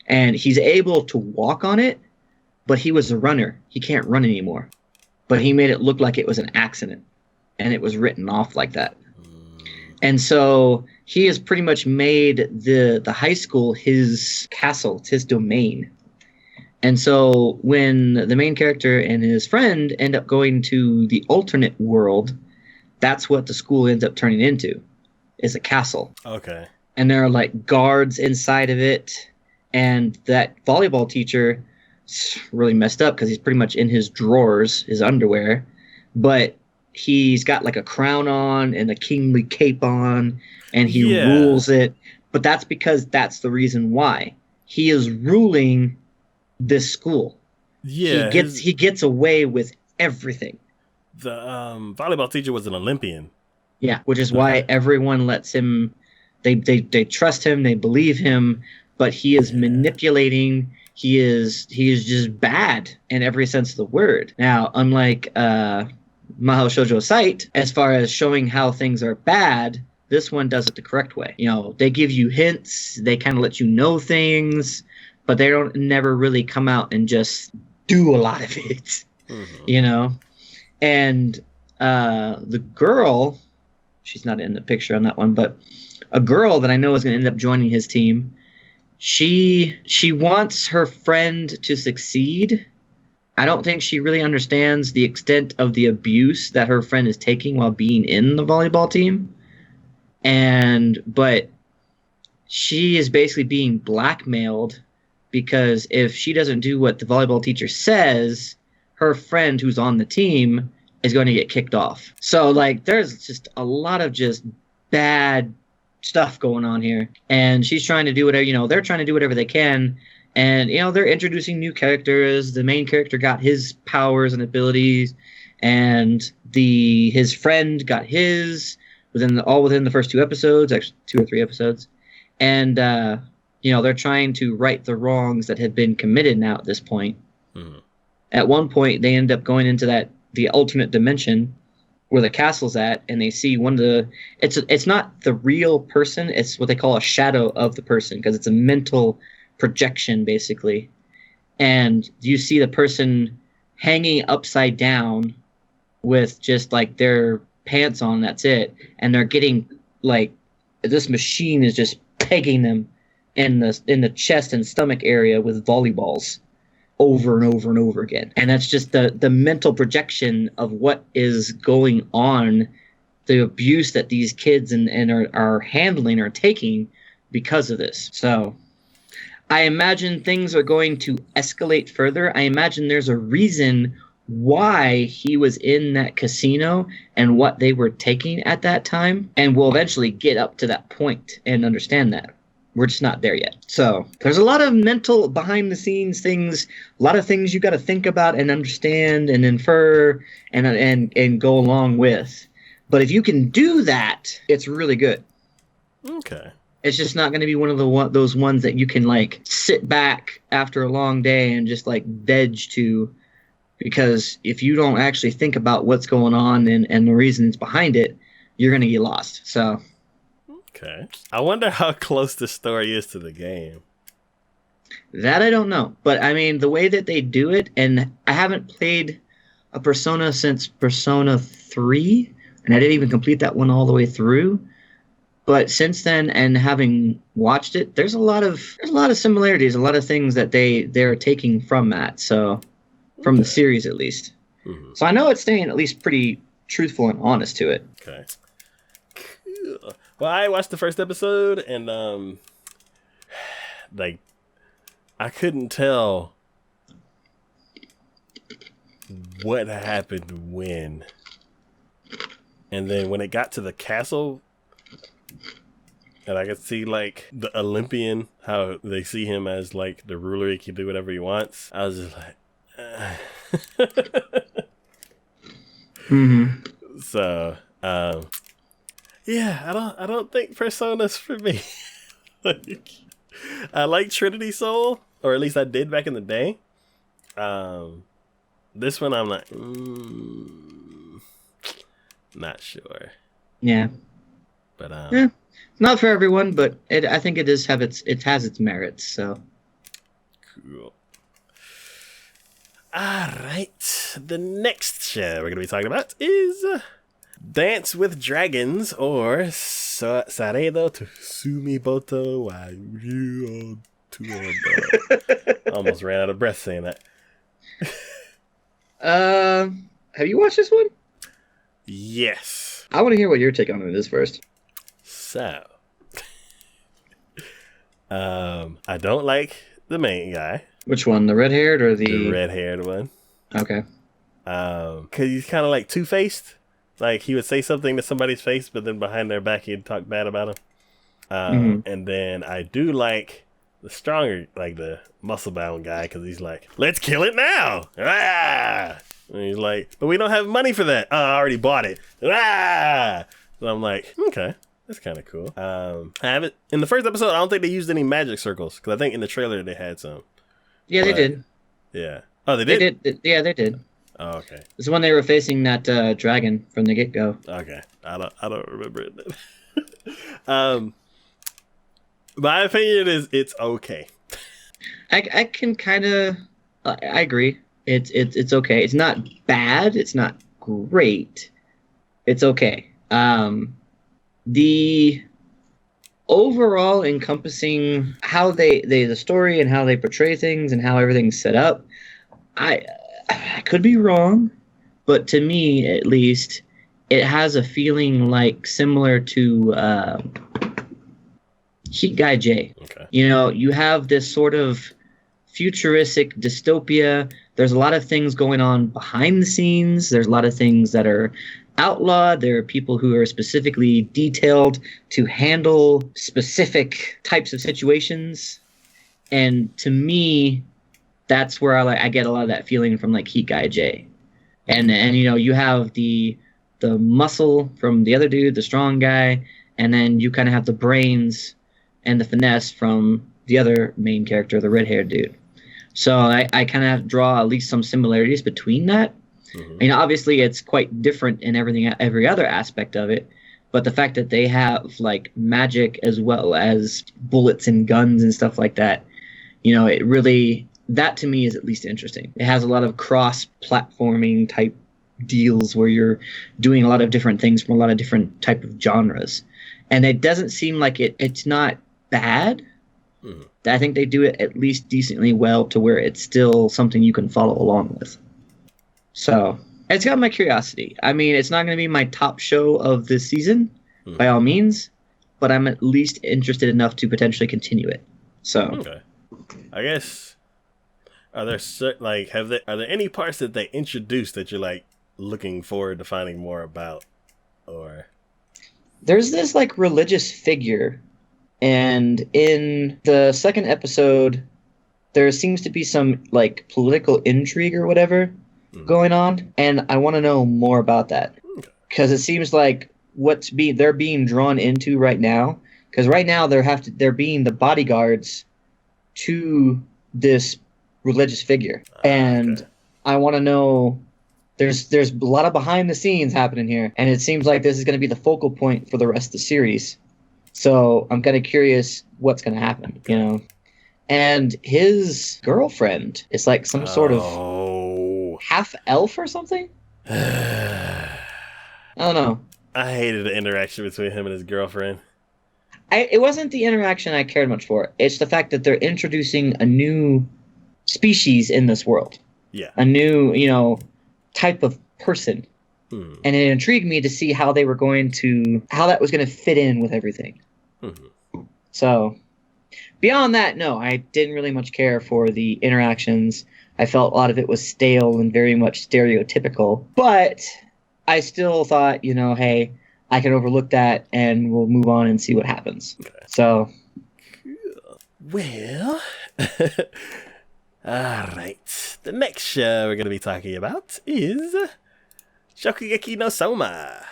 Speaker 1: And he's able to walk on it, but he was a runner. He can't run anymore. But he made it look like it was an accident, and it was written off like that. And so he has pretty much made the high school his castle, his domain. And so when the main character and his friend end up going to the alternate world, that's what the school ends up turning into, is a castle.
Speaker 2: Okay.
Speaker 1: And there are like guards inside of it. And that volleyball teacher is really messed up because he's pretty much in his drawers, his underwear. But he's got like a crown on and a kingly cape on, and he rules it. But that's because that's the reason why. He is ruling this school.
Speaker 2: Yeah.
Speaker 1: He gets away with everything.
Speaker 2: The volleyball teacher was an Olympian.
Speaker 1: Yeah, which is why everyone lets him. They trust him. They believe him. But he is manipulating. He is just bad in every sense of the word. Now, unlike Mahou Shoujo Site, as far as showing how things are bad, this one does it the correct way. You know, they give you hints. They kind of let you know things, but they don't never really come out and just do a lot of it. Mm-hmm. You know, and the girl, she's not in the picture on that one, but a girl that I know is going to end up joining his team. She wants her friend to succeed. I don't think she really understands the extent of the abuse that her friend is taking while being in the volleyball team. But she is basically being blackmailed because if she doesn't do what the volleyball teacher says, her friend who's on the team is going to get kicked off. So like there's just a lot of just bad stuff going on here, and she's trying to do whatever, they're trying to do whatever they can, and they're introducing new characters. The main character got his powers and abilities, and his friend got his within the first 2 episodes, actually 2 or 3 episodes, and they're trying to right the wrongs that have been committed now at this point. Mm-hmm. At one point they end up going into the alternate dimension where the castle's at, and they see it's not the real person, it's what they call a shadow of the person, because it's a mental projection basically. And you see the person hanging upside down with just like their pants on, that's it, and they're getting like, this machine is just pegging them in the chest and stomach area with volleyballs over and over and over again. And that's just the mental projection of what is going on, the abuse that these kids are handling or taking because of this. So I imagine things are going to escalate further. I imagine there's a reason why he was in that casino and what they were taking at that time, and we'll eventually get up to that point and understand that. We're just not there yet. So there's a lot of mental behind the scenes things, a lot of things you got to think about and understand and infer and go along with. But if you can do that, it's really good. Okay. It's just not going to be one of those ones that you can like sit back after a long day and just like veg to, because if you don't actually think about what's going on and the reasons behind it, you're going to get lost. So.
Speaker 2: Okay. I wonder how close the story is to the game.
Speaker 1: That I don't know. But I mean, the way that they do it, and I haven't played a Persona since Persona 3, and I didn't even complete that one all the way through. But since then, and having watched it, there's a lot of similarities, a lot of things that they're taking from that. So, from the series at least. Mm-hmm. So I know it's staying at least pretty truthful and honest to it.
Speaker 2: Okay. Cool. Well, I watched the first episode, and like I couldn't tell what happened when. And then when it got to the castle, and I could see like the Olympian, how they see him as like the ruler, he can do whatever he wants. I was just like, mm-hmm. So, yeah, I don't think Persona's for me. Like, I like Trinity Soul, or at least I did back in the day. This one I'm like, Not sure.
Speaker 1: Yeah.
Speaker 2: But
Speaker 1: not for everyone, but I think it has its merits. So
Speaker 2: cool. All right. The next show we're gonna be talking about is Dance with Dragons, or Saredo to Sumiboto wa Ryu Tuodo. Almost ran out of breath saying that.
Speaker 1: Have you watched this one?
Speaker 2: Yes.
Speaker 1: I want to hear what your take on it is first.
Speaker 2: So, I don't like the main guy.
Speaker 1: Which one, the red-haired or
Speaker 2: the red-haired one?
Speaker 1: Okay.
Speaker 2: Because he's kind of like two-faced. Like, he would say something to somebody's face, but then behind their back, he'd talk bad about them. And then I do like the stronger, like the muscle-bound guy, because he's like, let's kill it now! Ah! And he's like, but we don't have money for that. Oh, I already bought it. Ah! So I'm like, okay, that's kind of cool. I haven't, in the first episode, I don't think they used any magic circles, because I think in the trailer they had some.
Speaker 1: Yeah, they did.
Speaker 2: Yeah. Oh, they did?
Speaker 1: Yeah, they did.
Speaker 2: Oh, okay.
Speaker 1: It's when they were facing that dragon from the get-go.
Speaker 2: Okay. I don't remember it then. My opinion is it's okay.
Speaker 1: I can kind of I agree. It's okay. It's not bad. It's not great. It's okay. The overall encompassing how the story and how they portray things and how everything's set up, I could be wrong, but to me at least, it has a feeling like similar to Heat Guy J.
Speaker 2: Okay.
Speaker 1: You know, you have this sort of futuristic dystopia. There's a lot of things going on behind the scenes. There's a lot of things that are outlawed. There are people who are specifically detailed to handle specific types of situations. And to me, that's where I get a lot of that feeling from like Heat Guy J. And you know, you have the muscle from the other dude, the strong guy, and then you kind of have the brains and the finesse from the other main character, the red-haired dude. So I kind of draw at least some similarities between that. Mm-hmm. I mean, obviously it's quite different in every other aspect of it, but the fact that they have like magic as well as bullets and guns and stuff like that, you know, it really, that to me is at least interesting. It has a lot of cross-platforming type deals where you're doing a lot of different things from a lot of different type of genres. And it doesn't seem like it's not bad. Mm-hmm. I think they do it at least decently well to where it's still something you can follow along with. So it's got my curiosity. I mean, it's not going to be my top show of this season, by all means, but I'm at least interested enough to potentially continue it. So,
Speaker 2: okay. I guess, are there any parts that they introduced that you're like looking forward to finding more about, or?
Speaker 1: There's this like religious figure, and in the second episode, there seems to be some like political intrigue or whatever going on, and I want to know more about that because it seems like they're being drawn into right now. Because right now they're being the bodyguards to this religious figure, and okay. I want to know. There's a lot of behind the scenes happening here, and it seems like this is going to be the focal point for the rest of the series. So I'm kind of curious what's going to happen, you know. And his girlfriend is like some sort of half elf or something. I don't know.
Speaker 2: I hated the interaction between him and his girlfriend.
Speaker 1: It wasn't the interaction I cared much for. It's the fact that they're introducing a new species in this world.
Speaker 2: Yeah.
Speaker 1: A new, you know, type of person. And it intrigued me to see how that was going to fit in with everything. So beyond that, no, I didn't really much care for the interactions. I felt a lot of it was stale and very much stereotypical, but I still thought, you know, hey, I can overlook that and we'll move on and see what happens. Okay. So
Speaker 2: cool. Well, all right. The next show we're going to be talking about is Shokugeki no Soma.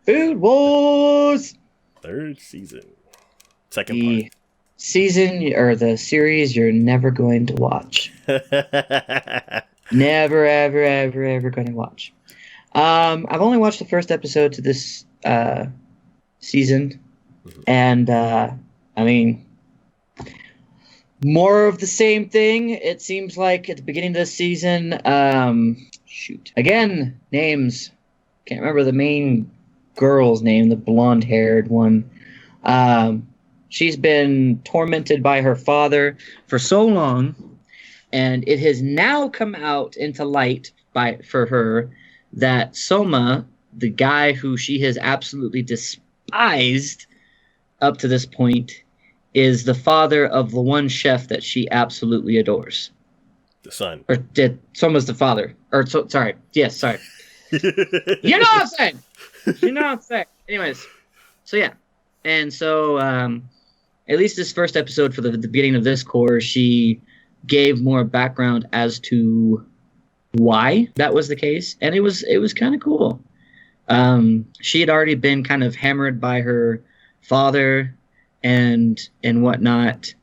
Speaker 1: Food Wars!
Speaker 2: Third season. Second part.
Speaker 1: Season, or the series you're never going to watch. Never, ever, ever, ever going to watch. I've only watched the first episode to this season, and I mean, more of the same thing. It seems like at the beginning of the season, again, names. Can't remember the main girl's name, the blonde-haired one. She's been tormented by her father for so long, and it has now come out into light for her that Soma, the guy who she has absolutely despised up to this point, is the father of the one chef that she absolutely adores.
Speaker 2: The son.
Speaker 1: Or Soma's the father. Sorry. Yes, sorry. You know what I'm saying. You know what I'm saying. Anyways, so yeah. And so at least this first episode for the beginning of this core, she gave more background as to why that was the case, and it was kind of cool. She had already been kind of hammered by her father and whatnot.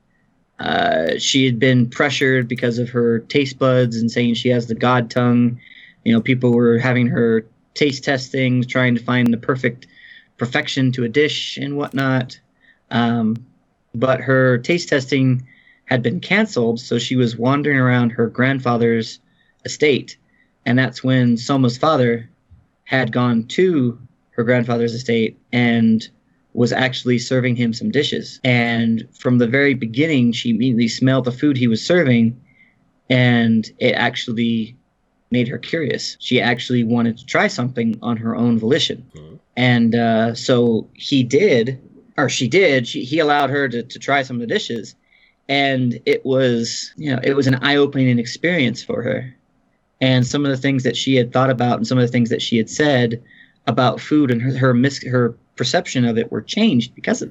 Speaker 1: She had been pressured because of her taste buds and saying she has the god tongue. You know, people were having her taste test things, trying to find the perfection to a dish and whatnot. But her taste testing had been canceled, so she was wandering around her grandfather's estate. And that's when Soma's father had gone to her grandfather's estate and was actually serving him some dishes. And from the very beginning, she immediately smelled the food he was serving, and it actually made her curious. She actually wanted to try something on her own volition. Mm-hmm. And so he allowed her to try some of the dishes. And it was an eye-opening experience for her. And some of the things that she had thought about and some of the things that she had said about food and her perception of it were changed because of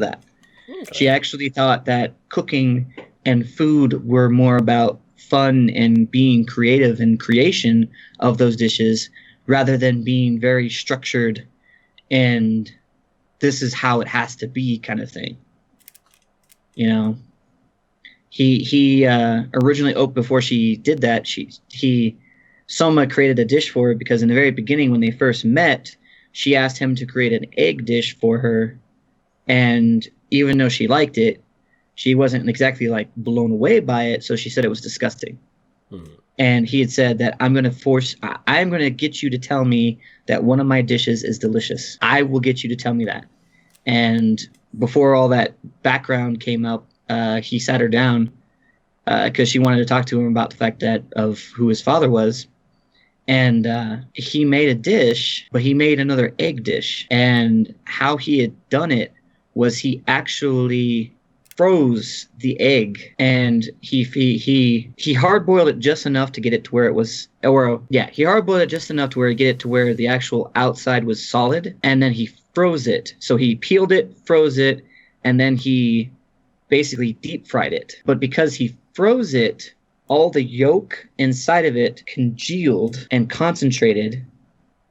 Speaker 1: that. Okay. She actually thought that cooking and food were more about fun and being creative and creation of those dishes rather than being very structured and this is how it has to be kind of thing. You know, he originally before she did that, Soma created a dish for her because in the very beginning when they first met, she asked him to create an egg dish for her, and even though she liked it, she wasn't exactly like blown away by it, so she said it was disgusting. Mm-hmm. And he had said that I'm going to get you to tell me that one of my dishes is delicious. I will get you to tell me that. And before all that background came up, he sat her down because she wanted to talk to him about the fact of who his father was. And he made a dish, but he made another egg dish. And how he had done it was he actually froze the egg, and he hard-boiled it just enough to get it to where it was, he hard-boiled it just enough to get it to where the actual outside was solid, and then he froze it. So he peeled it, froze it, and then he basically deep-fried it. But because he froze it, all the yolk inside of it congealed and concentrated,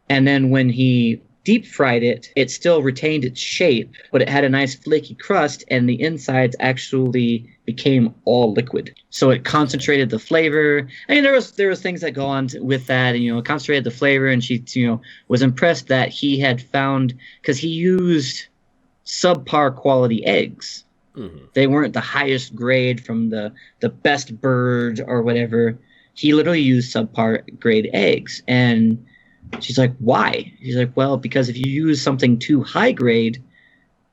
Speaker 1: and then when he deep-fried it, it still retained its shape, but it had a nice flaky crust, and the insides actually became all liquid. So it concentrated the flavor. I mean, there was things that go on with that, and it concentrated the flavor, and she was impressed that he had found, because he used subpar quality eggs. Mm-hmm. They weren't the highest grade from the best bird or whatever. He literally used subpar grade eggs, and she's like, why? He's like, well, because if you use something too high grade,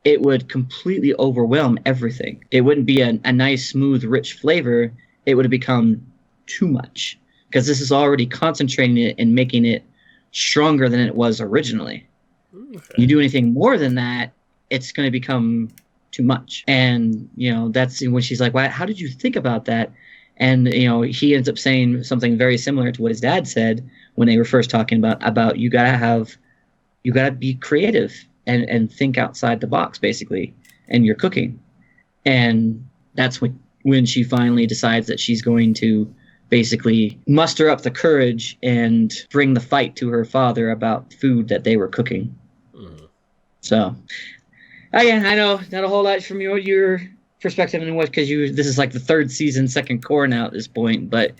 Speaker 1: it would completely overwhelm everything. It wouldn't be a nice, smooth, rich flavor. It would have become too much because this is already concentrating it and making it stronger than it was originally. Okay. You do anything more than that, it's going to become too much. And, that's when she's like, well, how did you think about that? And, he ends up saying something very similar to what his dad said when they were first talking about you gotta be creative and think outside the box, basically, and you're cooking. And that's when she finally decides that she's going to basically muster up the courage and bring the fight to her father about food that they were cooking. Mm-hmm. So, again, I know not a whole lot from your perspective because this is like the third season, second core now at this point, but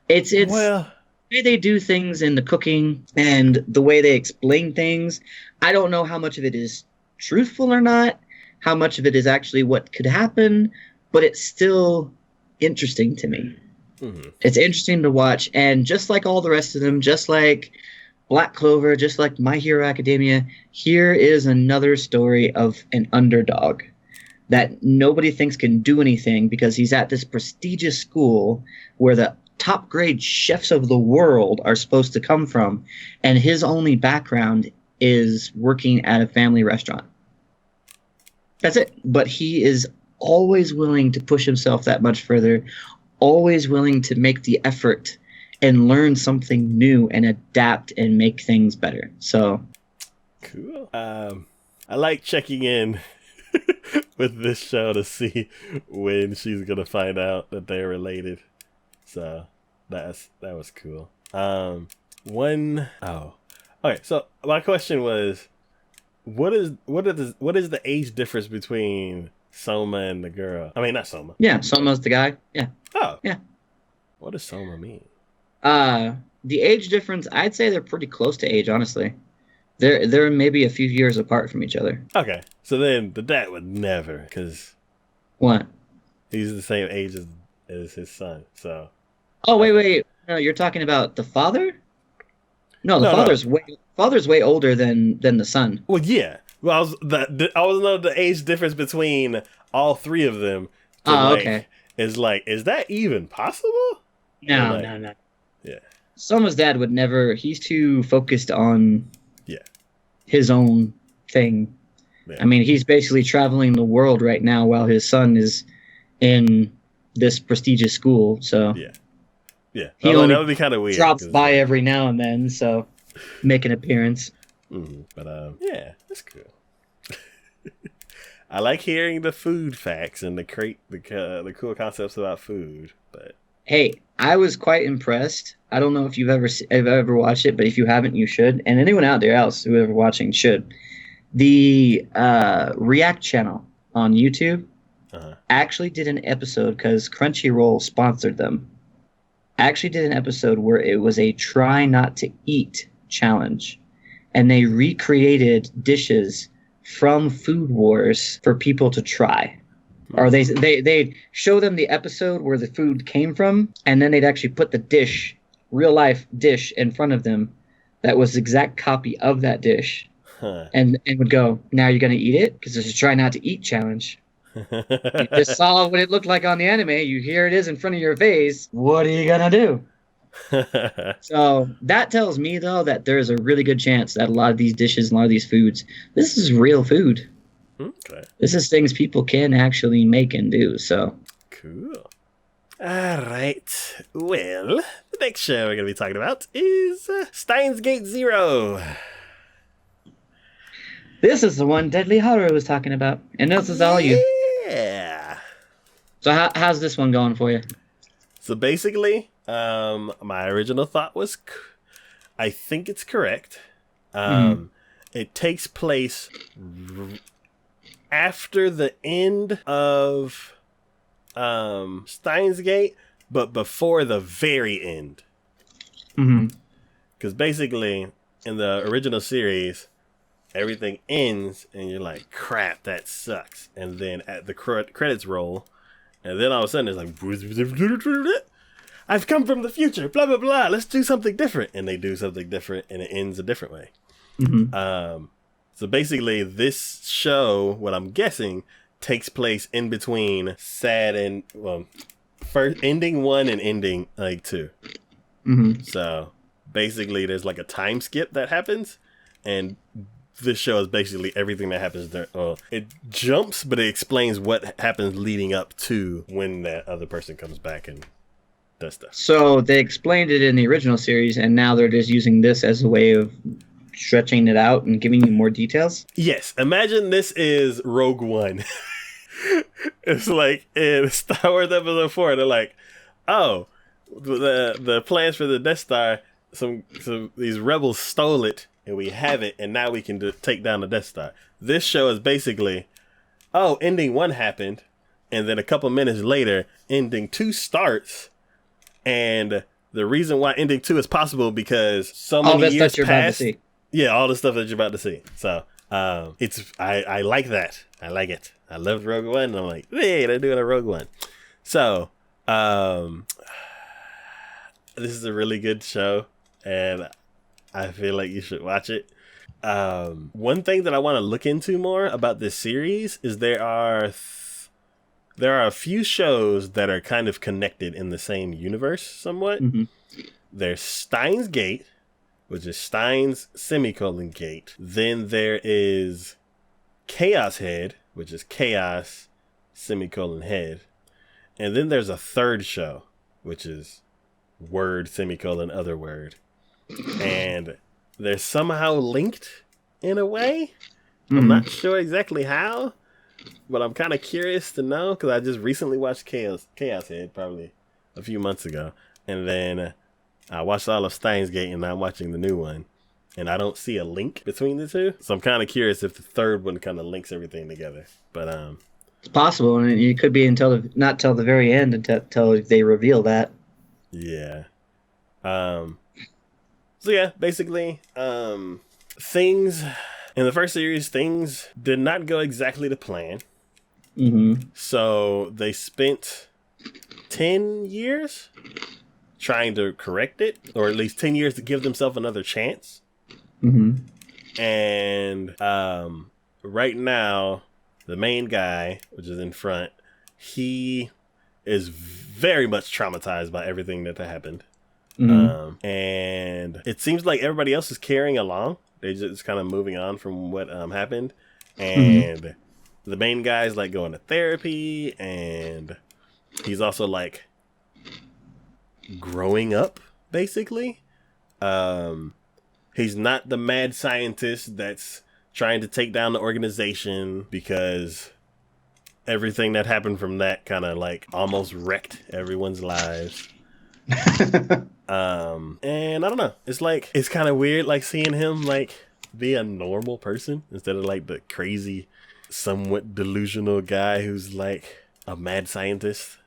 Speaker 1: it's
Speaker 2: well,
Speaker 1: way they do things in the cooking and the way they explain things, I don't know how much of it is truthful or not, how much of it is actually what could happen, but it's still interesting to me. Mm-hmm. It's interesting to watch, and just like all the rest of them, just like Black Clover, just like My Hero Academia, here is another story of an underdog that nobody thinks can do anything because he's at this prestigious school where the top grade chefs of the world are supposed to come from, and his only background is working at a family restaurant. That's it. But he is always willing to push himself that much further, always willing to make the effort and learn something new and adapt and make things better. So
Speaker 2: cool. I like checking in with this show to see when she's gonna find out that they're related. So that was cool. Okay, so my question was, what is the age difference between Soma and the girl? I mean, not Soma.
Speaker 1: Yeah, Soma's the guy. Yeah.
Speaker 2: Oh.
Speaker 1: Yeah.
Speaker 2: What does Soma mean?
Speaker 1: The age difference, I'd say they're pretty close to age, honestly. They're maybe a few years apart from each other.
Speaker 2: Okay, so then the dad would never, because
Speaker 1: what?
Speaker 2: He's the same age as his son. So.
Speaker 1: Oh wait! No, you're talking about the father? No, father's way older than the son.
Speaker 2: Well, yeah. Well, I was know the age difference between all three of them.
Speaker 1: Okay.
Speaker 2: Is that even possible?
Speaker 1: No.
Speaker 2: Yeah.
Speaker 1: Soma's dad would never. He's too focused on his own thing. Yeah. I mean, he's basically traveling the world right now while his son is in this prestigious school. So
Speaker 2: yeah.
Speaker 1: He only
Speaker 2: that would be kind of weird.
Speaker 1: Drops by every now and then, so make an appearance.
Speaker 2: Mm-hmm. But yeah, that's cool. I like hearing the food facts and the cool concepts about food. But
Speaker 1: hey, I was quite impressed. I don't know if you've ever watched it, but if you haven't, you should. And anyone out there else who ever watching should. The React channel on YouTube actually did an episode because Crunchyroll sponsored them. Actually did an episode where it was a try not to eat challenge, and they recreated dishes from Food Wars for people to try. Or they'd show them the episode where the food came from, and then they'd actually put the real life dish in front of them that was the exact copy of that dish, and would go, now you're gonna eat it because it's a try not to eat challenge. You just saw what it looked like on the anime. Here it is in front of your face. What are you gonna do? So that tells me, though, that there's a really good chance that a lot of these dishes, a lot of these foods, this is real food.
Speaker 2: Okay.
Speaker 1: This is things people can actually make and do. So
Speaker 2: cool. All right. Well, the next show we're gonna be talking about is Steins Gate Zero.
Speaker 1: This is the one Deadly Horror was talking about, and this is all you.
Speaker 2: Yeah.
Speaker 1: So how's this one going for you?
Speaker 2: So basically, my original thought was, I think it's correct. It takes place after the end of Steins Gate, but before the very end. Because basically, in the original series, everything ends, and you're like, crap, that sucks. And then at the credits roll, and then all of a sudden, it's like, I've come from the future, blah, blah, blah. Let's do something different. And they do something different, and it ends a different way. So basically, this show, what I'm guessing, takes place in between first ending 1 and ending 2. So basically, there's like a time skip that happens, and this show is basically everything that happens there. It jumps, but it explains what happens leading up to when that other person comes back and does stuff.
Speaker 1: So they explained it in the original series, and now they're just using this as a way of stretching it out and giving you more details?
Speaker 2: Yes. Imagine this is Rogue One. It's like in Star Wars Episode 4, they're like, oh, the plans for the Death Star, some these rebels stole it, and we have it, and now we can take down the Death Star. This show is basically, oh, ending 1 happened, and then a couple minutes later, ending 2 starts, and the reason why ending 2 is possible because so
Speaker 1: All
Speaker 2: many
Speaker 1: that
Speaker 2: years
Speaker 1: stuff you're about to
Speaker 2: passed.
Speaker 1: see.
Speaker 2: Yeah, all the stuff that you're about to see. So I like that. I like it. I loved Rogue One, and I'm like, hey, they're doing a Rogue One. So this is a really good show, and I feel like you should watch it. One thing that I want to look into more about this series is there are a few shows that are kind of connected in the same universe somewhat.
Speaker 1: Mm-hmm.
Speaker 2: There's Steins Gate, which is Steins Gate. Then there is Chaos Head, which is Chaos Head. And then there's a third show, which is Word Other Word. And they're somehow linked in a way. I'm not sure exactly how, but I'm kind of curious to know because I just recently watched Chaos Head probably a few months ago. And then I watched all of Steins Gate and I'm watching the new one. And I don't see a link between the two. So I'm kind of curious if the third one kind of links everything together. But
Speaker 1: it's possible, and it could be not till the very end until they reveal that.
Speaker 2: Yeah. So yeah, basically, things in the first series, things did not go exactly to plan.
Speaker 1: Mm-hmm.
Speaker 2: So they spent 10 years trying to correct it, or at least 10 years to give themselves another chance.
Speaker 1: Mm-hmm.
Speaker 2: And right now, the main guy, which is in front, he is very much traumatized by everything that happened. Mm-hmm. And it seems like everybody else is carrying along. They're just kind of moving on from what happened. And the main guy's like going to therapy, and he's also like growing up, basically. He's not the mad scientist that's trying to take down the organization, because everything that happened from that kind of like almost wrecked everyone's lives. And I don't know. It's like, it's kind of weird, like seeing him like be a normal person instead of like the crazy, somewhat delusional guy who's like a mad scientist.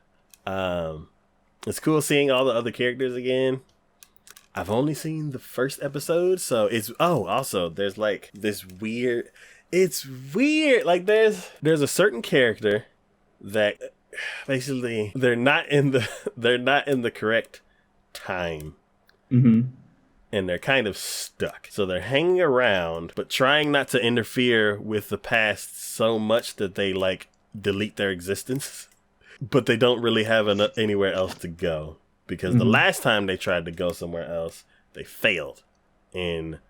Speaker 2: It's cool seeing all the other characters again. I've only seen the first episode, so also there's like this weird, it's weird. Like there's a certain character that basically they're not in the correct time.
Speaker 1: Mm-hmm.
Speaker 2: And they're kind of stuck. So they're hanging around, but trying not to interfere with the past so much that they like delete their existence. But they don't really have anywhere else to go. Because the last time they tried to go somewhere else, they failed in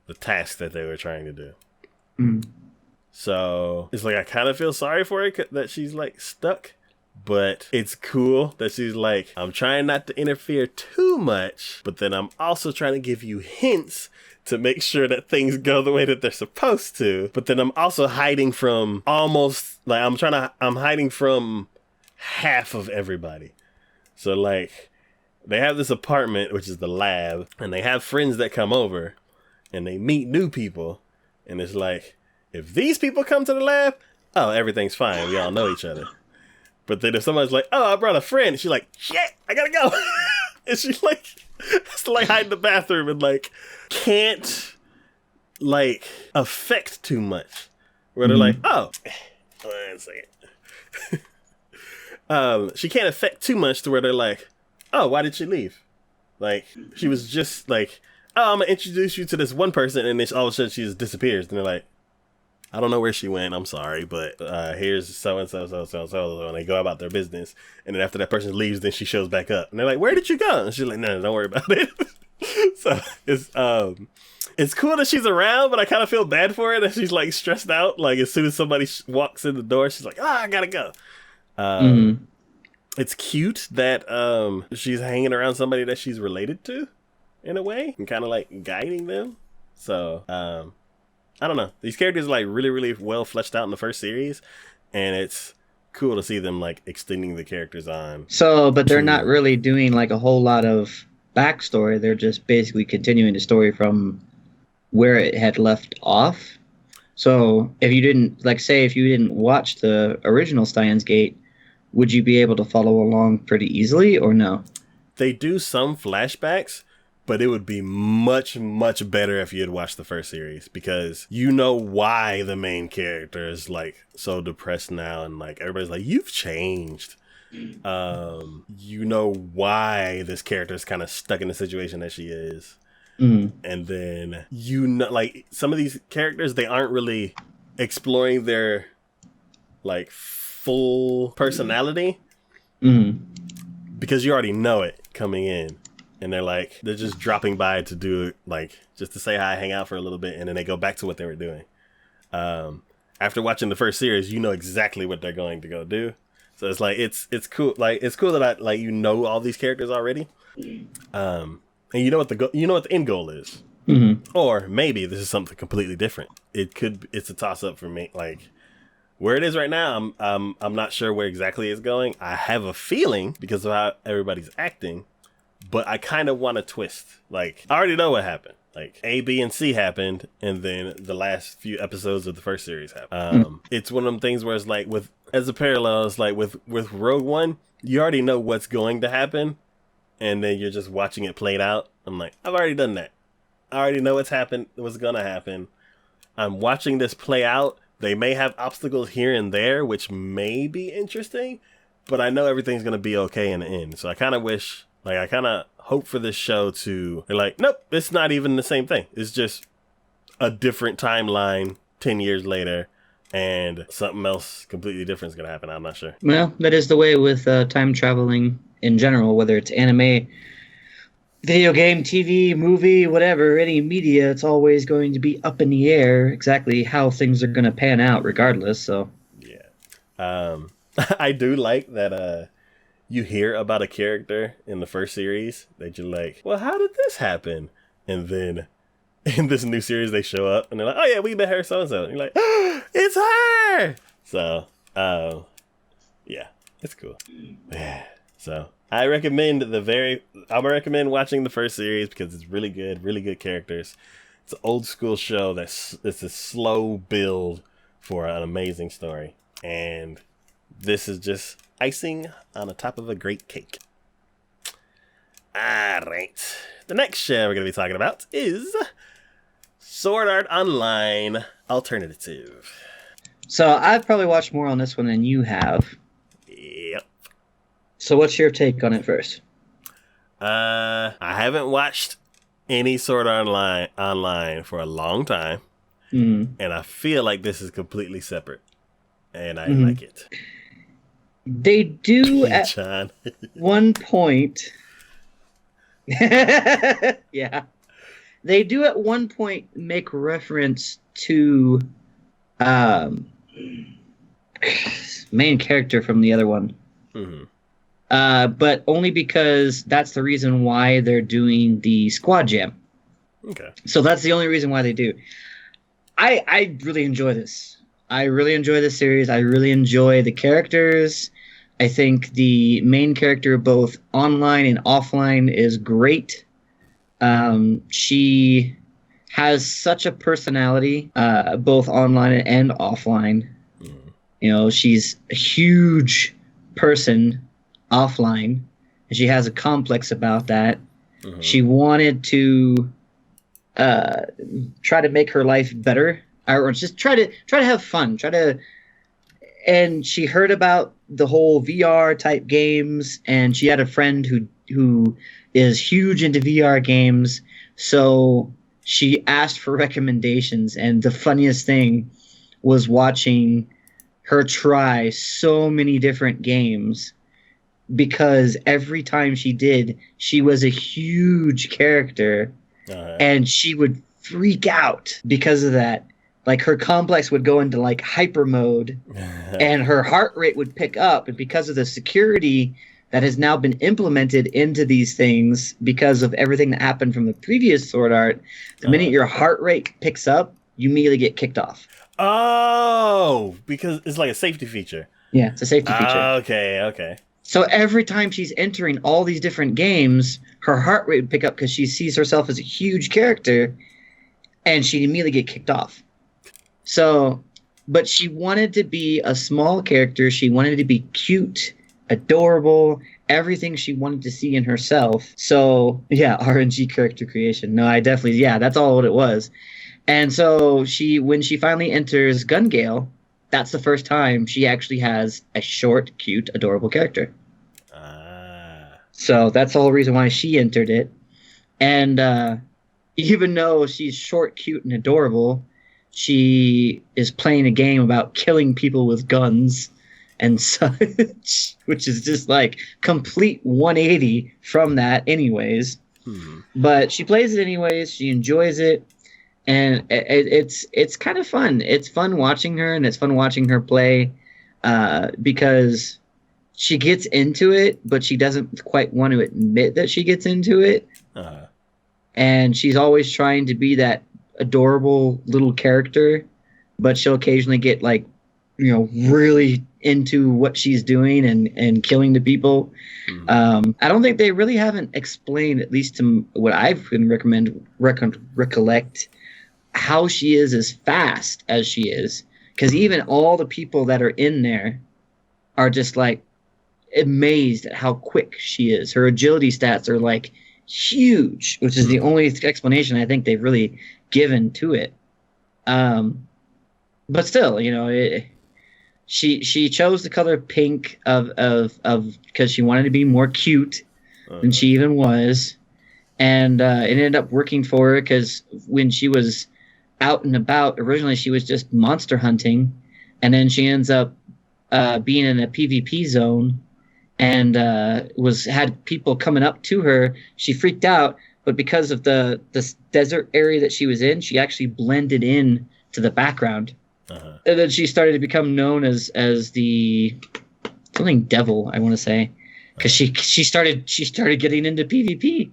Speaker 2: the task that they were trying to do. Mm-hmm. So it's like, I kind of feel sorry for her that she's like stuck. But it's cool that she's like, I'm trying not to interfere too much, but then I'm also trying to give you hints to make sure that things go the way that they're supposed to. But then I'm also hiding from I'm hiding from half of everybody. So like, they have this apartment, which is the lab, and they have friends that come over and they meet new people. And it's like, if these people come to the lab, oh, everything's fine. We all know each other. But then if somebody's like, oh, I brought a friend, she's like, shit, I gotta go. And she like has to like hide in the bathroom and like can't like affect too much. Where they're like, oh, one second. She can't affect too much to where they're like, oh, why did she leave? Like, she was just like, oh, I'm gonna introduce you to this one person, and then all of a sudden she just disappears. And they're like, I don't know where she went. I'm sorry, but here's so-and-so, and they go about their business. And then after that person leaves, then she shows back up. And they're like, where did you go? And she's like, no, don't worry about it. So it's cool that she's around, but I kind of feel bad for her that she's like stressed out. Like as soon as somebody walks in the door, she's like, I gotta go. It's cute that she's hanging around somebody that she's related to in a way and kind of like guiding them. So I don't know. These characters are like really, really well fleshed out in the first series, and it's cool to see them like extending the characters on.
Speaker 1: So, but they're not really doing like a whole lot of backstory. They're just basically continuing the story from where it had left off. So, if you didn't watch the original Steins Gate, would you be able to follow along pretty easily, or no?
Speaker 2: They do some flashbacks, but it would be much, much better if you had watched the first series, because you know why the main character is like so depressed now, and like everybody's like, you've changed. You know why this character is kind of stuck in the situation that she is. And then, you know, like some of these characters, they aren't really exploring their like full personality because you already know it coming in. And they're just dropping by to do, like, just to say hi, hang out for a little bit, and then they go back to what they were doing. After watching the first series, you know exactly what they're going to go do. So it's like, it's cool. Like, it's cool that you know all these characters already. And you know what the end goal is. Or maybe this is something completely different. It's a toss up for me. Like, where it is right now, I'm not sure where exactly it's going. I have a feeling because of how everybody's acting. But I kind of want a twist. Like, I already know what happened. Like, A, B, and C happened, and then the last few episodes of the first series happened. It's one of them things where it's like, as a parallel, it's like with Rogue One, you already know what's going to happen, and then you're just watching it played out. I'm like, I've already done that. I already know what's going to happen. I'm watching this play out. They may have obstacles here and there, which may be interesting, but I know everything's going to be okay in the end. So I kind of wish... Like, I kind of hope for this show to... They're like, nope, it's not even the same thing. It's just a different timeline 10 years later, and something else completely different is going to happen. I'm not sure.
Speaker 1: Well, that is the way with time traveling in general, whether it's anime, video game, TV, movie, whatever, any media, it's always going to be up in the air exactly how things are going to pan out regardless, so...
Speaker 2: Yeah. I do like that... You hear about a character in the first series that you're like, well, how did this happen? And then in this new series, they show up and they're like, oh yeah, we met her so-and-so. And you're like, oh, it's her! So, yeah, it's cool. Yeah. So I recommend recommend watching the first series because it's really good characters. It's an old school show it's a slow build for an amazing story. And this is just icing on the top of a great cake. Alright. The next show we're going to be talking about is Sword Art Online Alternative.
Speaker 1: So I've probably watched more on this one than you have.
Speaker 2: Yep.
Speaker 1: So what's your take on it first?
Speaker 2: I haven't watched any Sword Art Online for a long time. And I feel like this is completely separate. And I like it.
Speaker 1: They do at one point. Yeah. They do at one point make reference to main character from the other one. But only because that's the reason why they're doing the squad jam.
Speaker 2: Okay.
Speaker 1: So that's the only reason why they do. I really enjoy this. I really enjoy this series. I really enjoy the characters. I think the main character, both online and offline, is great. She has such a personality, both online and offline. You know, she's a huge person offline, and she has a complex about that. She wanted to try to make her life better, or just try to have fun, and she heard about the whole VR type games, and she had a friend who is huge into VR games, so she asked for recommendations. And the funniest thing was watching her try so many different games, because every time she did, she was a huge character, and she would freak out because of that. Like, her complex would go into, like, hyper mode, and her heart rate would pick up. And because of the security that has now been implemented into these things, because of everything that happened from the previous Sword Art, the minute your heart rate picks up, you immediately get kicked off.
Speaker 2: Oh, because it's like a safety feature.
Speaker 1: Yeah, it's a safety feature.
Speaker 2: Okay.
Speaker 1: So every time she's entering all these different games, her heart rate would pick up because she sees herself as a huge character, and she'd immediately get kicked off. So, but she wanted to be a small character. She wanted to be cute, adorable, everything she wanted to see in herself. So yeah, RNG character creation. No, I definitely, yeah, that's all what it was. And so when she finally enters Gun Gale, that's the first time she actually has a short, cute, adorable character. So that's the whole reason why she entered it. And even though she's short, cute, and adorable, she is playing a game about killing people with guns and such, which is just like complete 180 from that anyways. But she plays it anyways. She enjoys it. And it's kind of fun. It's fun watching her, and it's fun watching her play because she gets into it, but she doesn't quite want to admit that she gets into it. And she's always trying to be that adorable little character, but she'll occasionally get like, really into what she's doing and killing the people. I don't think they really haven't explained, at least to what I can recollect, how she is as fast as she is, because even all the people that are in there are just like amazed at how quick she is. Her agility stats are like huge, which is the only explanation I think they've really given to it. But still, she chose the color pink of because she wanted to be more cute than she even was, and it ended up working for her because when she was out and about, originally she was just monster hunting, and then she ends up being in a PvP zone and had people coming up to her. She freaked out, but because of the desert area that she was in, she actually blended in to the background. And then she started to become known as the something devil, I want to say, because she started getting into PvP.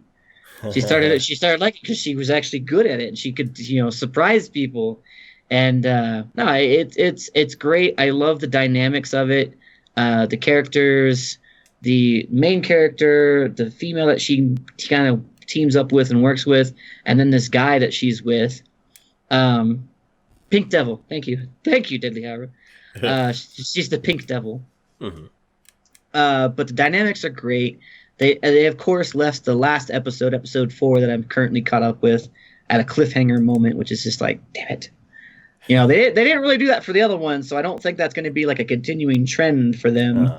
Speaker 1: She started liking it because she was actually good at it, and she could surprise people. And no, it's great. I love the dynamics of it, the characters, the main character, the female that she kind of teams up with and works with, and then this guy that she's with, Pink Devil. Thank you, Deadly Hara. She's the Pink Devil. But the dynamics are great. They of course left the last episode 4 that I'm currently caught up with, at a cliffhanger moment, which is just like, damn it. They didn't really do that for the other ones, so I don't think that's going to be like a continuing trend for them.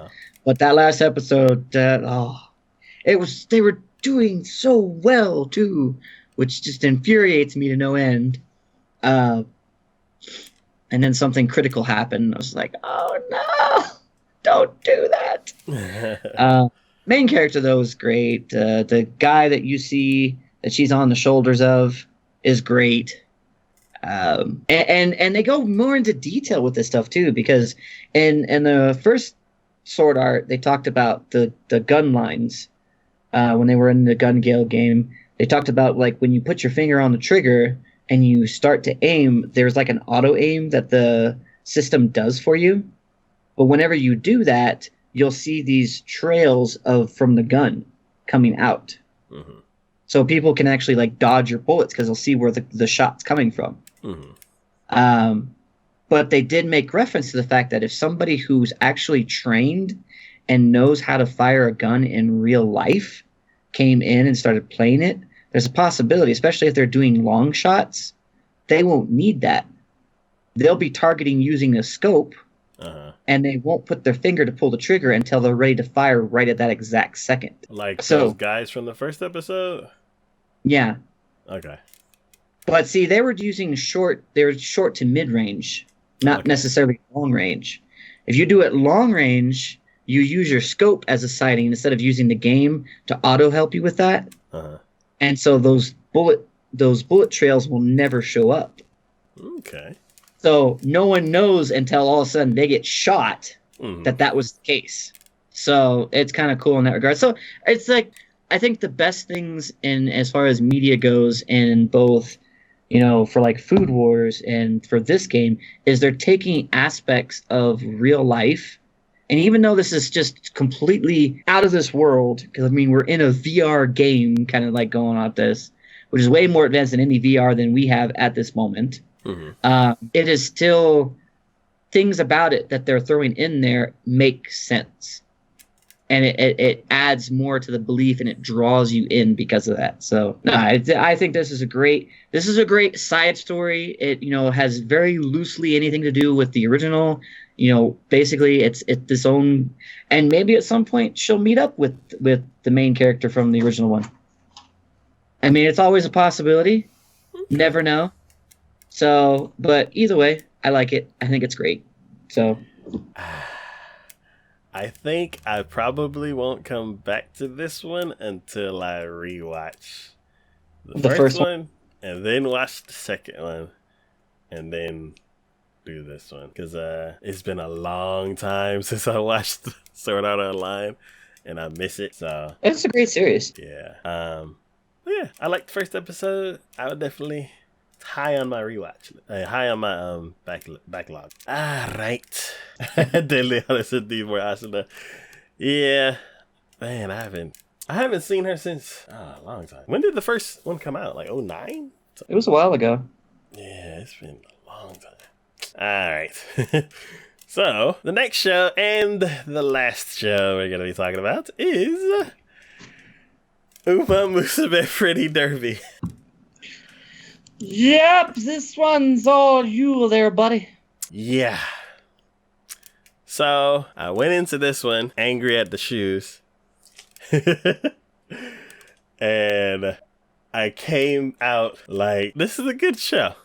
Speaker 1: But that last episode, they were doing so well too, which just infuriates me to no end. And then something critical happened. I was like, oh no, don't do that. Main character though is great. The guy that you see that she's on the shoulders of is great. And they go more into detail with this stuff too, because in the first Sword Art they talked about the gun lines when they were in the Gun Gale game. They talked about like when you put your finger on the trigger and you start to aim, there's like an auto aim that the system does for you. But whenever you do that, you'll see these trails from the gun coming out. So people can actually like dodge your bullets because they'll see where the shot's coming from. But they did make reference to the fact that if somebody who's actually trained and knows how to fire a gun in real life came in and started playing it, there's a possibility, especially if they're doing long shots, they won't need that. They'll be targeting using a scope, and they won't put their finger to pull the trigger until they're ready to fire right at that exact second.
Speaker 2: Like those guys from the first episode?
Speaker 1: Yeah.
Speaker 2: Okay.
Speaker 1: But see, they were using short to mid-range, not necessarily long range. If you do it long range, you use your scope as a sighting instead of using the game to auto help you with that. And so those bullet trails will never show up. Okay. So no one knows until all of a sudden they get shot that was the case. So it's kind of cool in that regard. So it's like, I think the best things in as far as media goes in both, for like Food Wars and for this game, is they're taking aspects of real life. And even though this is just completely out of this world, because we're in a VR game kind of like going on this, which is way more advanced than any VR than we have at this moment. It is still things about it that they're throwing in there make sense. and it adds more to the belief and it draws you in because of that. So no, I think this is a great side story. It has very loosely anything to do with the original. Basically it's its own, and maybe at some point she'll meet up with the main character from the original one. I mean, it's always a possibility. Okay. Never know. So, but either way, I like it. I think it's great. So
Speaker 2: I think I probably won't come back to this one until I rewatch the first one and then watch the second one and then do this one. Because it's been a long time since I watched Sword Art Online and I miss it. So
Speaker 1: it's a great series.
Speaker 2: Yeah. Yeah, I liked the first episode. I would definitely high on my rewatch, high on my backlog. Right. Deadly Honesty for Asuna. Yeah, man, I haven't seen her since a long time. When did the first one come out? Like 2009?
Speaker 1: It was a while ago.
Speaker 2: Yeah, it's been a long time. All right. So the next show and the last show we're gonna be talking about is Uma Musume Pretty Derby.
Speaker 1: Yep, this one's all you there, buddy.
Speaker 2: Yeah. So I went into this one angry at the shoes. And I came out like, this is a good show.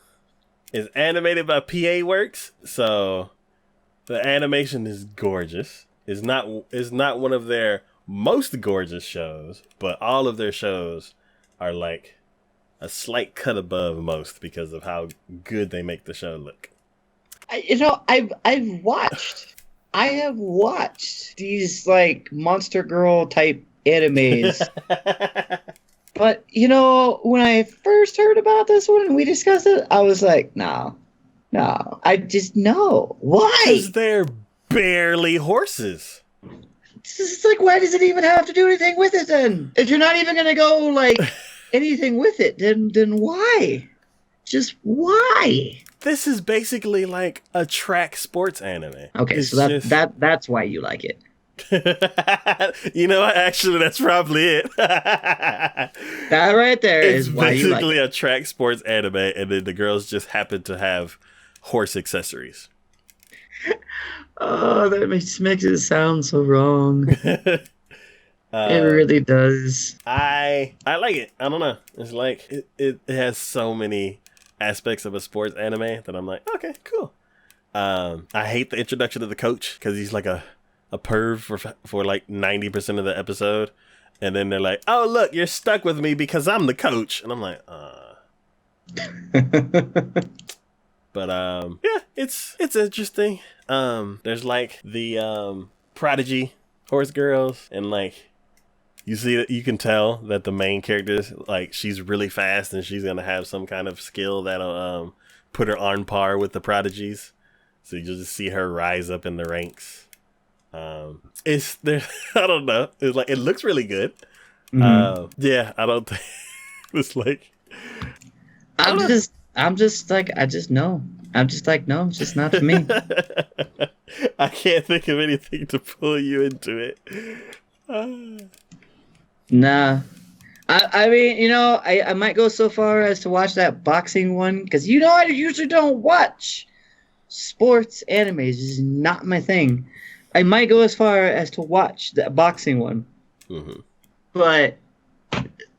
Speaker 2: It's animated by PA Works, so the animation is gorgeous. It's not one of their most gorgeous shows, but all of their shows are like a slight cut above most because of how good they make the show look. I have watched these like Monster Girl type animes. But when I first heard about this one and we discussed it, I was like, no. I just no. Why? Because they're barely horses.
Speaker 1: It's like, why does it even have to do anything with it then? If you're not even gonna go like anything with it, then why? Just why?
Speaker 2: This is basically like a track sports anime.
Speaker 1: Okay, it's so that's why you like it.
Speaker 2: You know what? Actually, that's probably it.
Speaker 1: That right there is why you like it. It's
Speaker 2: basically a track sports anime, and then the girls just happen to have horse accessories.
Speaker 1: Oh, that makes it sound so wrong. It really does.
Speaker 2: I like it. I don't know. It's like it has so many aspects of a sports anime that I'm like, okay, cool. I hate the introduction of the coach because he's like a perv for like 90% of the episode, and then they're like, oh look, you're stuck with me because I'm the coach, and I'm like, But yeah, it's interesting. There's like the prodigy horse girls, and like you see that you can tell that the main character, like, she's really fast and she's gonna have some kind of skill that'll put her on par with the prodigies. So you just see her rise up in the ranks. It's there. I don't know. It's like, it looks really good. Mm-hmm. Yeah, I don't think it's like.
Speaker 1: I'm just like, no. It's just not for me.
Speaker 2: I can't think of anything to pull you into it.
Speaker 1: Nah. I mean, I might go so far as to watch that boxing one, because I usually don't watch sports animes. This is not my thing. I might go as far as to watch the boxing one. Mm-hmm. But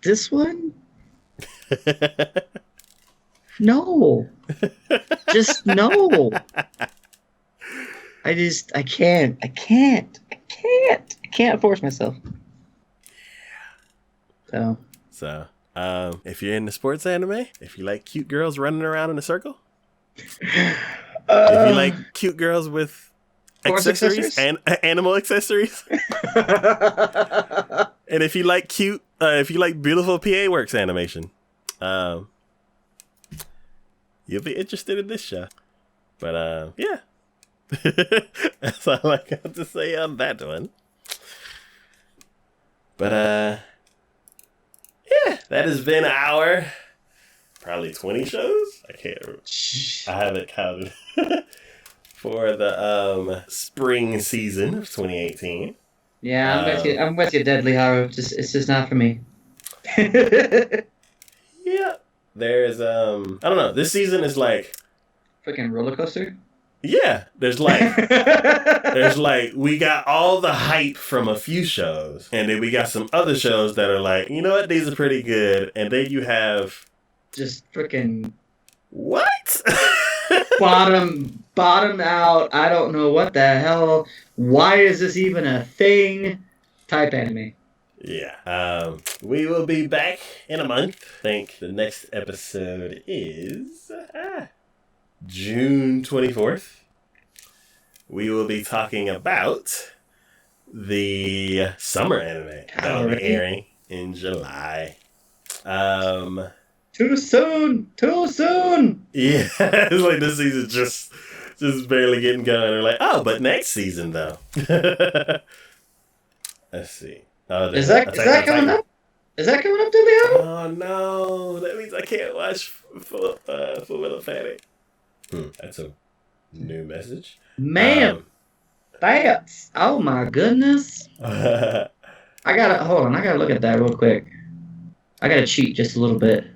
Speaker 1: this one? No. Just no. I can't force myself.
Speaker 2: So, if you're into sports anime, if you like cute girls running around in a circle, if you like cute girls with accessories and animal accessories, and if you like beautiful PA Works animation, you'll be interested in this show. But yeah, that's all I got to say on that one. But yeah, that has been our probably 20 shows. I haven't counted for the spring season of 2018.
Speaker 1: Yeah, I'm with you. I'm with you, Deadly Haru. It's just not for me.
Speaker 2: Yeah. There's I don't know. This season is like
Speaker 1: Freaking roller coaster.
Speaker 2: yeah. There's like we got all the hype from a few shows, and then we got some other shows that are like, you know what, these are pretty good, and then you have
Speaker 1: just freaking
Speaker 2: what
Speaker 1: bottom out. I don't know what the hell. Why is this even a thing? Type anime.
Speaker 2: Yeah. We will be back in a month. I think the next episode is June 24th. We will be talking about the summer anime that will be airing in July.
Speaker 1: Too soon.
Speaker 2: Yeah, it's like this season just barely getting going. They're like, oh, but next season though. Let's see.
Speaker 1: Is that coming up? Is that coming up, Leo?
Speaker 2: Oh no, that means I can't watch Full Metal Panic. That's a new message.
Speaker 1: Man, that's oh my goodness. I gotta look at that real quick. I gotta cheat just a little bit.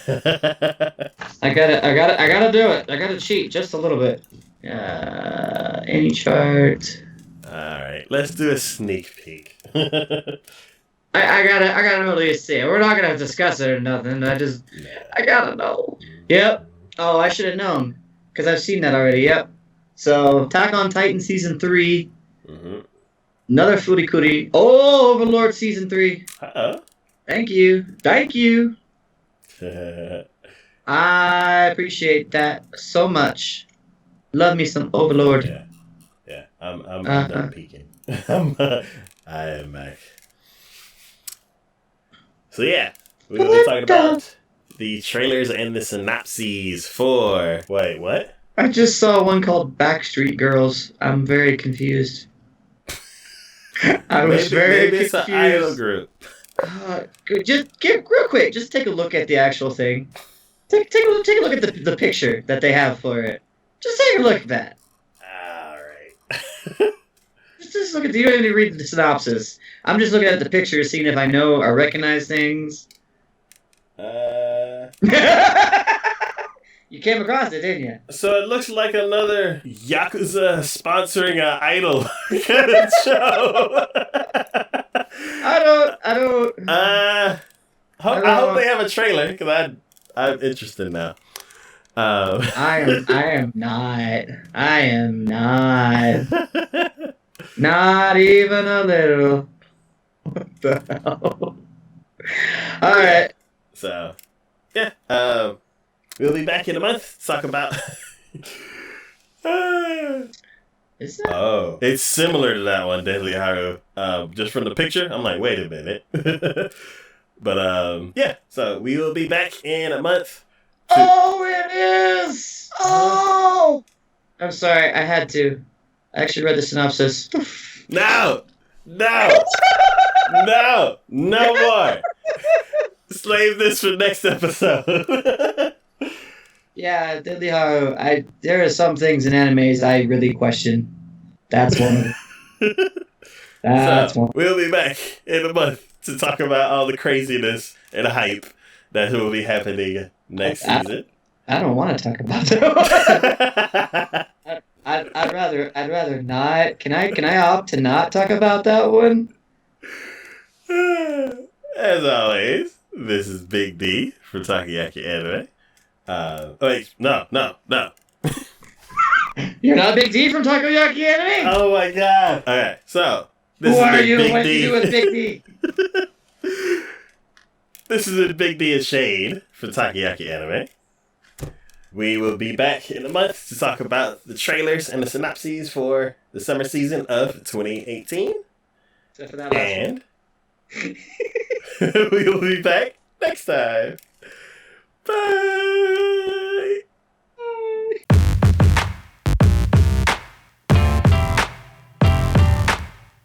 Speaker 1: I gotta do it. I gotta cheat just a little bit. Any chart.
Speaker 2: All right, let's do a sneak peek.
Speaker 1: I gotta really see it. We're not gonna discuss it or nothing. I gotta know. Yep. Oh, I should have known because I've seen that already. Yep. So, Attack on Titan Season 3.
Speaker 2: Mm-hmm.
Speaker 1: Another Furikuri. Oh, Overlord Season 3.
Speaker 2: Uh-oh.
Speaker 1: Thank you. I appreciate that so much. Love me some Overlord.
Speaker 2: Yeah. I'm done peeking. I am back. So yeah, we will be talking about the trailers and the synopses for... Wait, what?
Speaker 1: I just saw one called Backstreet Girls. I'm very confused.
Speaker 2: Maybe it's an idol group.
Speaker 1: Just real quick. Just take a look at the actual thing. Take a look at the picture that they have for it. Just take a look at that.
Speaker 2: All right.
Speaker 1: just look at. You don't even read the synopsis. I'm just looking at the picture, seeing if I know or recognize things. You came across it, didn't you?
Speaker 2: So it looks like another Yakuza sponsoring an idol kind of show.
Speaker 1: I don't.
Speaker 2: I hope they have a trailer because I'm interested now.
Speaker 1: I am not. Not even a little. What the hell? All right.
Speaker 2: So, yeah. We'll be back in a month to talk about...
Speaker 1: Is that?
Speaker 2: Oh, it's similar to that one, Deadly Haru. Just from the picture, I'm like, wait a minute. But, yeah. So, we will be back in a month.
Speaker 1: Oh, it is! Oh! I'm sorry, I had to. I actually read the synopsis.
Speaker 2: No more! Save this for next episode.
Speaker 1: Yeah, Deadly Haru. There are some things in animes I really question. That's one of them. That's one.
Speaker 2: We'll be back in a month to talk about all the craziness and hype that will be happening next season.
Speaker 1: I don't want to talk about that one. I'd rather not. Can I opt to not talk about that one?
Speaker 2: As always, this is Big D from TacoYaki Anime. Wait, no.
Speaker 1: You're not Big D from TacoYaki Anime?
Speaker 2: Oh my god. Okay, so this
Speaker 1: Who
Speaker 2: is
Speaker 1: are you?
Speaker 2: Big
Speaker 1: What
Speaker 2: D.
Speaker 1: do you do with Big D?
Speaker 2: This is Big D and Shane from TacoYaki Anime. We will be back in a month to talk about the trailers and the synopses for the summer season of 2018.
Speaker 1: Except for that last
Speaker 2: And we will be back next time. Bye.